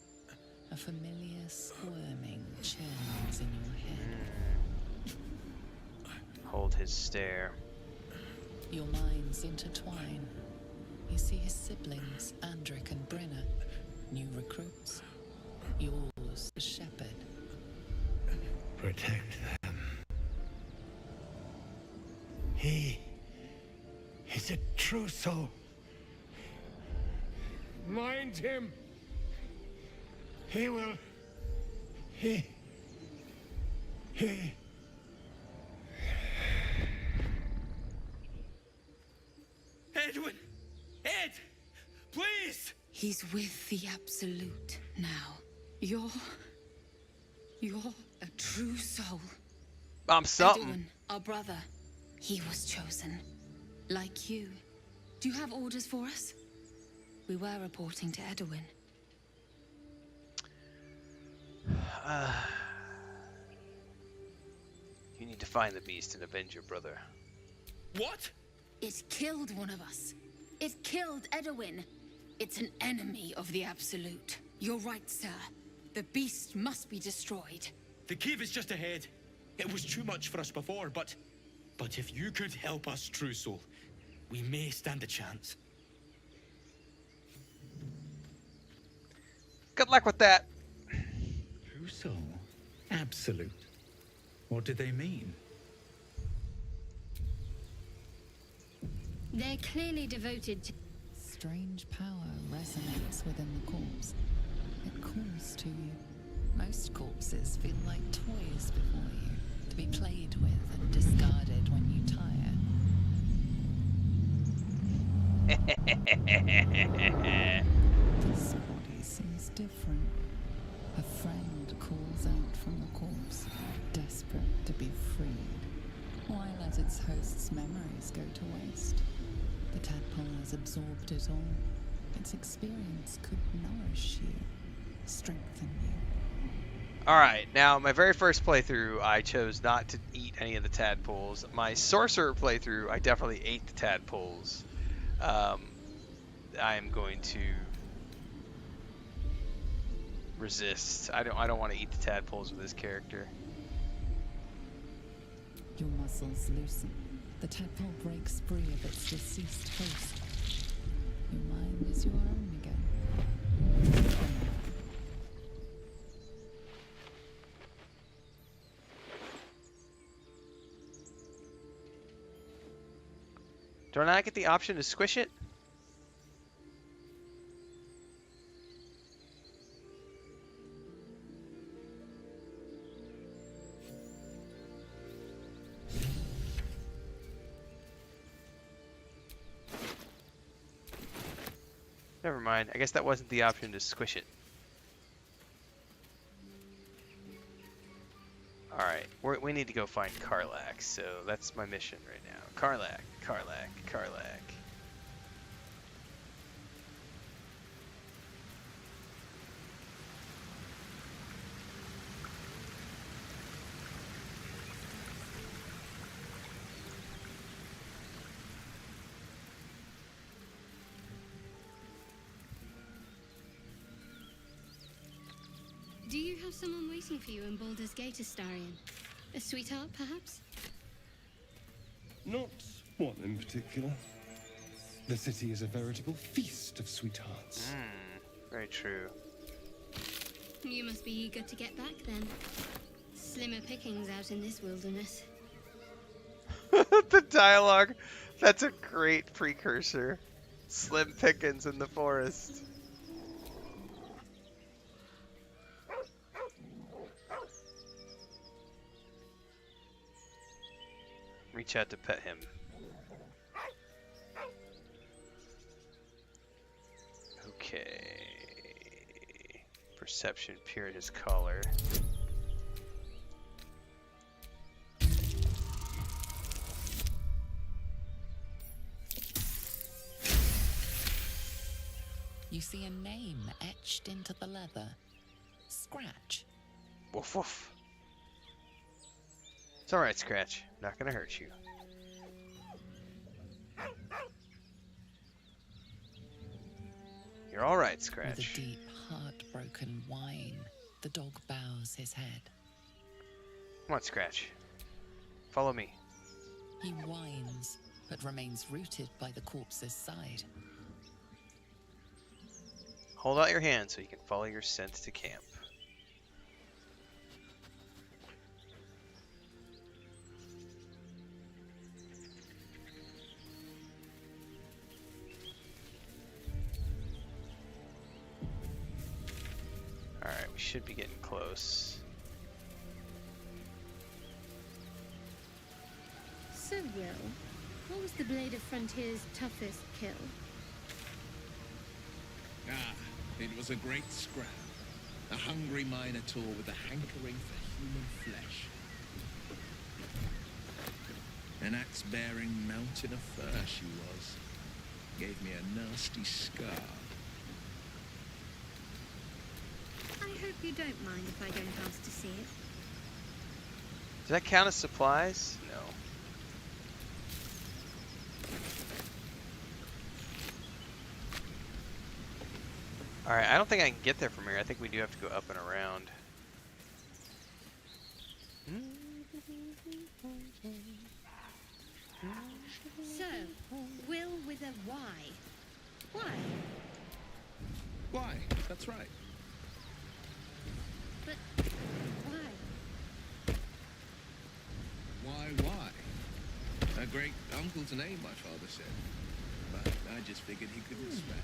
A familiar squirming churns in your head. Hold his stare. Your minds intertwine. You see his siblings, Andric and Brenna, new recruits. Yours, the shepherd. Protect them. He is a true soul. Mind him. He will. He. Edwin! Ed! Please! He's with the Absolute now. You're a true soul. I'm something. Edwin, our brother. He was chosen. Like you. Do you have orders for us? We were reporting to Edwin. You need to find the beast and avenge your brother. What? It killed one of us. It killed Edwin. It's an enemy of the Absolute. You're right, sir. The beast must be destroyed. The cave is just ahead. It was too much for us before, but if you could help us, True Soul, we may stand a chance. Good luck with that. True soul? Absolute. What do they mean? They're clearly devoted to... Strange power resonates within the corpse. It calls to you. Most corpses feel like toys before you, to be played with and discarded when you tire. This body seems different. A friend calls out from the corpse, desperate to be freed, while let its host's memories go to waste. The tadpole has absorbed it all. Its experience could nourish you, strengthen you. Alright, now my very first playthrough, I chose not to eat any of the tadpoles. My sorcerer playthrough, I definitely ate the tadpoles. I am going to resist. I don't want to eat the tadpoles with this character. Your muscles loosen. The tadpole breaks free of its deceased host. Your mind is your own again. Do I not get the option to squish it? Never mind. I guess that wasn't the option to squish it. Alright, we need to go find Karlach, so that's my mission right now. Karlach. Do you have someone waiting for you in Baldur's Gate, Astarion? A sweetheart, perhaps? Not one in particular. The city is a veritable feast of sweethearts. Very true. You must be eager to get back, then. Slimmer pickings out in this wilderness. the dialogue. That's a great precursor. Slim pickings in the forest. Reach out to pet him. Okay. Perception peer at his collar. You see a name etched into the leather. Scratch. Woof woof. It's alright, Scratch. Not gonna hurt you. You're alright, Scratch. With a deep, heartbroken whine, the dog bows his head. Come on, Scratch. Follow me. He whines, but remains rooted by the corpse's side. Hold out your hand so you can follow your scent to camp. Alright, we should be getting close. So, Wyll, what was the Blade of Frontier's toughest kill? Ah, it was a great scrap. A hungry minotaur with a hankering for human flesh. An axe-bearing mountain of fur she was. Gave me a nasty scar. I hope you don't mind if I don't ask to see it. Does that count as supplies? No. Alright, I don't think I can get there from here. I think we do have to go up and around. So, Wyll with a Y. Why? Why? That's right. But why? Why? A great uncle's name, my father said. But I just figured he couldn't spell.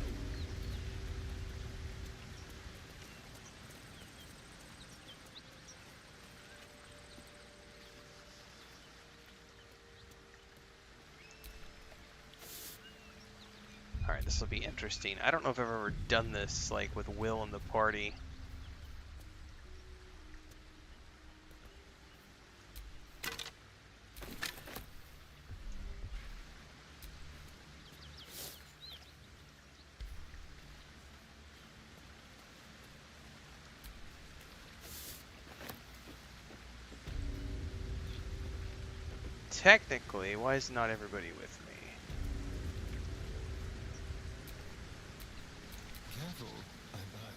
Alright, this will be interesting. I don't know if I've ever done this, like, with Wyll in the party. Technically, why is not everybody with me? Careful, I lied.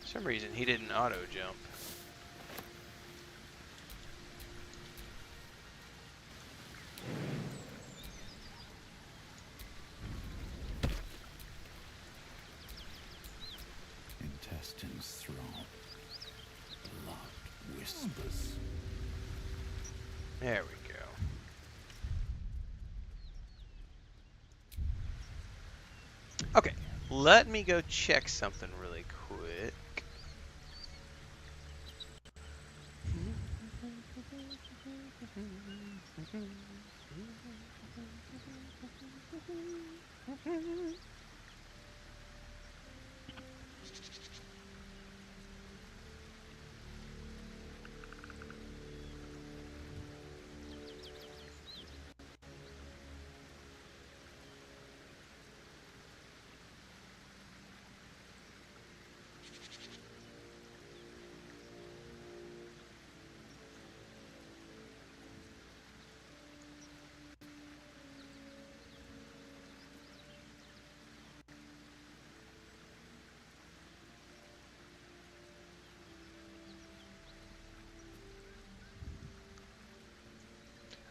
For some reason, he didn't auto jump. Intestines throb. Blood whispers. There we go. Okay, let me go check something really quick.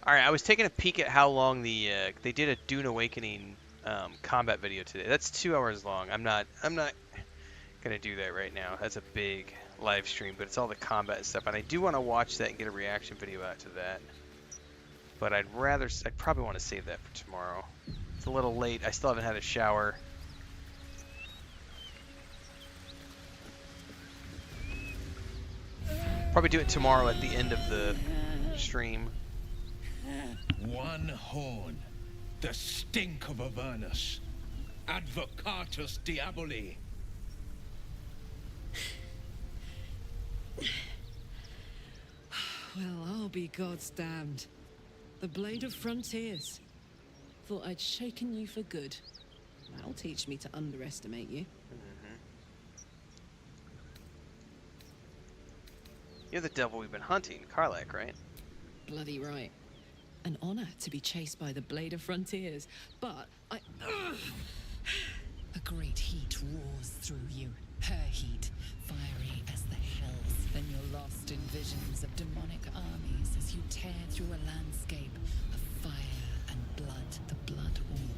Alright, I was taking a peek at how long the they did a Dune Awakening combat video today. That's 2 hours long. I'm not gonna do that right now. That's a big live stream, but it's all the combat and stuff, and I do want to watch that and get a reaction video out to that. But I'd probably want to save that for tomorrow. It's a little late. I still haven't had a shower. Probably do it tomorrow at the end of the stream. One horn, the stink of Avernus, advocatus diaboli. Well, I'll be God's damned. The Blade of Frontiers. Thought I'd shaken you for good. That'll teach me to underestimate you. You're the devil we've been hunting, Karlach, right? Bloody right. An honor to be chased by the Blade of Frontiers, but I... A great heat roars through you. Her heat, fiery as the hells. Then you're lost in visions of demonic armies as you tear through a landscape of fire and blood, the Blood Wall.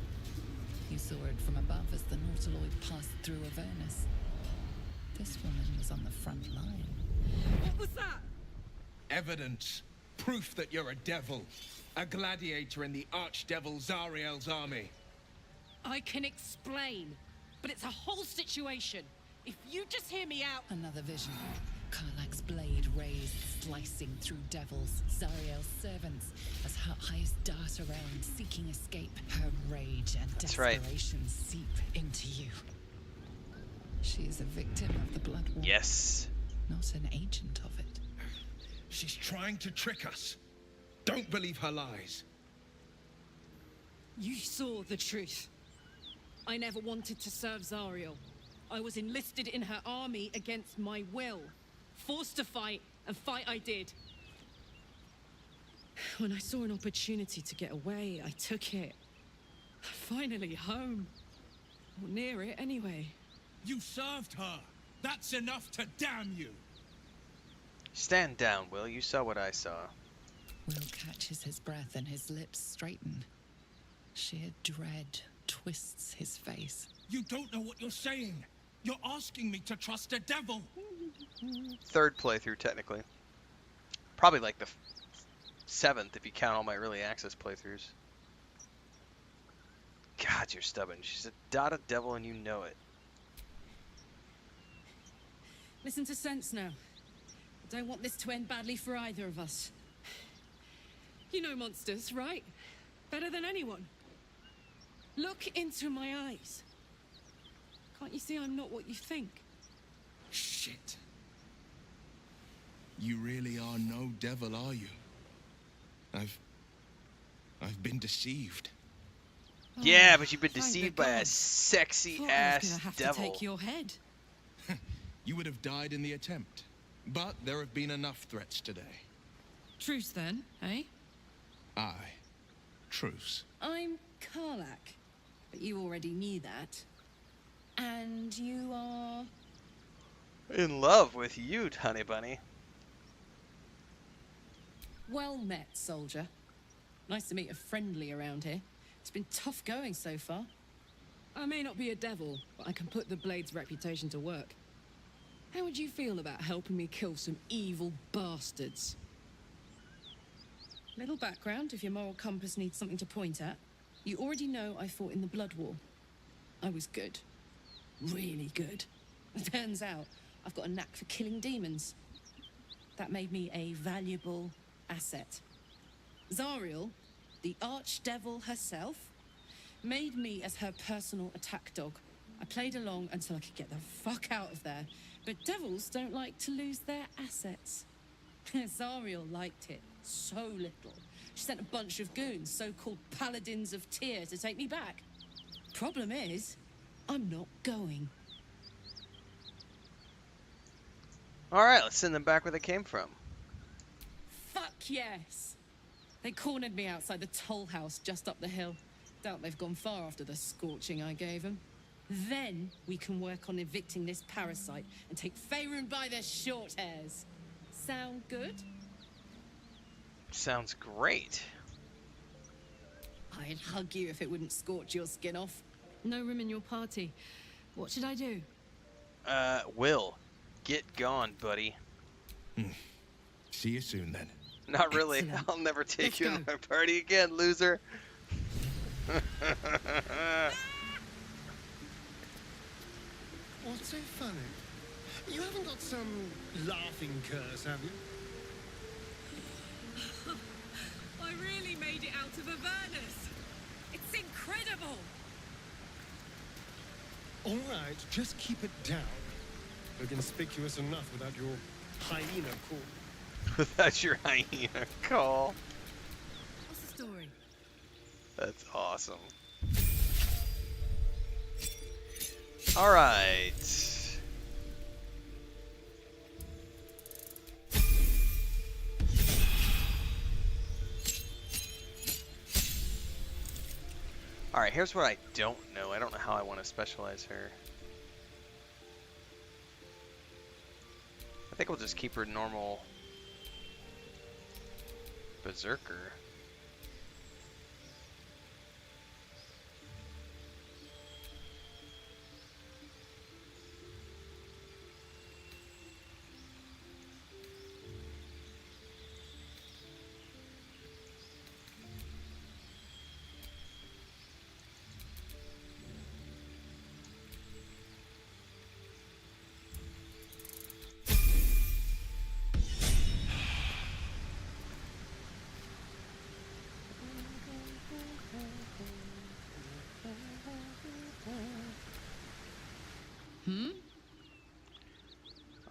You saw it from above as the Nautiloid passed through Avernus. This woman was on the front line. What was that? Evidence. Proof that you're a devil. A gladiator in the archdevil Zariel's army. I can explain, but it's a whole situation. If you just hear me out... Another vision. Karlach's blade raised, slicing through devils, Zariel's servants, as her eyes dart around, seeking escape. Her rage and desperation seep into you. She is a victim of the Blood War. Yes. Not an agent of it. She's trying to trick us. Don't believe her lies. You saw the truth. I never wanted to serve Zariel. I was enlisted in her army against my will. Forced to fight, and fight I did. When I saw an opportunity to get away, I took it. Finally home. Or near it, anyway. You served her. That's enough to damn you. Stand down, Wyll. You saw what I saw. Wyll catches his breath and his lips straighten. Sheer dread twists his face. You don't know what you're saying. You're asking me to trust a devil. Third playthrough, technically. Probably like the 7th if you count all my early access playthroughs. God, you're stubborn. She's a dotted devil and you know it. Listen to sense now. I don't want this to end badly for either of us. You know monsters, right? Better than anyone. Look into my eyes. Can't you see I'm not what you think? Shit. You really are no devil, are you? I've been deceived. Yeah, but you've been Thank deceived the by a gods. sexy Thought I was ass gonna have devil. to take your head. You would have died in the attempt. But there have been enough threats today. Truce then, eh? Aye. Truce. I'm Karlach, but you already knew that. And you are... In love with you, honey bunny. Well met, soldier. Nice to meet a friendly around here. It's been tough going so far. I may not be a devil, but I can put the Blade's reputation to work. How would you feel about helping me kill some evil bastards? Little background if your moral compass needs something to point at. You already know I fought in the Blood War. I was good. Really good. Turns out I've got a knack for killing demons. That made me a valuable asset. Zariel, the archdevil herself, made me as her personal attack dog. I played along until I could get the fuck out of there. But devils don't like to lose their assets. Zariel liked it so little. She sent a bunch of goons, so-called paladins of Tyr, to take me back. Problem is, I'm not going. Alright, let's send them back where they came from. Fuck yes! They cornered me outside the toll house just up the hill. Doubt they've gone far after the scorching I gave them. Then we can work on evicting this parasite and take Faerun by their short hairs. Sound good? Sounds great. I'd hug you if it wouldn't scorch your skin off. No room in your party. What should I do? Wyll, get gone, buddy. See you soon, then. Not really. Excellent. I'll never take Let's you go. in my party again, loser. What's so funny? You haven't got some laughing curse, have you? I really made it out of Avernus. It's incredible. All right, just keep it down. We're conspicuous enough without your hyena call. Without your hyena call. What's the story? That's awesome. All right. All right, here's what I don't know. I don't know how I want to specialize her. I think we'll just keep her normal berserker.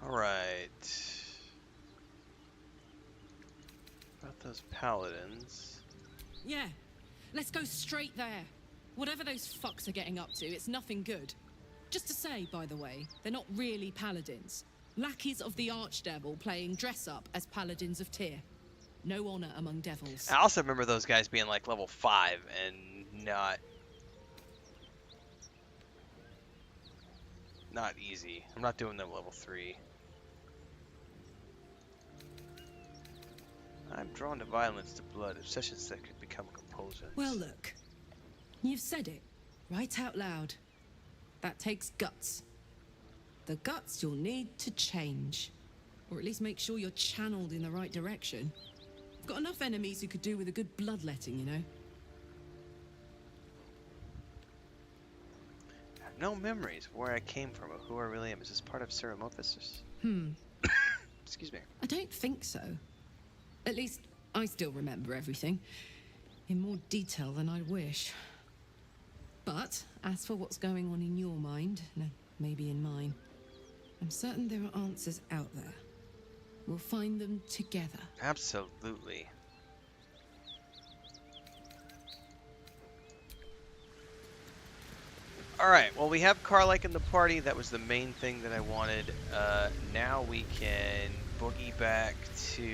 Alright. About those paladins. Yeah, let's go straight there. Whatever those fucks are getting up to, it's nothing good. Just to say, by the way, they're not really paladins. Lackeys of the Archdevil playing dress-up as paladins of Tyr. No honor among devils. I also remember those guys being like level 5 and not easy. I'm not doing them level 3. I'm drawn to violence, to blood, obsessions that could become compulsions. Well, look. You've said it, right out loud. That takes guts. The guts you'll need to change. Or at least make sure you're channeled in the right direction. I've got enough enemies who could do with a good bloodletting, you know? I have no memories of where I came from or who I really am. Is this part of Ceremophis? Excuse me. I don't think so. At least, I still remember everything. In more detail than I wish. But, as for what's going on in your mind, no, maybe in mine, I'm certain there are answers out there. We'll find them together. Absolutely. Alright, well we have Karlach in the party. That was the main thing that I wanted. Now we can boogie back to...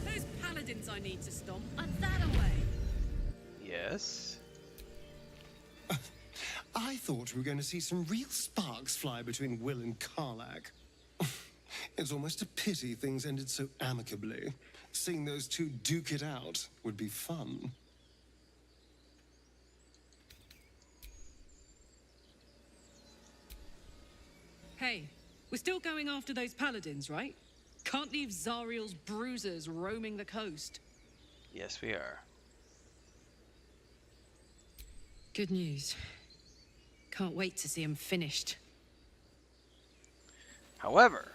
Those paladins I need to stomp are that away. Yes? I thought we were going to see some real sparks fly between Wyll and Karlach. It's almost a pity things ended so amicably. Seeing those two duke it out would be fun. Hey, we're still going after those paladins, right? Can't leave Zariel's bruisers roaming the coast. Yes, we are. Good news. Can't wait to see them finished. However,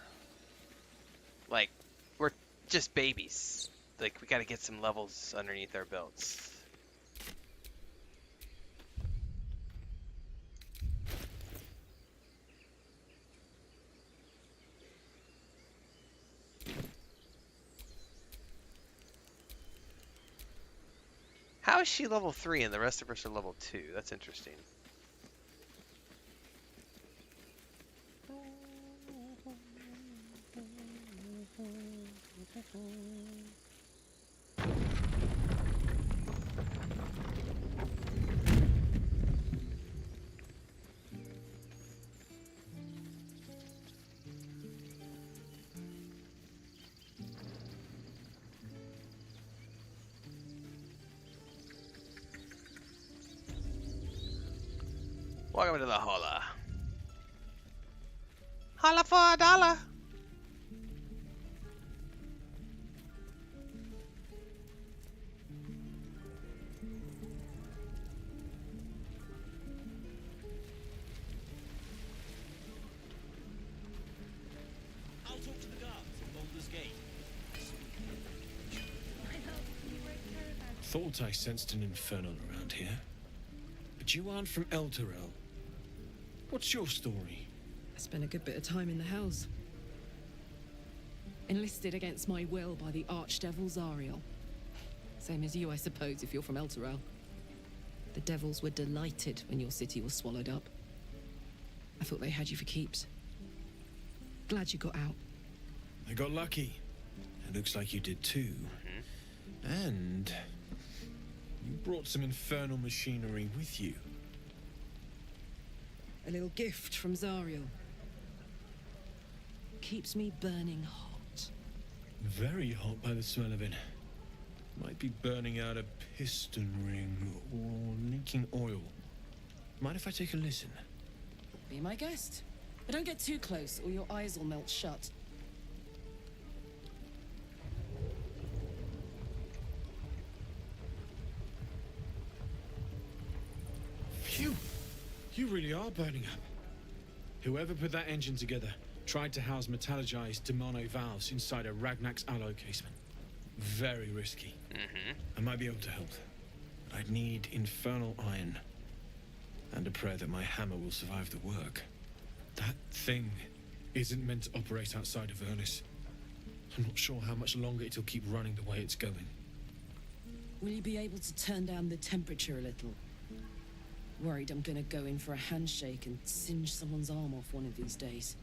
like, we're just babies. Like, we gotta get some levels underneath our belts. How is she level 3 and the rest of us are level 2? That's interesting. Welcome to the holla. Holla for a dollar. I'll talk to the guards at Baldur's Gate. Thought I sensed an infernal around here. But you aren't from Elturel. What's your story? I spent a good bit of time in the Hells. Enlisted against my will by the Archdevil Zariel. Same as you, I suppose, if you're from Elturel. The devils were delighted when your city was swallowed up. I thought they had you for keeps. Glad you got out. I got lucky. It looks like you did too. And you brought some infernal machinery with you. A little gift from Zariel. Keeps me burning hot. Very hot by the smell of it. Might be burning out a piston ring or leaking oil. Mind if I take a listen? Be my guest. But don't get too close or your eyes will melt shut. Phew! You really are burning up. Whoever put that engine together tried to house metallurgized demono valves inside a Ragnak's alloy casement. Very risky. I might be able to help, but I'd need infernal iron. And a prayer that my hammer will survive the work. That thing isn't meant to operate outside of Avernus. I'm not sure how much longer it'll keep running the way it's going. Will you be able to turn down the temperature a little? Worried I'm gonna go in for a handshake and singe someone's arm off one of these days.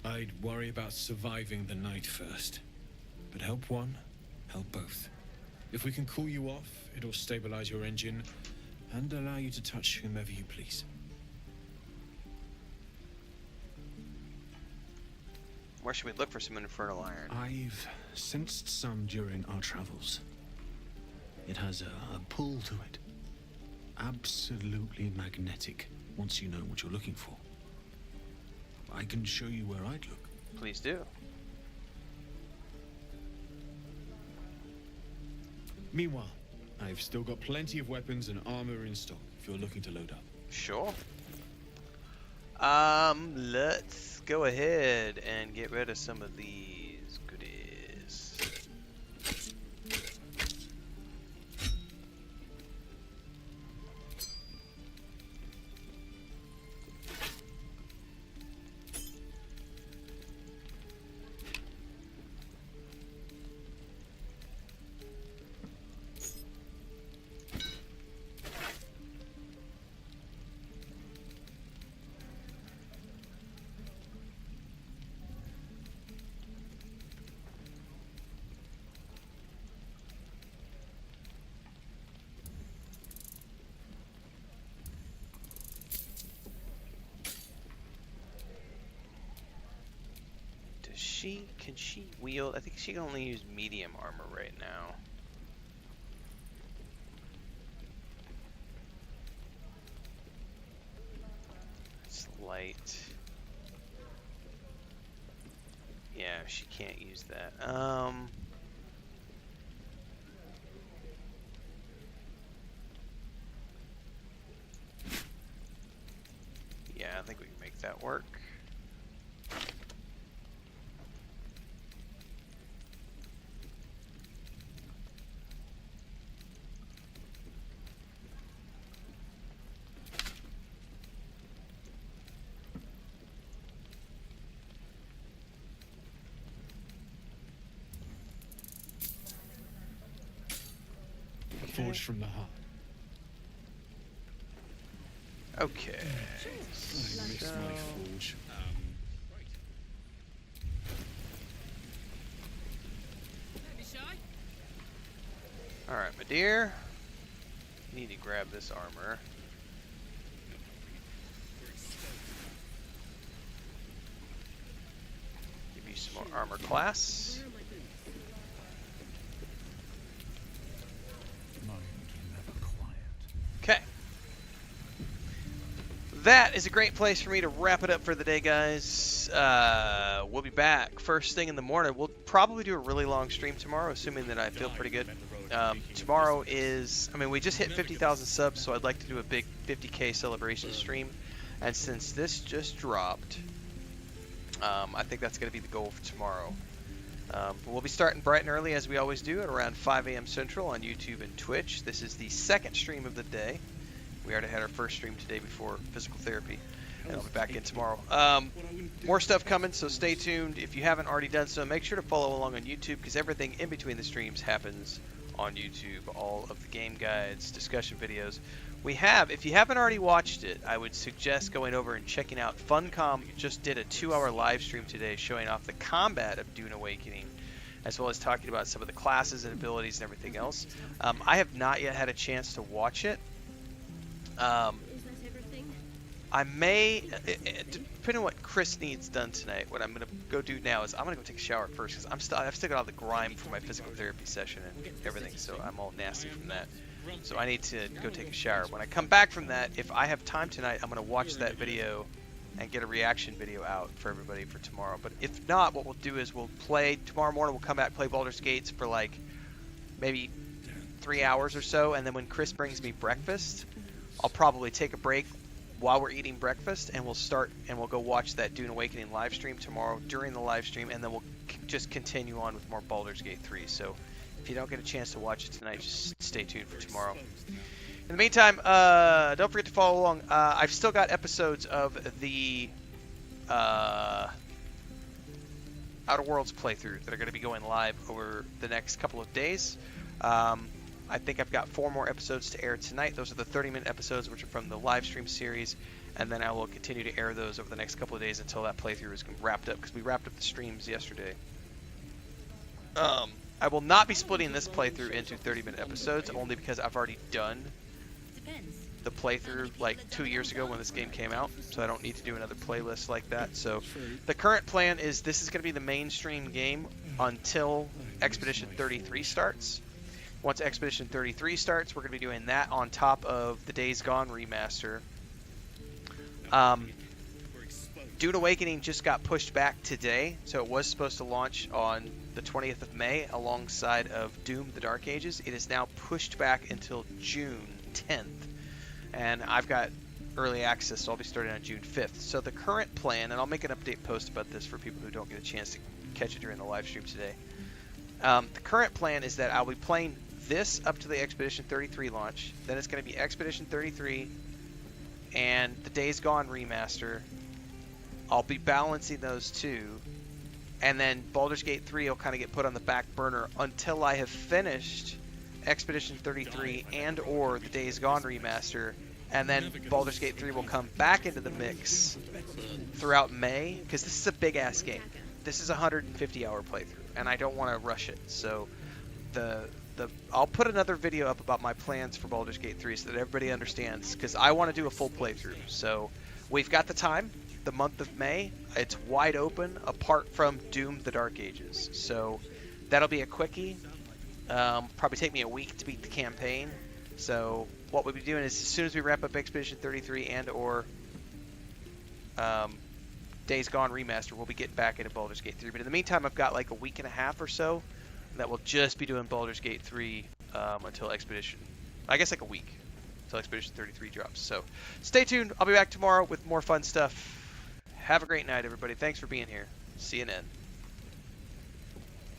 I'd worry about surviving the night first. But help one, help both. If we can cool you off, it'll stabilize your engine and allow you to touch whomever you please. Where should we look for some infernal iron? I've sensed some during our travels. It has a pull to it. Absolutely magnetic, once you know what you're looking for. I can show you where I'd look. Please do. Meanwhile, I've still got plenty of weapons and armor in stock if you're looking to load up. Sure. Let's go ahead and get rid of some of these goodies. Can she wield? I think she can only use medium armor right now. It's light. Yeah, she can't use that. Yeah, I think we can make that work. Forged from the heart. Okay. I missed my forge. Alright, my dear. Need to grab this armor. Give you some more armor class. Okay. that is a great place for me to wrap it up for the day, guys. We'll be back first thing in the morning. We'll probably do a really long stream tomorrow, assuming that I feel pretty good. Tomorrow is, I mean, we just hit 50,000 subs, so I'd like to do a big 50K celebration stream. And since this just dropped, I think that's going to be the goal for tomorrow. But we'll be starting bright and early, as we always do, at around 5 a.m. Central on YouTube and Twitch. This is the second stream of the day. We already had our first stream today before physical therapy, and I'll be back in tomorrow. More stuff coming, so stay tuned. If you haven't already done so, make sure to follow along on YouTube, because everything in between the streams happens on YouTube. All of the game guides, discussion videos. We have, if you haven't already watched it, I would suggest going over and checking out. Funcom just did a 2-hour live stream today showing off the combat of Dune Awakening, as well as talking about some of the classes and abilities and everything else. I have not yet had a chance to watch it. I may, depending on what Chris needs done tonight, what I'm going to go do now is I'm going to go take a shower first, because I've still got all the grime from my physical therapy session and everything, so I'm all nasty from that. So I need to go take a shower. When I come back from that, if I have time tonight, I'm going to watch that video and get a reaction video out for everybody for tomorrow. But if not, what we'll do is we'll play, tomorrow morning we'll come back, play Baldur's Gates for like maybe 3 hours or so, and then when Chris brings me breakfast, I'll probably take a break while we're eating breakfast, and we'll start and we'll go watch that Dune Awakening live stream tomorrow during the live stream, and then we'll just continue on with more Baldur's Gate 3. So if you don't get a chance to watch it tonight, just stay tuned for tomorrow. In the meantime, don't forget to follow along. I've still got episodes of the Outer Worlds playthrough that are going to be going live over the next couple of days. I think I've got 4 more episodes to air tonight. Those are the 30-minute episodes, which are from the live stream series, and then I will continue to air those over the next couple of days until that playthrough is wrapped up, because we wrapped up the streams yesterday. I will not be splitting this playthrough into 30-minute episodes, only because I've already done the playthrough like 2 years ago when this game came out, so I don't need to do another playlist like that. So the current plan is this is going to be the mainstream game until Expedition 33 starts. Once Expedition 33 starts, we're going to be doing that on top of the Days Gone remaster. Dune Awakening just got pushed back today, so it was supposed to launch on the 20th of May alongside of Doom: The Dark Ages. It is now pushed back until June 10th, and I've got early access, so I'll be starting on June 5th. So the current plan, and I'll make an update post about this for people who don't get a chance to catch it during the live stream today. The current plan is that I'll be playing this up to the Expedition 33 launch. Then it's going to be Expedition 33 and the Days Gone remaster. I'll be balancing those two, and then Baldur's Gate 3 will kind of get put on the back burner until I have finished Expedition 33 and or the Days Gone remaster, and then Baldur's Gate 3 will come back into the mix throughout May, because this is a big ass game. This is a 150-hour playthrough, and I don't want to rush it. So I'll put another video up about my plans for Baldur's Gate 3 so that everybody understands, because I want to do a full playthrough. So we've got the time. The month of May, it's wide open apart from Doom: The Dark Ages. So that'll be a quickie. Probably take me a week to beat the campaign. So what we'll be doing is, as soon as we wrap up Expedition 33 and or Days Gone remaster, we'll be getting back into Baldur's Gate 3. But in the meantime, I've got like a week and a half or so that will just be doing Baldur's Gate 3 until Expedition, I guess like a week until Expedition 33 drops. So stay tuned. I'll be back tomorrow with more fun stuff. Have a great night, everybody. Thanks for being here. See you then.